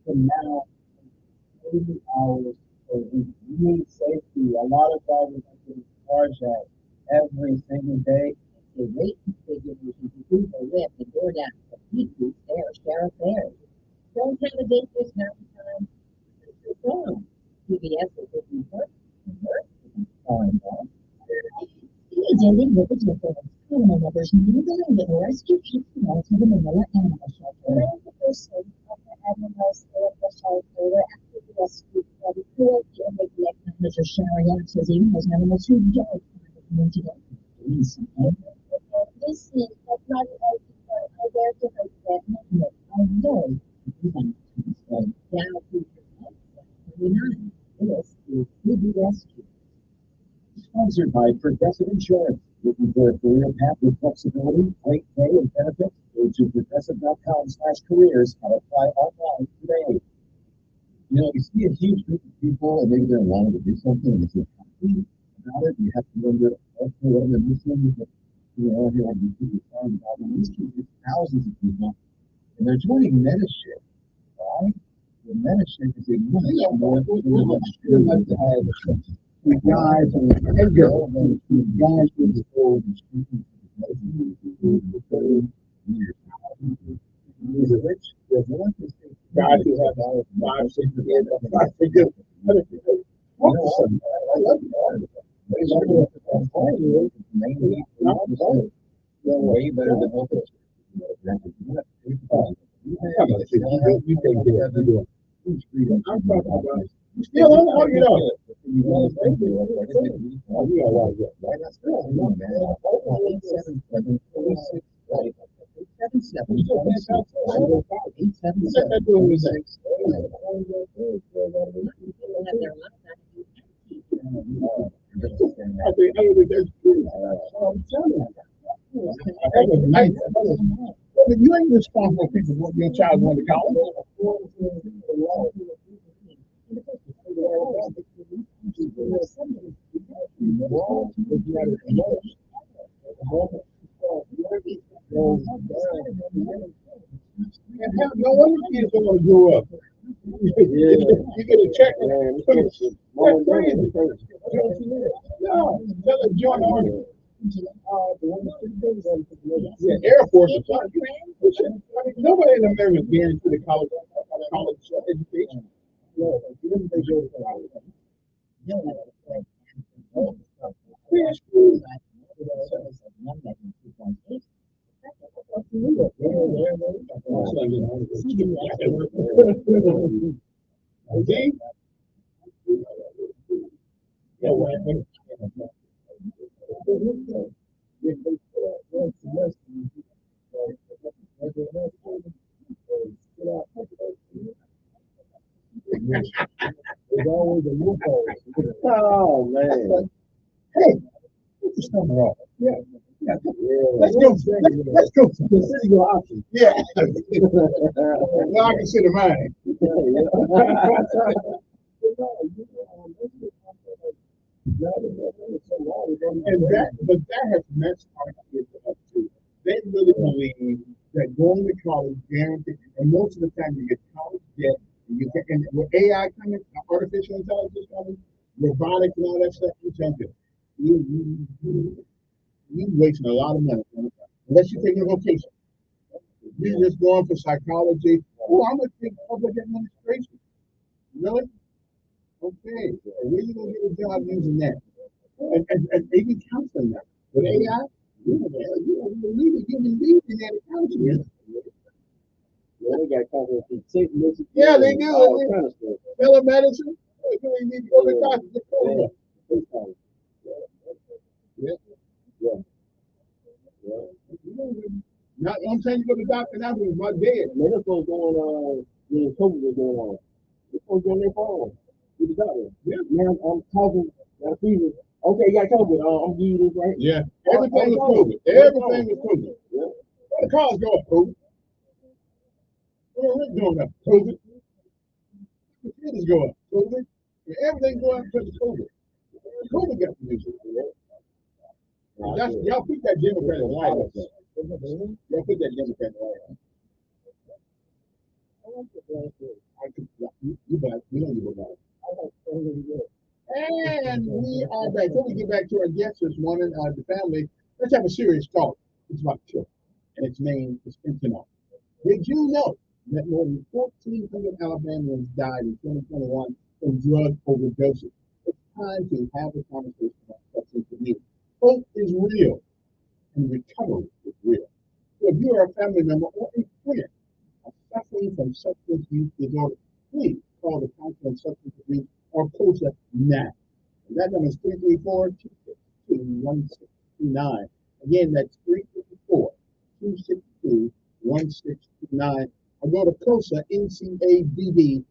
to now 80 hours a week. We need safety. A lot of drivers are getting carjacked every single day. The rate figures for Uber, Lyft, and DoorDash have decreased their share of fares. Don't have a date this time. It's gone. PBS is looking for attending with the difference. Criminal members new building the rescue people to the Manila Animal Shelter. The first of the animals the shelter were after the rescue from the cruelty and neglect of Mr. Shariah says even those animals who don't find the community doing something. This is not all people are there to help them. I know. Now, 29. This is PBS. Sponsored by Progressive Insurance. Looking for a career path with flexibility, great pay, and benefits? Go to progressive.com/careers and apply online today. You know, you see a huge group of people and maybe they're wanting to do something and if you're happy about it, you have to wonder, okay, what am I missing? You know, here have these people talking about these thousands of people, and they're joining Medishare, right? The Medishare is a much more the guys and the guys with the old is it rich? There's one guys who have 5, 6 years. I love way better than most of us. Still on how you know. You ain't responsible for people what your child went to college. No wonder kids don't want to grow up. You get a check. That's crazy. No, tell it John Arnold. Yeah, Air Force. Nobody in America is guaranteed a college education. See? There's always a loophole. Oh man. Hey, put your stomach off. Yeah. Yeah. Let's go. Let's go. Consider your options. Yeah. Well, I consider mine. But that has messed our kids up too. They really believe that going to college guaranteed, and most of the time you get college debt, you get, and with AI coming, artificial intelligence coming, robotics and all that stuff, you wasting a lot of money unless you're taking a vocation. You're just going for psychology. Oh, I'm gonna take public administration. Really? Okay. And where you gonna get a job using that? And even counseling that. With AI, you don't believe it. You believe in that counseling. Yeah, they got counseling. Yeah, they do. All kind of stuff. Telemedicine. You need to go to the doctor. Yeah. Not, I'm saying you go to the doctor now, but my dad. Man, that's what's going on when COVID was going on. That's what's on their phone. With the doctor. Yeah. Man, I'm talking. I see you. Okay, you got COVID. I'm giving you this right. Yeah. Everything was COVID. Everything was COVID. Yeah. Where the cars go up, COVID? Where the rent going up? COVID. The cities go up. COVID. Everything going up because of COVID. COVID got the music. Y'all put that Democrat in the White House. Y'all put that Democrat in the White House. You back. We don't give a back. And we are back. Before we get back to our guests this morning, the family, let's have a serious talk. It's about children, and its name is fentanyl. Did you know that more than 1,400 Alabamians died in 2021 from drug overdoses? It's time to have a conversation about substance abuse. Hope is real, and recovery is real. So if you are a family member or a friend suffering from substance use disorder, please call the Council on Substance Abuse or COSA now. And that number is 334-262-1629. Again, that's 334-262-1629. Or go to COSA, NCABD.org.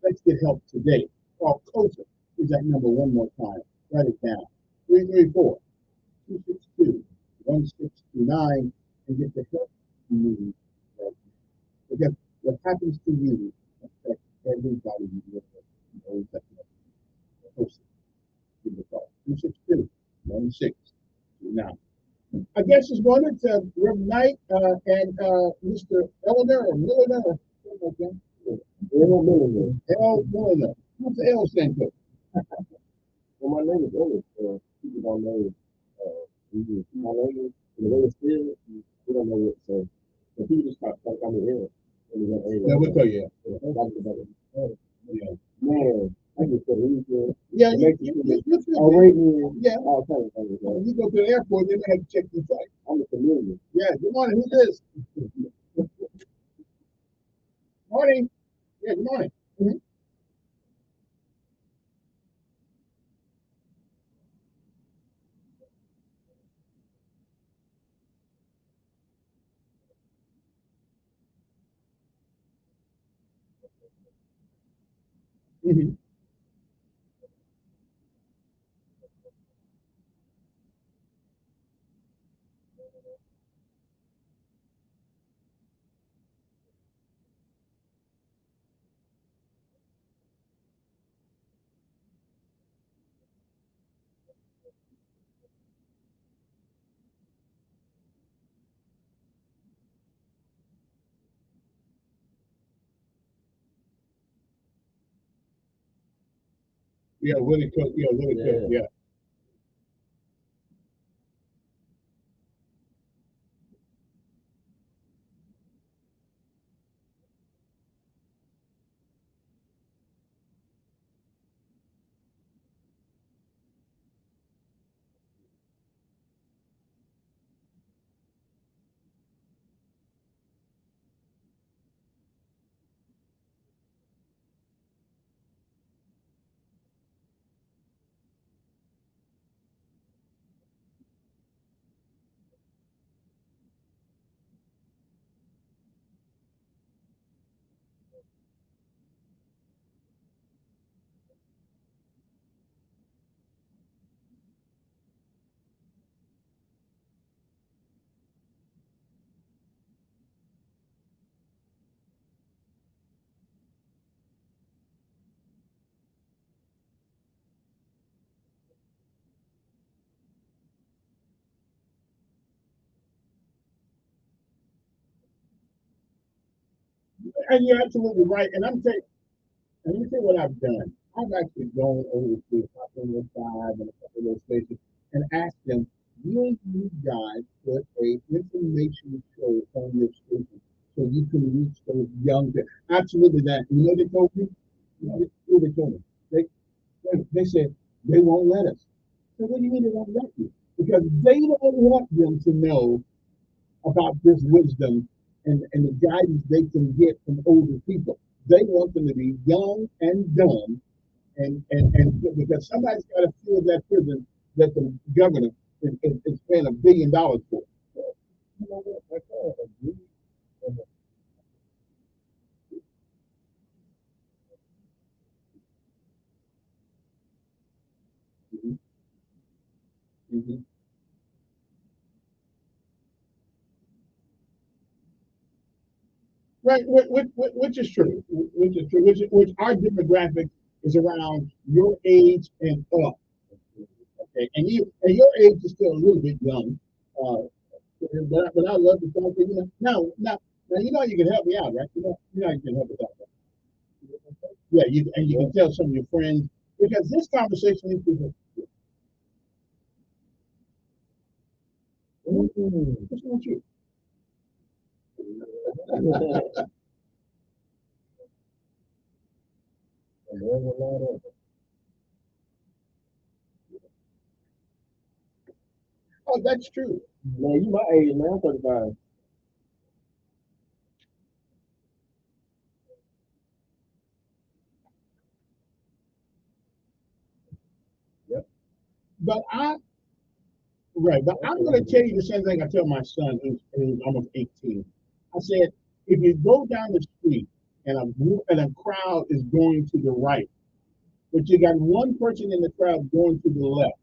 Let's get help today. Call COSA. Is that number one more time? Write it down. 334-262-1629 and get the help you need. Because what happens to you affects everybody you live with. Give it a call. 262-1629. I guess this morning to Reverend Knight and Mr. Eleanor or Milliner or something like that. L. Milliner. L. Milliner. What's the L stand for? Well, my name is Ellis. People don't know my name. The way it's still, we don't know it. So people just start coming here. Yeah, we'll tell you. Yeah. Man, I just said anything. Yeah, yeah. All kinds of things. When you go to the airport, they may have to check your flight. I'm a familiar. Yeah, good morning. Who's this? Morning. Yeah, good morning. Mm-hmm. Mm-hmm. Yeah, Willie Cook. Yeah, Willie Cook. Yeah. And you're absolutely right. And let me tell you what I've done. I've actually gone over to Hot 105 and a couple of those stations and asked them, will you guys put a information show on your station so you can reach those young people? Absolutely that. You know what they told me? You know what they told me? They said they won't let us. So what do you mean they won't let you? Because they don't want them to know about this wisdom and the guidance they can get from older people. They want them to be young and dumb, and because somebody's got to fill that prison that the governor is paying $1 billion for. You know what? I kind of agree. Mhm. Mhm. Right, which is true, which our demographic is around your age and up. Okay, and your age is still a little bit young, uh, but I love the fact that now you know you can help me out, right? You know you can help us out. Right? Yeah, you can tell some of your friends because this conversation is what's wrong with you? Oh, that's true. Man, you my age, man. I'm 35. Yep. But right, but I'm going to tell you the same thing I tell my son, who's almost 18. I said, if you go down the street and a crowd is going to the right, but you got one person in the crowd going to the left,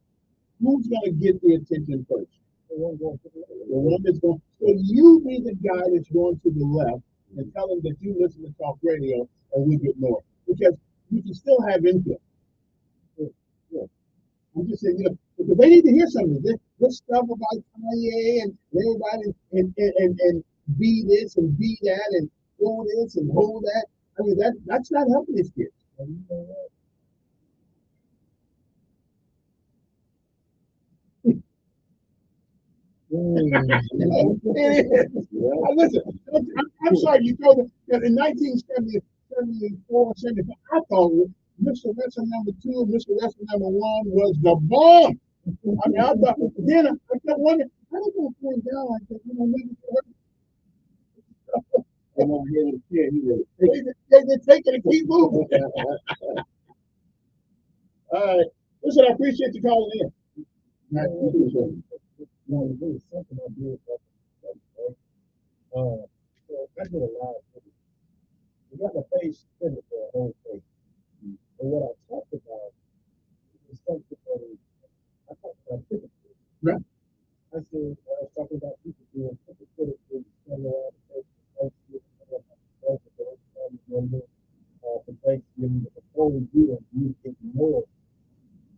who's going to get the attention first? The one going to the left. The one that's going. So you be the guy that's going to the left and tell them that you listen to talk radio and we get more because you can still have influence. Yeah. I'm just saying, because they need to hear something. This stuff about Kanye and everybody and be this and be that and hold this and hold that. I mean, that's not helping these kids. It is. Listen, I'm sorry, you told me that in 1974, 75, I thought Mr. Wrestling #2, Mr. Wrestling #1 was the bomb. I mean, I thought, then I kept wondering, how they going to point down like that? Maybe they take it and keep moving. All right. Listen, I appreciate you calling in. All right. Something I did. So I did a lot of things. We got a face for the whole thing. And what I talked about is something that I talked about different things. Right. I said, I was talking about people doing different things, coming around for Thanksgiving, before we do it, we get more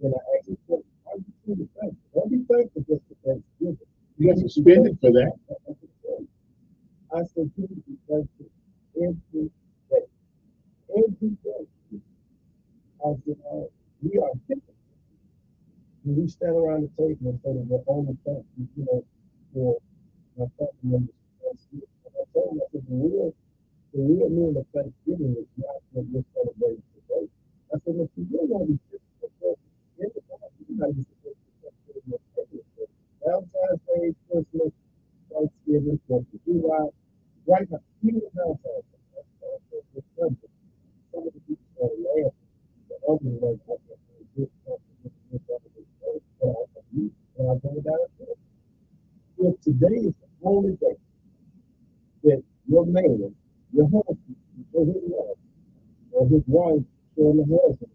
than I actually put. Why do you be thankful? Don't be thankful just for Thanksgiving. You have to spend it for that. I said, people be thankful every day. Every day. I said, we are around the table and say that we're only thankful, for my family members. And I told them, I said, the real meaning of Thanksgiving is not what we're celebrating today. I said, if you really want to be Christmas, you're not even supposed to celebrate Valentine's Day, Christmas, Thanksgiving, 4th of July, right now, even Valentine's Day. Some of the people are laughing. The other way, I can say this, and I go down to if today is the only day that your man, your husband, or his wife, or his wife, or the husband,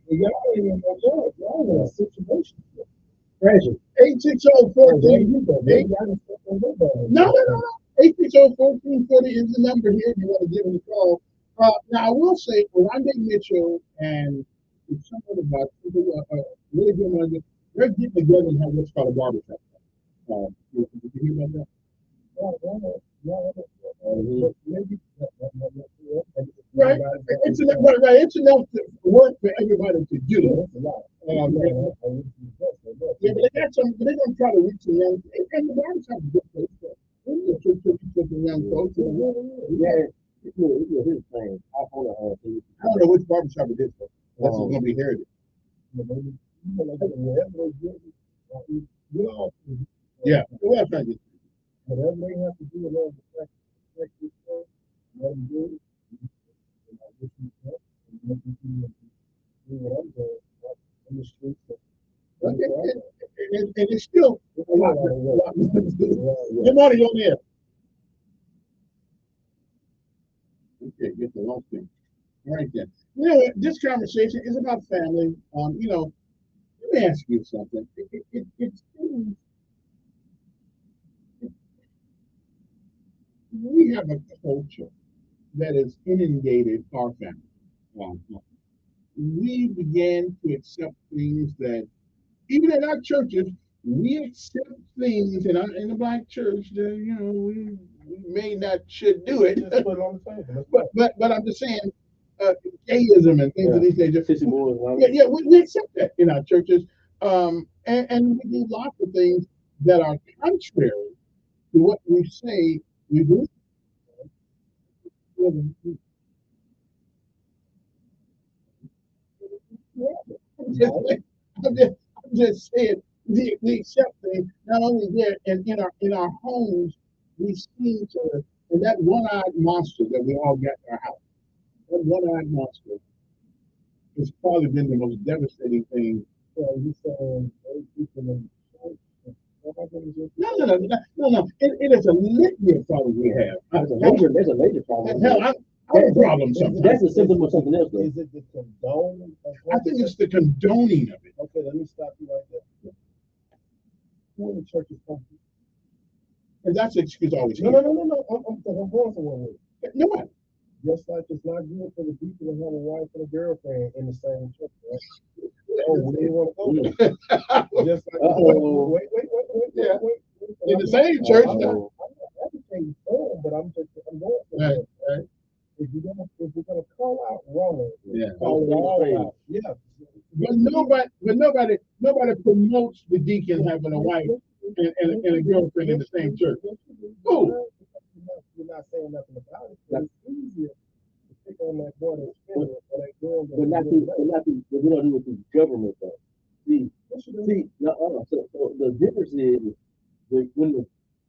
y'all ain't in no love, y'all in a situation. Treasure. 860-14. No. 860-1440 is the number here if you want to give me a call. Now, I will say, Orlando Mitchell and some other guys, really good ones, they're getting together and have what's called a barbershop. Did you hear about that? Right. It's enough work for everybody to do. Yeah, but they got some. They're gonna try to reach the young. And the barbershop is a good place. The young folks. Yeah, it's his thing. I don't know which barbershop it is. That's gonna be heritage. Yeah, we're trying to get. Whatever they have to do in order to protect this thing, let them do it. And I wish you luck, and let them do what I'm doing in the streets. And it's still a lot. Good morning, on there. Okay, get the long thing. All right then. This conversation is about family. Let me ask you something. We have a culture that has inundated our family. We began to accept things that, even in our churches, we accept things in the black church that we may not should do it. But I'm just saying, gayism and things of these natures. We accept that in our churches, and we do lots of things that are contrary to what we say we do. I'm just saying we accept things not only there and in our homes. We seem to, and that one-eyed monster that we all got in our house, that one-eyed monster has probably been the most devastating thing. No. It is a litany of problems we have. There's a major problem. Hell, I have a problem sometimes. That's a symptom of something else. Is it the condone? I think it's the condoning of it. Okay, let me stop you right there. Who in the church is coming? And that's the excuse always. No. I'm going somewhere with it. No one. Just like it's not good for the people to have a wife and a girlfriend in the same church, right? Oh, we didn't want to go there. Just like wait. In the same church. I'm not advocating for them, but I'm going for that. Right. If we're gonna call out wrong, call it all out. Yeah. But nobody promotes the deacon having a wife and a girlfriend in the same church. Who? You're not saying nothing about it. It's easier to pick on that boy that's or that girl. But we don't do it through the government though. So the difference is when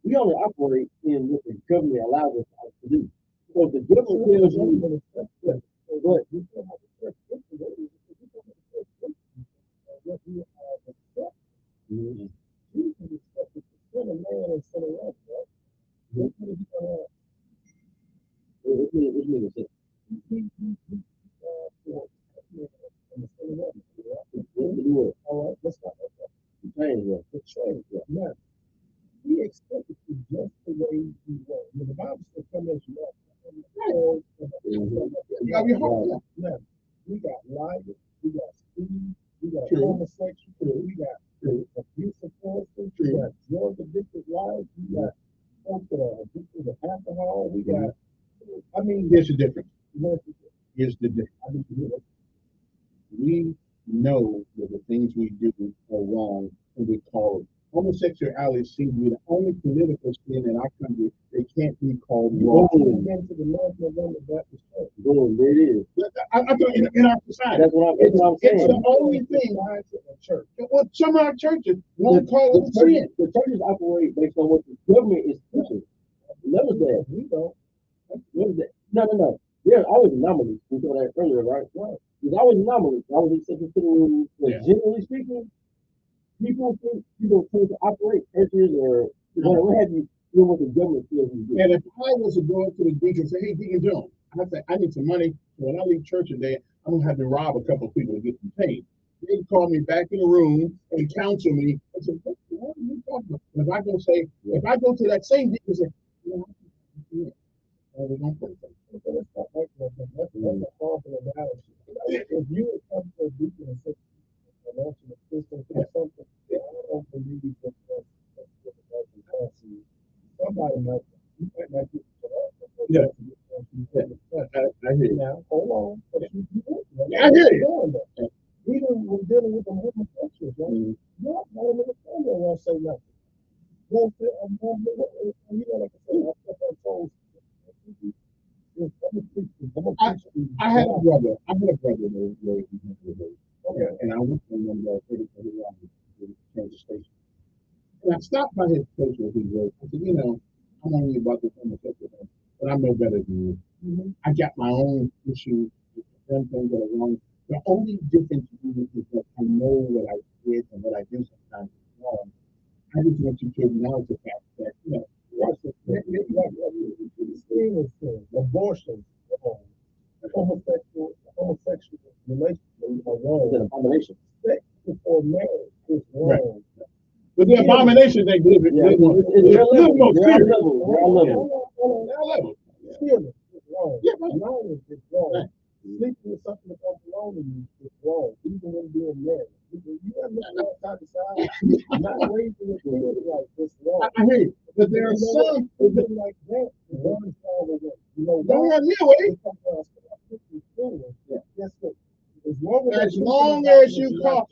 we only operate in what the government allows us to do. So if the government tells you, but you still have to trust Jesus accepted the Son of Man and Son of God, right? What did he do? All right, let's stop that. The change. Now, he expected to just the way he was. When the Bible says, "Come as you are." Now, we got liars, we got thieves, we got homosexuals, we got abusive forces, we got drug addicted wives, we got folks that are addicted to alcohol, we got. Here's the difference. Here's the difference. We know that the things we do are wrong and we call it. Homosexuality seems to be the only political sin in our country that can't be called wrong. Again to the North November Baptist Church. Boom, there it is. I thought in our society. That's what I'm saying. It's the only thing. Church. Well, some of our churches won't call it a sin. The churches operate based on what the government is pushing. Notice that. We don't. Notice that. No. There's always anomalies. We saw that earlier, right? There's always anomalies. I was accepted to the rules. But generally speaking, people tend to operate churches or what have you, doing what the government feels you do. And if I was to go up to the deacon and say, hey, Deacon Jones, I say, I need some money. So when I leave church today, I'm going to have to rob a couple of people to get some paid. They'd call me back in the room and counsel me. I said, what are you talking about? And if I go to that same deacon and say, we're going to pray for you. If you would come to a deacon and say, financial assistance or something, I don't believe that somebody might get I hear you. Now, hold on. I hear you. Even when dealing with the homosexuals, right? Not even the family won't say nothing. Won't say, you know, like I said, I step on toes. I had a brother. That was okay, and I went to him to Kansas Station. And I stopped by his place where he was. I said, I'm only about this homosexual thing, but I'm no better than you. I got my own issues, them things that are wrong. The only difference is that I know what I did and what I do sometimes is wrong. I just want you to acknowledge the fact that, abortion, homosexual relationships are wrong. It's an abomination. Sex before marriage is wrong. Right. But the abomination they give it, it's more serious. Level. Stealing is wrong. Lying is wrong. Sleeping with something that don't belong to you is wrong. Even when being married. You got to look side to side. Not raising your children like this wrong. I hear you. But there are some like that. One fall away. Don't run me away. Guess what? As long as you call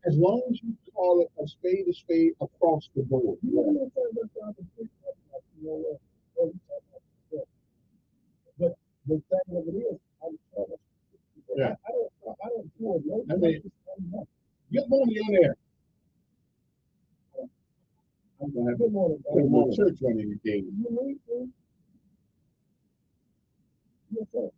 as long as you call it a spade across the board. But the thing of it is, I don't feel no. Good morning on there. I'm gonna have a church running the game. Yes, sir.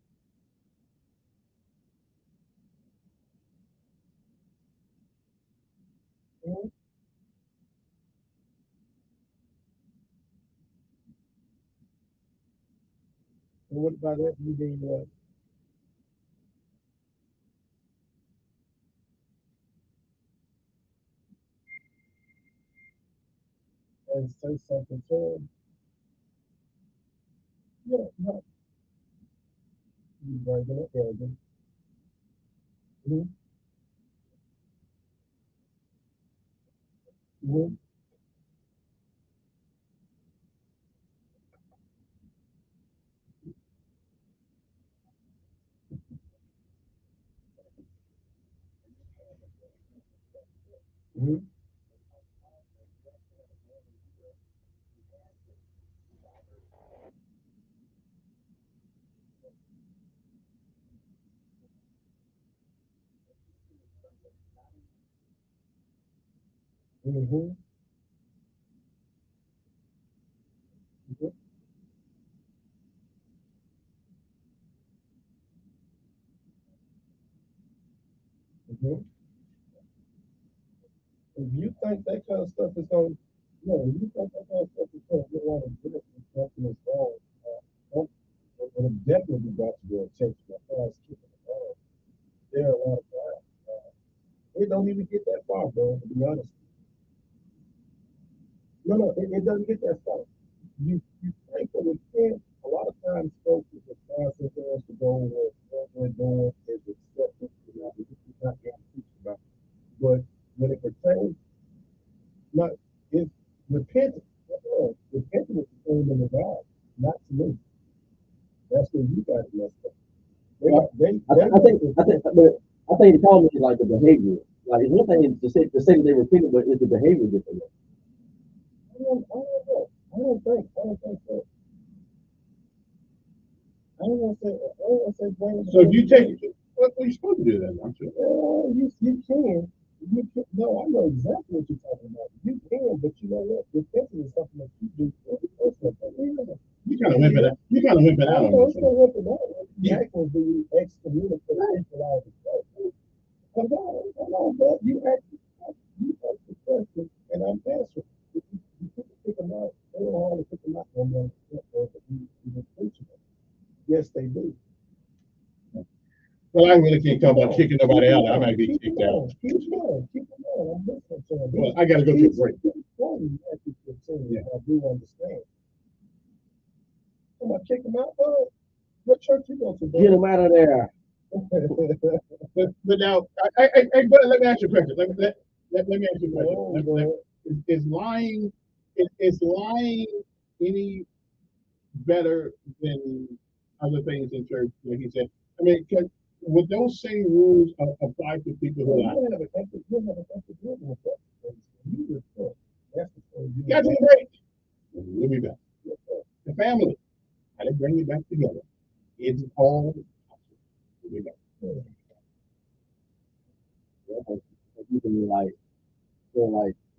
And what about that? You being what? And say something to him. Yeah, no. You bring it up, Elvin. If you think that kind of stuff is going, if you think that kind of stuff is going to get on and get something is wrong, it'll definitely be brought to your attention. There are a lot of times. It don't even get that far, bro, to be honest. No, it doesn't get that far. You thankfully can't. A lot of times, folks, it's a process for us to go with what we're doing is acceptance. It's not getting teach about. But when it pertains, it's repentance. Repentance is only to God, not to me. That's where you got it messed up. I think the problem is like the behavior. Like it's one thing to say that they were thinking, but is the behavior different? I don't know. I don't think so. I don't want to say blame. So you take what you're supposed to do then, aren't you? You can. You can. No, I know exactly what you're talking about. You can, but you know what? Defensive is something that you do every person. You kind of whip it out. You kind of whip it out. No, it's not whip it out. You actually do excommunicate people out of the church. Come on, but you ask the question, and I'm answering. If you pick them out, they don't always pick them out on the preaching. Yes, they do. Well, I really can't talk about kicking nobody out. I might be kicked out. Keep going. I'm listening to him. Well, I got to go to a break. Yeah. I do understand. I'm going to kick him out, bud. What church you go to? Get him out of there. but now, but let me ask you a question. Let me ask you a question. Is lying any better than other things in church? Like he said, I mean, would those same rules apply to people who lie? Got to break. We'll be back. The family, how to bring it back together. It's all. We'll be back.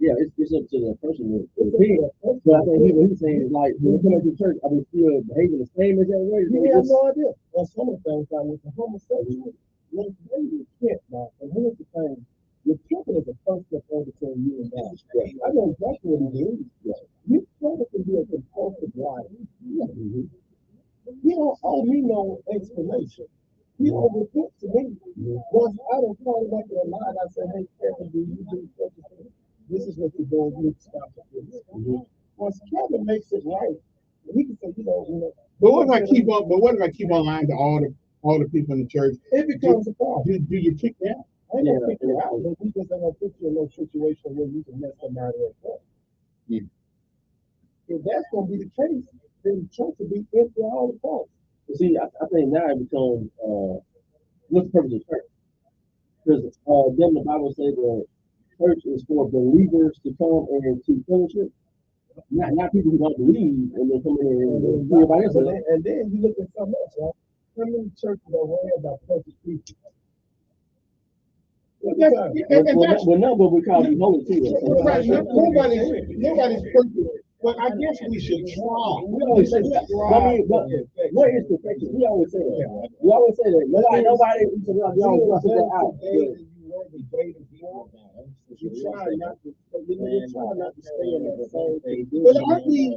Yeah, it's up to the person to opinion. But I think what he's saying is like when you come to church, I mean, still behaving the same as that way. You have no idea. On some of the things I with the homosexual, when they repent now, and here's the thing, repenting is a first step over between you and God. I know exactly what it is. You probably can be a compulsive liar. You don't owe me no explanation. You don't repent to me. Once I don't call back in the line, I say, hey, Kevin, do you do such a thing? This is what you're doing. You need to stop this. Once Kevin makes it right, he can say, But what if I keep on? But what if I keep on lying to all the people in the church? It becomes a problem. Do you kick them out? I ain't gonna kick you out, but we just ain't gonna put you in no situation where you can mess somebody up. If that's gonna be the case, then the church will be empty all the time. See, I think now it becomes what's the purpose of church? Because then the Bible says the church is for believers to come and to fellowship. Not people who don't believe and then come in and everybody else. And then you look at something else, right? How many churches are worried about perfect people? Well, no, but we call you holy too. Right, nobody's perfect. But I guess we should try. We always say that. I mean, but what is perfection? We always say that. We always say that. Nobody always say that out. You try not to stay in the same thing. But aren't we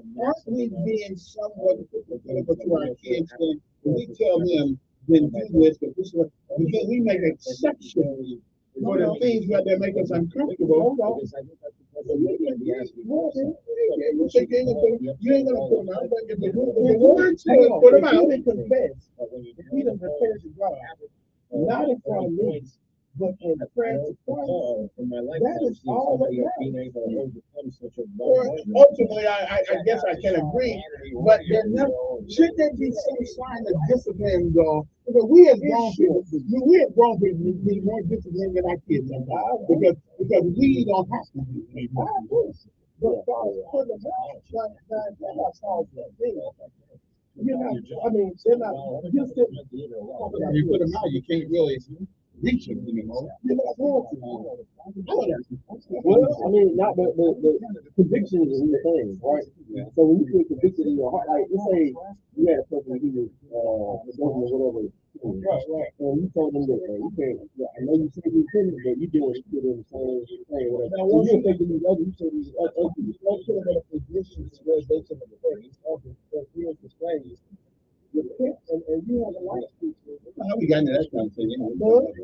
being somewhat hypocritical to our kids when we tell them, then do this, but this way, because we make exceptions for the things that make us uncomfortable. You ain't gonna put them out, but if the word says put them out. If he done prepared to God, not in front of me, but in the presence of Christ, that is all that matters. Ultimately, I guess I can agree, but should there be some sign of discipline, though? Because we as grown people need more discipline than our kids sometimes, because we don't have to be. But for the they're not called to be. You're not, I mean, they're not, you put them out, you can't really reach them anymore. Well, I mean, not the conviction is a real thing, right? So when you feel convicted in your heart, like let's say you had a person who was or whatever, and you told them that you can't. I know you said you couldn't, but you doing it in the same thing, whatever. Now, when you're thinking these other, you said these other, you don't put them in a position where they can affect because here's the thing. Repent and you have a life. How we got into that conversation? Most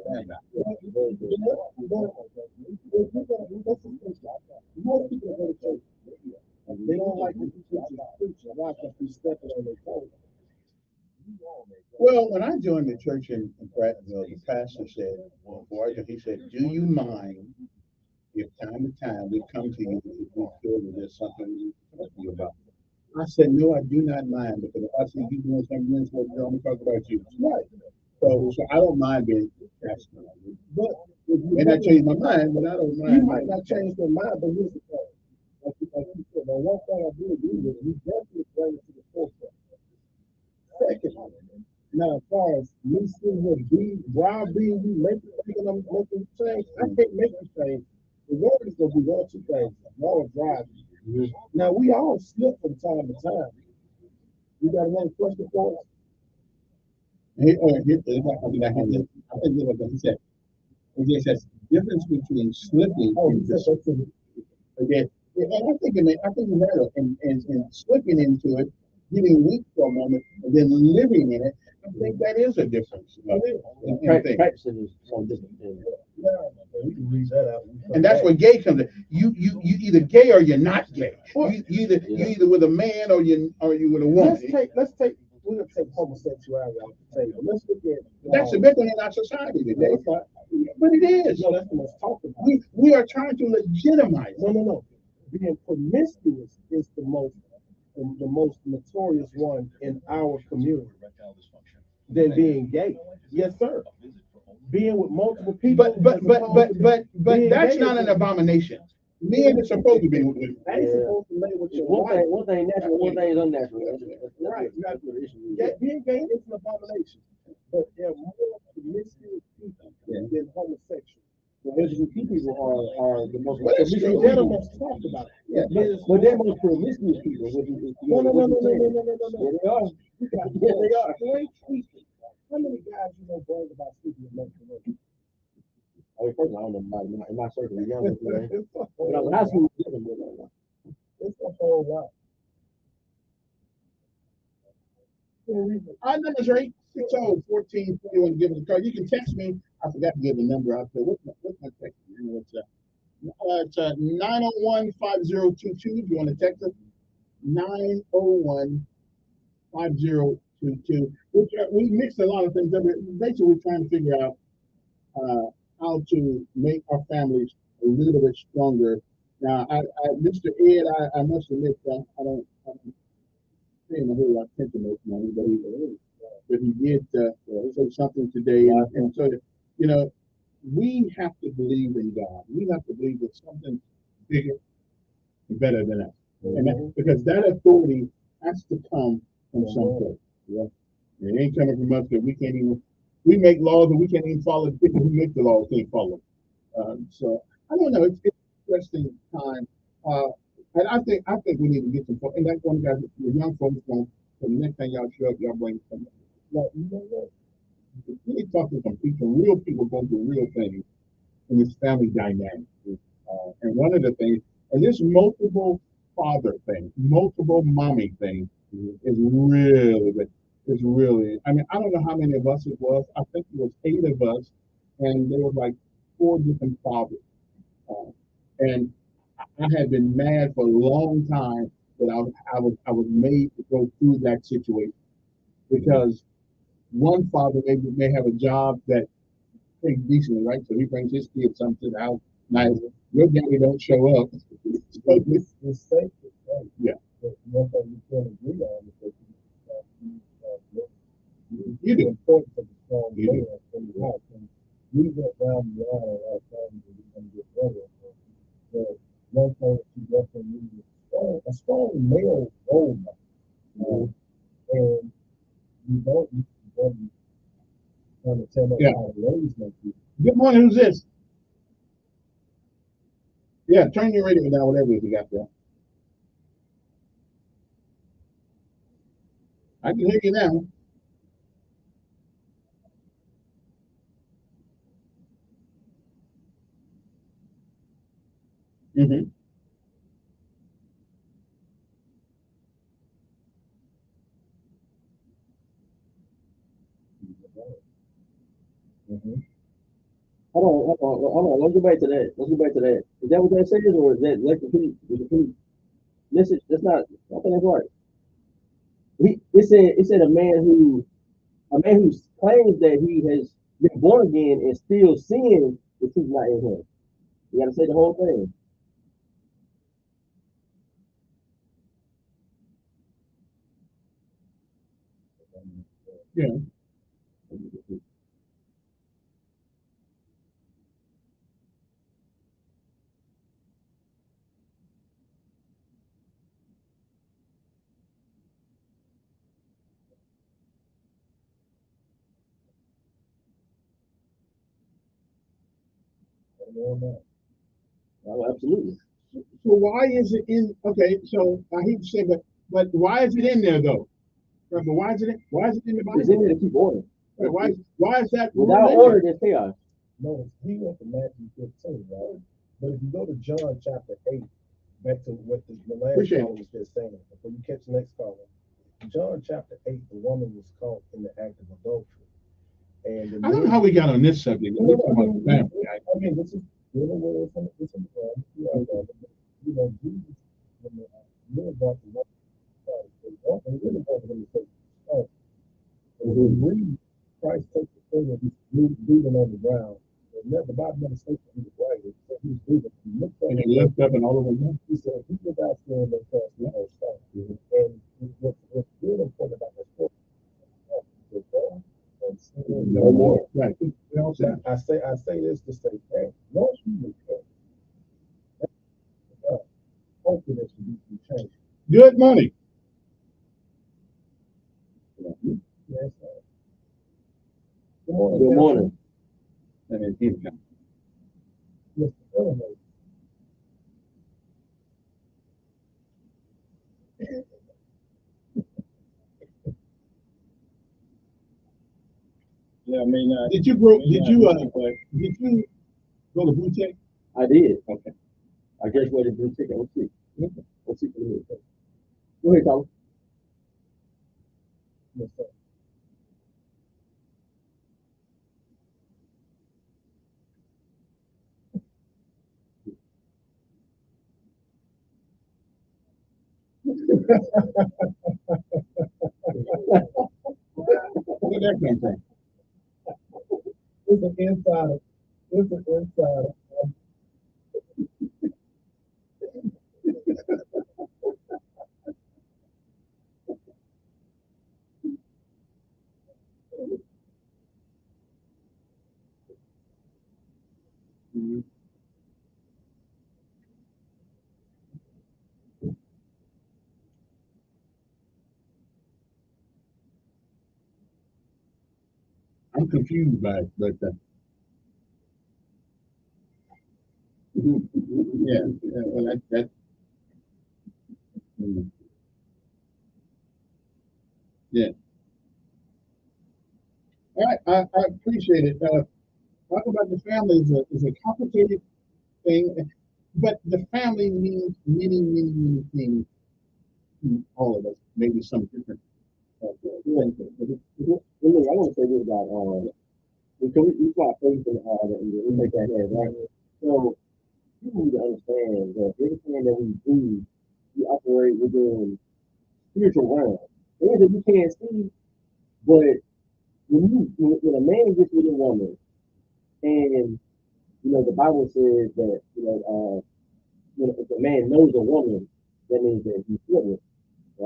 people go to church. They don't like what you preach. Why? Because you stepping on their toes. Well, when I joined the church in Prattville, the pastor said, he said, do you mind if time to time we come to you if we feel that there's something we can talk to you about? I said, no, I do not mind, because if I see you doing something, I'm going to talk about you. Right. So I don't mind being That's but may not change my mind, but I don't mind. You might not change their mind, but here's the thing. Like you said, now one thing I do agree with, we definitely bring it to the forefront. Secondly, now as far as me sitting here browbeating you, making them change, I can't make you change. The word is gonna be one or two things. Y'all are driving. Now we all slip from time to time. You got another question for us? I think what he said. He says difference between slipping and again. And I think in that and slipping into it, getting weak for a moment, and then living in it. I think that is a difference. Practicing is so different. We can read that out. And that's where gay comes in. You either gay or you're not gay. You either with a man or you with a woman. We're gonna take homosexuality off the table. Let's look at that's the big one in our society today. But it is. No, that's the most talked about. We are trying to legitimize. No. Being promiscuous is the most notorious one in our community than being gay. Yes, sir. Being with multiple people. But that's not an abomination. Men are supposed to be with women. They supposed to lay with your one thing natural, one thing is unnatural. Right. Being gay is an abomination. But there are more promiscuous people than homosexuals. The LGBT people are the most. They're the most talked about. Yeah, but they're most promiscuous people. No. They are. Yeah, they are. How many guys you know brag about sleeping with multiple women? I mean, first of all, I don't know in my circle, the youngest man. When I was in high school, it's a whole lot. Our number's right. 614-41. Give us a call. You can text me. I forgot to give the number out there. What's my text? It's 901-5022. If you want to text us, 901-5022. We mixed a lot of things up. Basically, we're trying to figure out how to make our families a little bit stronger. Now, Mr. Ed, I must admit, I don't pay him a whole lot of attention this morning, but he did say something today, and so we have to believe in God. We have to believe that something bigger and better than us, and because that authority has to come from someplace. Yeah, it ain't coming from us because we can't even. We make laws and we can't even follow the people who make the laws can't follow. So I don't know. It's an interesting time, and I think we need to get some. And that's one guy, the young folks don't. So the next time y'all show up, y'all bring some. You know what? We need to talk to some people, real people going through real things in this family dynamic. And one of the things, and this multiple father thing, multiple mommy thing, is really good. It's really, I mean, I don't know how many of us it was. I think it was 8 of us, and there were like 4 different fathers. And I had been mad for a long time that I was made to go through that situation because one father may have a job that pays decently, right? So he brings his kids something to the house. Nice. Your daddy don't show up. It's safe to say. Yeah. But one thing we can't agree on is that you do. Importance of the strong man in the house. And we went down the line of our family that we're going to get better. But one thing that you definitely need is a strong male role model. And you don't want to tell them how to raise them people. Good morning, who's this? Yeah, turn your radio down, whatever you got there. I can hear you now. Mm-hmm. Mm-hmm. Hold on. Let's go back to that. Is that what that says, or is that like the complete message? That's not. I think that's right. It said a man who claims that he has been born again and still sin the truth not in him. You got to say the whole thing. Yeah. Oh, absolutely. So why is it in? Okay, so I hate to say, but why is it in there though? Right, but why is it in the Bible? It's in there to keep order. Right, why is that? Without order, there's chaos. No, he went to Matthew 15, right? But if you go to John chapter 8, back to what the last caller was just saying, before you catch the next caller, John chapter 8, the woman was caught in the act of adultery. And I don't know how we got on this subject. We're talking about family. I mean, this is dealing with it's in the you know, Jesus, when the little about the one, and really wanted him to take the stone. And when we read, Christ takes the thing and he's breathing on the ground. The Bible never states that he was right. It said he was breathing. He looked up, and he looked up and all over him. He said, "He was out there and they cast the whole stone." And what's really important about that story is no more. Right. I say this to say, hey, once you repent, hopefully there should be some change. Good money. Yes, Good morning. Good morning. And then income. Mr. Illinois. Yeah, I mean, did you go to Blue Tech? I did. Okay. I graduated Blue Tech at OC. OC for the minute. Go ahead, Tom. Yes, sir. Where did that come from? It's an insider. It's an insider. I'm confused by it, but yeah, well, that yeah. All right, I appreciate it. Talk about the family is a complicated thing, but the family means many things to all of us. Maybe some different. I want to say this about because we got faith in we make that head, right? So you need to understand that everything that we do, we operate within spiritual realm. Things that you can't see, but when a man gets with a woman, and the Bible says that if a man knows a woman, that means that he's with her,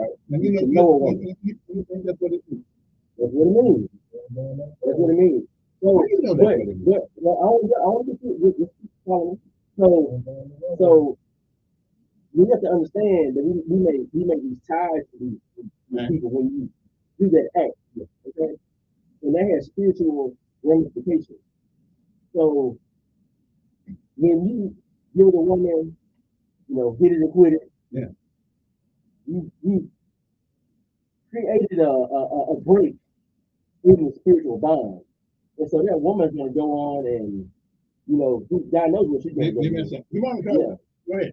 right? And you know a woman. You think that's what it means? That's what it means. That's what it means. So, I want to get so we have to understand that we make these ties to these people when you do that act, okay? And that has spiritual ramifications. So when you give the woman, hit it and quit it, yeah, you created a break in the spiritual bond. And so that woman's gonna go on and God knows what she's gonna do. You want to go? Yeah. Go ahead.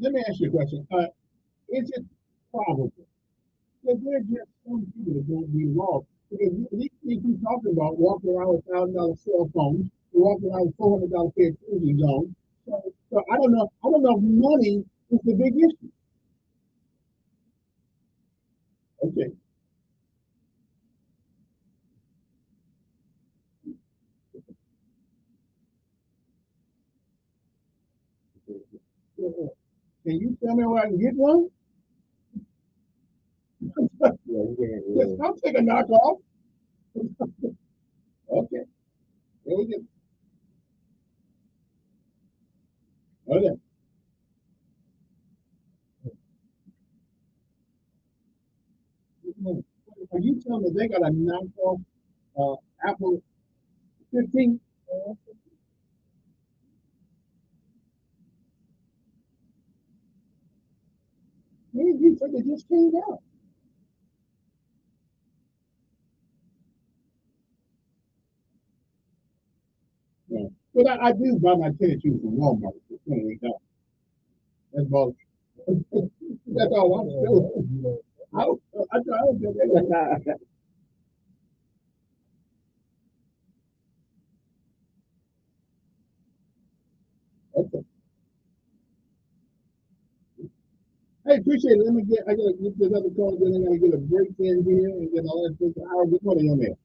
let me ask you a question. Is it probable that there are just some people that don't be involved? Because these people talking about walking around with $1,000 cell phones, walking around with $400 pair of cruising on. So I don't know. I don't know if money is the big issue. Okay. Can you tell me where I can get one? Yes, I'll take a knockoff. Okay. There we go. Okay. Are you telling me they got a knockoff Apple 15? You said it just came out. Yeah. But I do buy my tennis shoes from Walmart for $28. That's bullshit. That's all I'm doing. I don't do that. Okay. Hey, appreciate it. I gotta get this other call, then I gotta get a break in here and get all that things. I'll get money on there.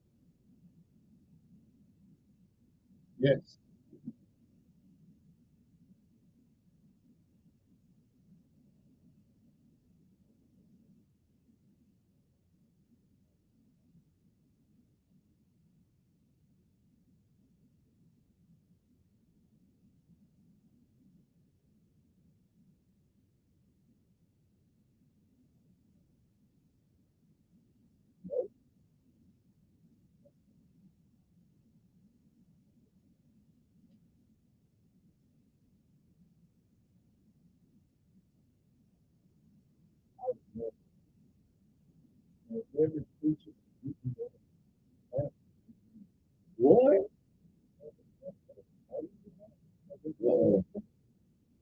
Yes. Every feature. What?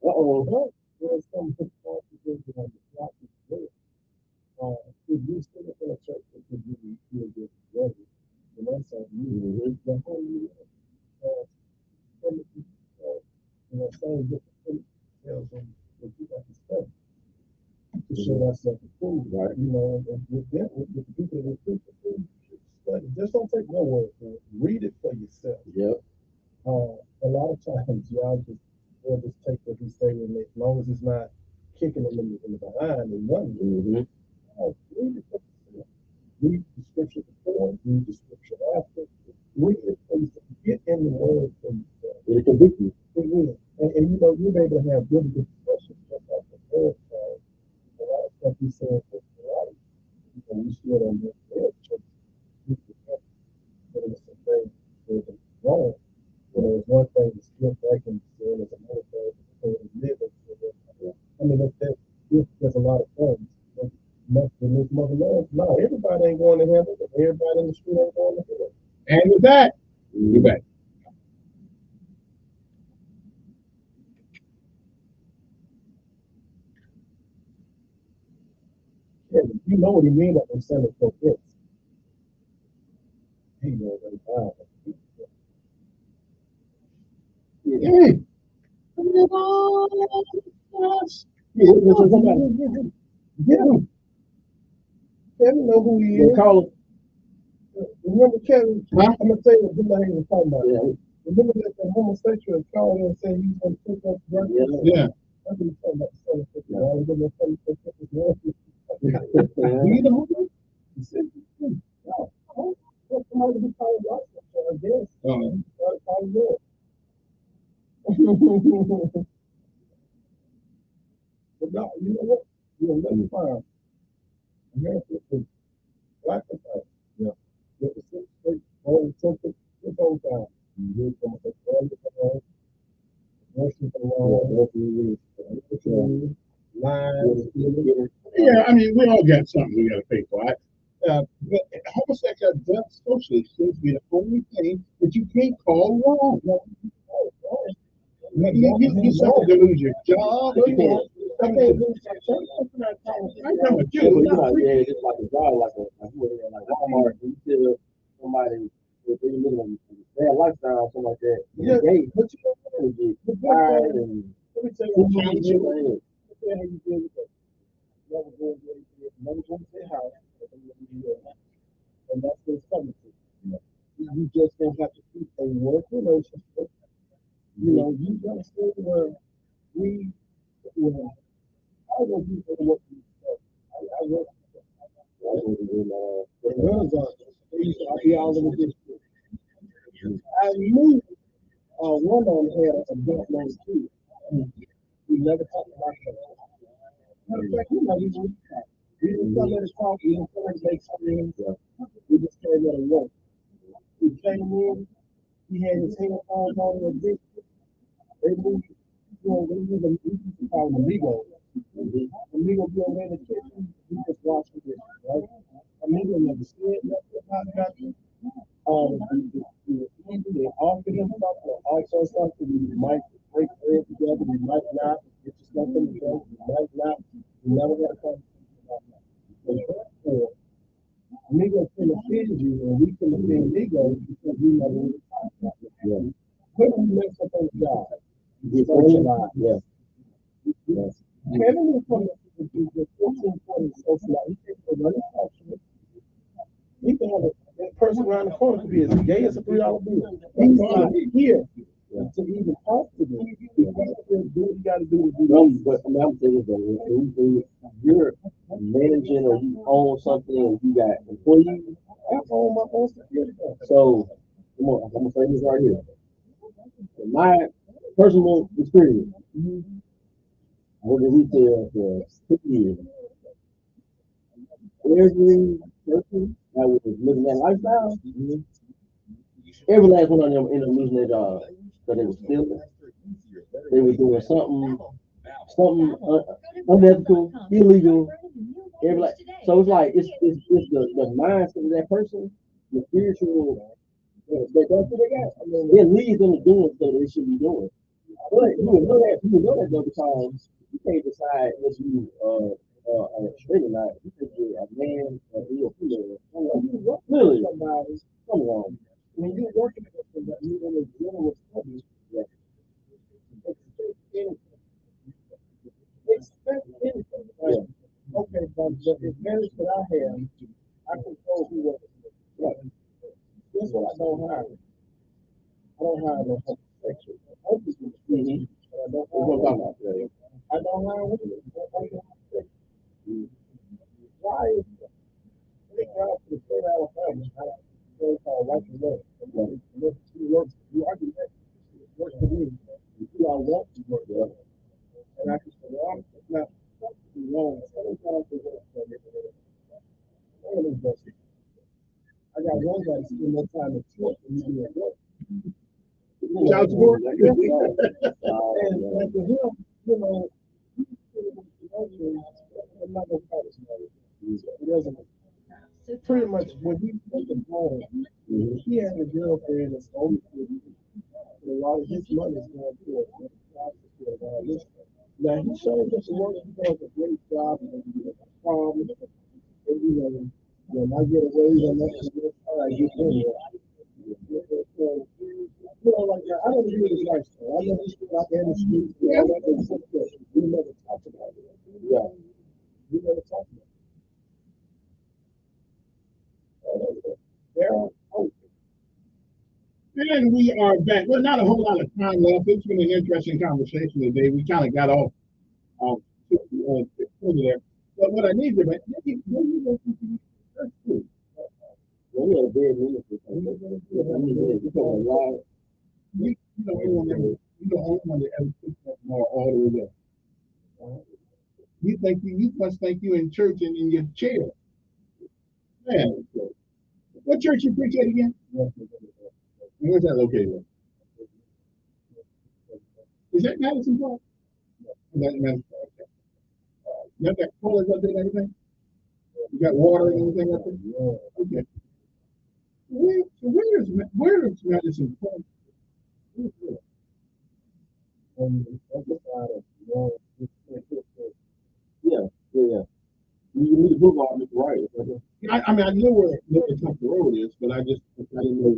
Uh-oh. There's some responsibility on the block as well. If you sit up in a church that can really feel good together, then that's on you. The whole year, some of people, saying different things, tells them that you got to study to show thyself approved, right? And with them, with the people that preach the food, you should study. Just don't take my word for it. Read it for yourself. Yep. A lot of times, they'll just take what we say, and as long as it's not kicking them in the behind and running, read it for yourself. Read the scripture before, read the scripture after. Read it for yourself. Get in the word for yourself. It can be you. And you're able to have really good discussions just like the word. A lot of stuff we say for life, we still don't get there. We can put in some things that are wrong. There's one thing that's still breaking, there's another thing that's living. I mean, there's a lot of things. No, everybody ain't going to heaven, but everybody in the street ain't going to heaven. And with that, we'll be back. Yeah, you know what he means that they send it for this. He knows what he yeah. Yeah. Kevin know who he is. Call him. Remember Kevin? I'm gonna tell you what Bill was talking about. Yeah. Remember that the homosexual called him and said he was gonna pick up drugs? Yeah. That's what he's talking about. You know who? He said, "Oh, somebody who called us, I guess." But no, you know what? You'll never find America is black and white. Yeah. With the six straight all something this whole time. You from the world, yeah, I mean, we all got something we got to pay for. But homosexuality does socially seems to be the only thing that you can't call wrong. You suffer to lose your job. I can't do something. I'm talking about you. Yeah, it's like a job, like Walmart. You tell somebody if they live in a bad lifestyle, something like that. Yeah, they but you know, get fired and let me tell you how you deal with it. Let me tell you how you deal with that. Never go to their house, and that's what's coming to. You just don't have to keep a work relationship. You know, you gotta stay where we, I don't do what we say. I work. The Renaissance, I'll be all in the district. I knew one of them had a black man too. We never talked about that. Matter of fact, we didn't come there to talk, we didn't come there to make friends. We just came there to work. He came in, he had his headphones on in the district. They moved, they used to call them amigos. Amigo be over in the kitchen, we just watch the dishes, right? Amigo never said nothing about nothing. They offered him something, also something. We might break bread together, we might not. Get you something to drink, we might not. We never had a conversation about that. So therefore, Amigo can offend you, and we can offend Amigo because we never really talked about it. Yeah. When we mess up on the job, we socialize. Yeah. Yes. Kevin was coming up with the 1440 socialize. He takes the running function. He can have that person around the corner could be as gay as a $3 bill. He's not here to even talk to them. Do what you got to do. But I'm saying is that when you're managing or you own something and you got employees, I own my own security. So I'm gonna say this right here. In my personal experience, I was in retail for 6 years. Every person that was living that lifestyle, every last one of them ended up losing their job. So they were stealing, they were doing something unethical, illegal. So it's like it's the mindset of that person, the spiritual. That's what they got. I mean, it leads them to doing stuff they should be doing. But you would know that though, because you can't decide if you are straight or not. You think you're a man or you're a female. Clearly, somebody, come on. When you're working with somebody, you're in a general study. Expect anything. Right? Okay, but the advantage that I have, I control who works with me. Right. That's what I don't have. I don't have no homosexual. I don't have women. Why is it? They go out to the state of Alabama. They call white and red. You argue that. It works for me. You all want to work there. And I can say, well, it's not something wrong. Sometimes they work for me. I got one guy to spend more time at church than you do at work. Child support? And to him, you know, I'm not going to call this money. It doesn't. Pretty much when he came home, he had a girlfriend that's older than him. A lot of his money is going towards it. Now he shows us work. He does a great job. And you know, when I get away on that, I get in there. You know, like I don't do this lifestyle. I know he's out there in the streets. We never talked about it. Yeah. We never talked about it. And we are back. Well, not a whole lot of time left. It's been an interesting conversation today. We kind of got off there. But what I need to make, you don't want to ever put that more all the way up. You must think you in church and in your chair. Man, what church you preach at again? Where's that located? Is that Madison Park? Madison Park. You got toilets up there and everything? You got water and everything up there? Okay. Where is Madison Park? On the other side of Yeah. You need to move on this right. I mean, I know where the top of the road is, but I didn't know.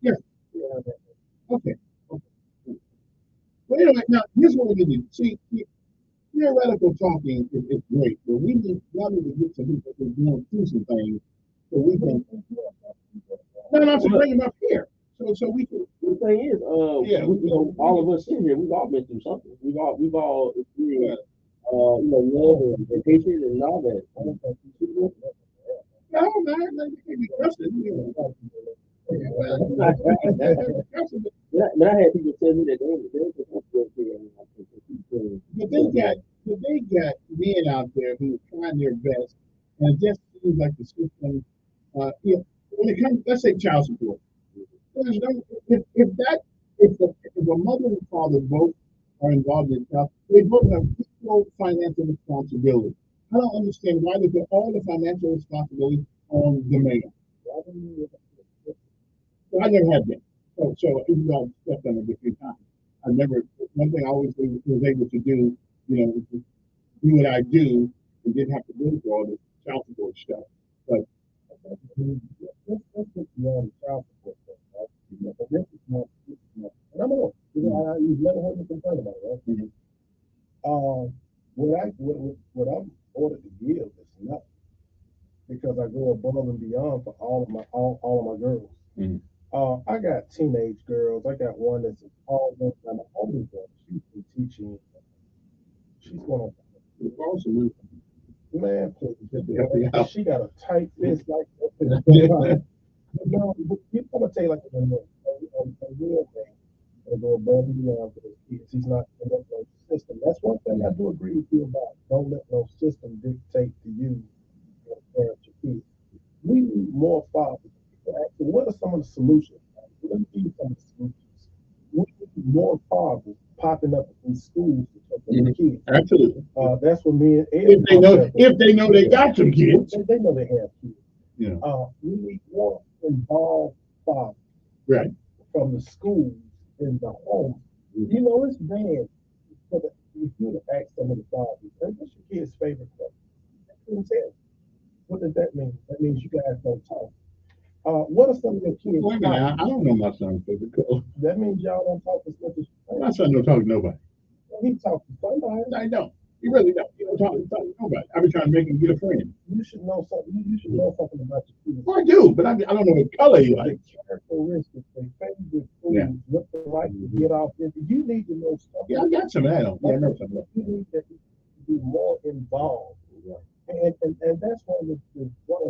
Yes. Okay. Well, anyway, now here's what we need to do. See, theoretical talking is great, but y'all need to get some people who going through some things so we can. No, to bring them up here. So we can. The thing is, all of us in here, we've all been through something. We've all experienced, love and hatred and all that. No, man, you can't be trusted. But I had people tell me that But they got men out there who are trying their best, and it just seems like the system. When it comes, let's say child support. There's no, if a mother and father both are involved in child, they both have equal financial responsibility. I don't understand why they put all the financial responsibility on the man. So I never had that. So even though I've stepped on it a few times, I never. One thing I always was able to do, do what I do, and didn't have to go through all this child support stuff. But that's just beyond child support stuff, right? But this is not. And I'm on. You've never heard me complain about it, right? What I'm ordered to give is nothing because I go above and beyond for all of my girls. I got teenage girls. I got one that's an older girl. She's been teaching. She's going to. Man, please. She got a tight fist like that. I'm gonna tell you like a real thing. I go above and beyond for the kids. He's not in no system. That's one thing I do agree with you about. Don't let no system dictate to you your parent your kids. We need more fathers. Actually, what are some of the solutions? Let me give you some of the solutions. We need more fathers popping up in schools to the kids. Absolutely. That's what me and if they know they got some kids. They know they have kids. Yeah. We need more involved fathers. Right. From the schools in the home. You know, it's bad for if you to ask some of the fathers, what's your kid's favorite color? I couldn't tell. What does that mean? That means you guys don't talk. What are some of your kids? Wait a minute, I don't know my son's favorite color. That means y'all don't talk as much as my son don't talk to nobody. Well, he talks to somebody. I don't. He really don't. He don't talk to nobody. I've been trying to make him get a friend. You should know something. You should know something about your kids. Well, I do, but I don't know what color he likes. Characteristics, their favorite food, what they like to get off into. You need to know something. Yeah, I got some of that on. Yeah, I know some of that. You need to be more involved. And that's one of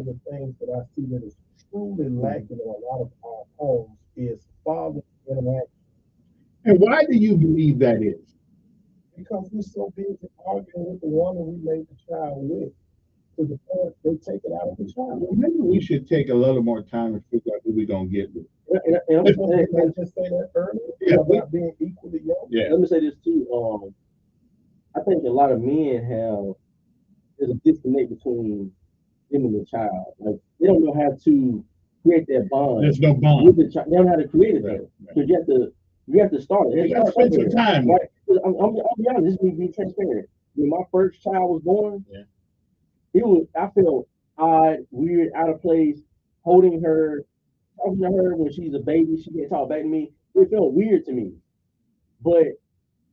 the things that I see that is truly lacking in a lot of our homes is father interaction. And why do you believe that is? Because we're so busy arguing with the one that we made the child with. To the point they take it out of the child. Well, maybe we should take a little more time and figure out who we're going to get with. And I just say that earlier about being equally young. Yeah. Let me say this too. I think a lot of men there's a disconnect between them and the child. Like they don't know how to create that bond. There's no bond. With the child. They don't know how to create it though. Because you have to start it. You got to spend some time. Right? I'll be honest. This is me transparent. When my first child was born, I felt odd, weird, out of place, holding her, talking to her when she's a baby. She can't talk back to me. It felt weird to me, but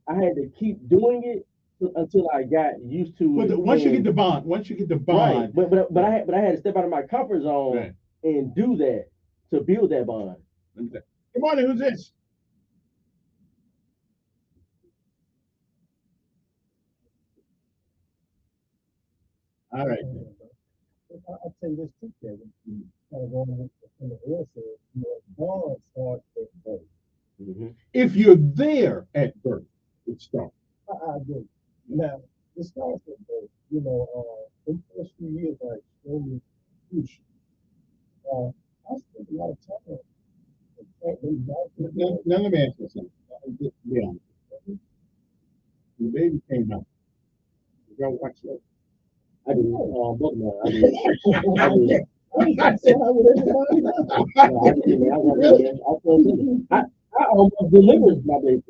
I had to keep doing it until I got used to it. Once you get the bond, right? But I had to step out of my comfort zone and do that to build that bond. Good morning. Who's this? All right. I'll tell you this too, Kevin. Kind of going with the air said, bond starts at birth. If you're there at birth, it starts. I agree. Now, it starts at birth. In the first few years are extremely crucial. I spent a lot of time. Now let me ask you something. Just to be honest. The baby came out. You gotta watch that. I do. Both of them. I do. I almost delivered my baby.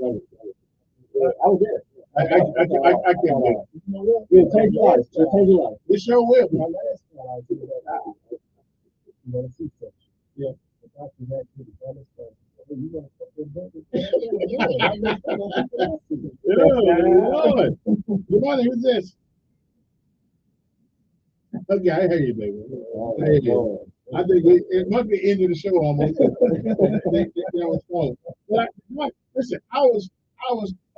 I was there. I can't believe it. You know what? It'll change your life. It'll change your life. This show will. My last time I was in that, you know, the C-section. Yeah. The doctor had to the other stuff. You gonna put your baby? Lord. Good morning. Who's this? Okay, I hear you, baby. I hear you. I think it must be the end of the show almost. But listen, I was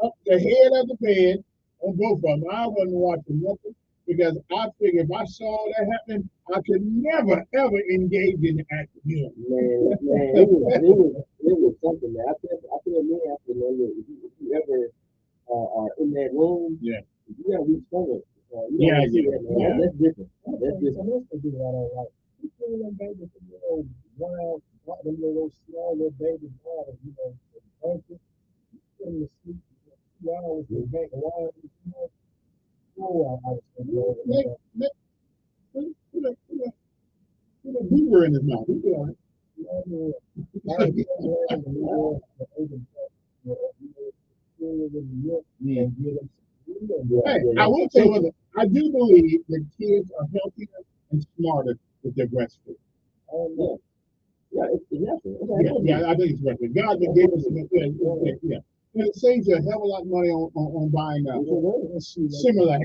up the head of the bed on both of them. I wasn't watching nothing because I figured if I saw that happen, I could never ever engage in the act again. Man, it was something, man. I feel me after, man, if you ever are in that room, yeah, you gotta reach forward. Yeah. That's different. That's different. You see them babies, you know, wild, them little small little baby boys, you know, bunches, you put them to sleep, 2 hours, they make a wild, you know. Oh, I was Put a beaver in his mouth. He'll be all right. Hey, I will tell you one thing. I do believe that kids are healthier and smarter with their breastfeeding. Yeah, it's natural. Yeah, I think it's right. God that gave us yeah. And it saves you a hell of a lot of money on buying similar.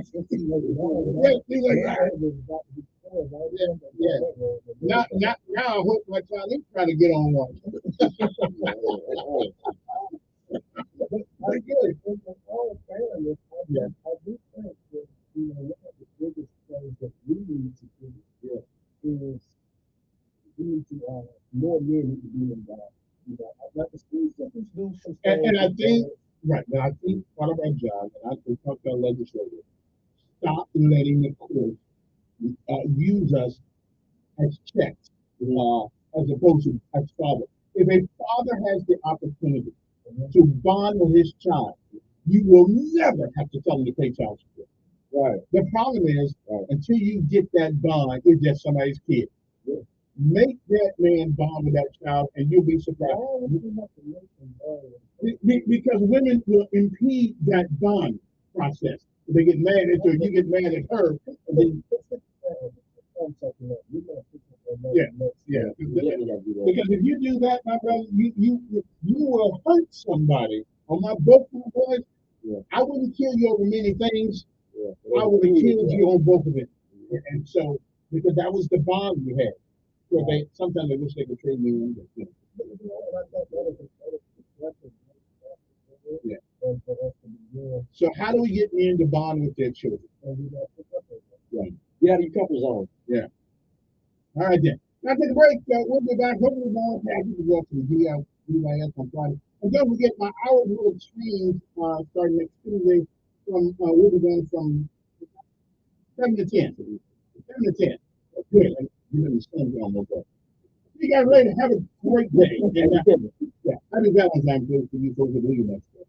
Now I hope my child is trying to get on one. I do think that, you know, one of the biggest things that we need to do is we need to more men need to be involved. You know, like the schools do some and I think I think part of our job, and I can talk to our legislators, stop letting the courts use us as checks, as opposed to as father. If a father has the opportunity to bond with his child, you will never have to tell him to pay child support. Right. The problem is, until you get that bond, it's just somebody's kid. Yeah. Make that man bond with that child, and you'll be surprised. Because women will impede that bond process. They get mad at her, you get mad at her, and then yeah. Because if you do that, my brother, you will hurt somebody. On my both of my boys, I wouldn't kill you over many things. I would have killed you on both of them. And so, because that was the bond we had. So sometimes they wish they could trade me in. Yeah. So how do we get men to bond with their children? Right. Get out of your comfort zone. Yeah. All right then. Now take a break. We'll be back. Hopefully we're going to go to the DIS on Friday. And don't forget my hour will change starting next Tuesday. We'll be going from 7 to 10. 7 to 10. That's good. You know the sun's almost up. You guys later. Have a great day. Yeah. Happy Valentine's Day for you folks that believe that stuff.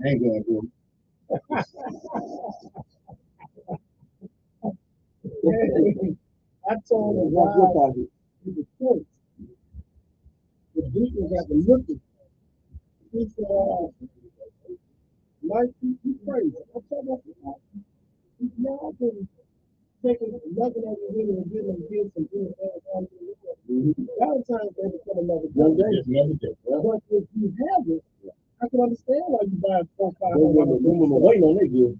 I ain't going to do it. I told him why the choice. The deacons have to look at it. He said, like you crazy. I told him, y'all been taking nothing over here and giving gifts and doing Valentine's Day become another day. But if you have it, I can understand why you buy $400, $500. Waiting on that gift.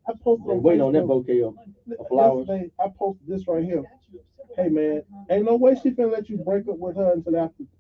I posted waiting on that bouquet of flowers. I posted this right here. Hey man, ain't no way she finna let you break up with her until after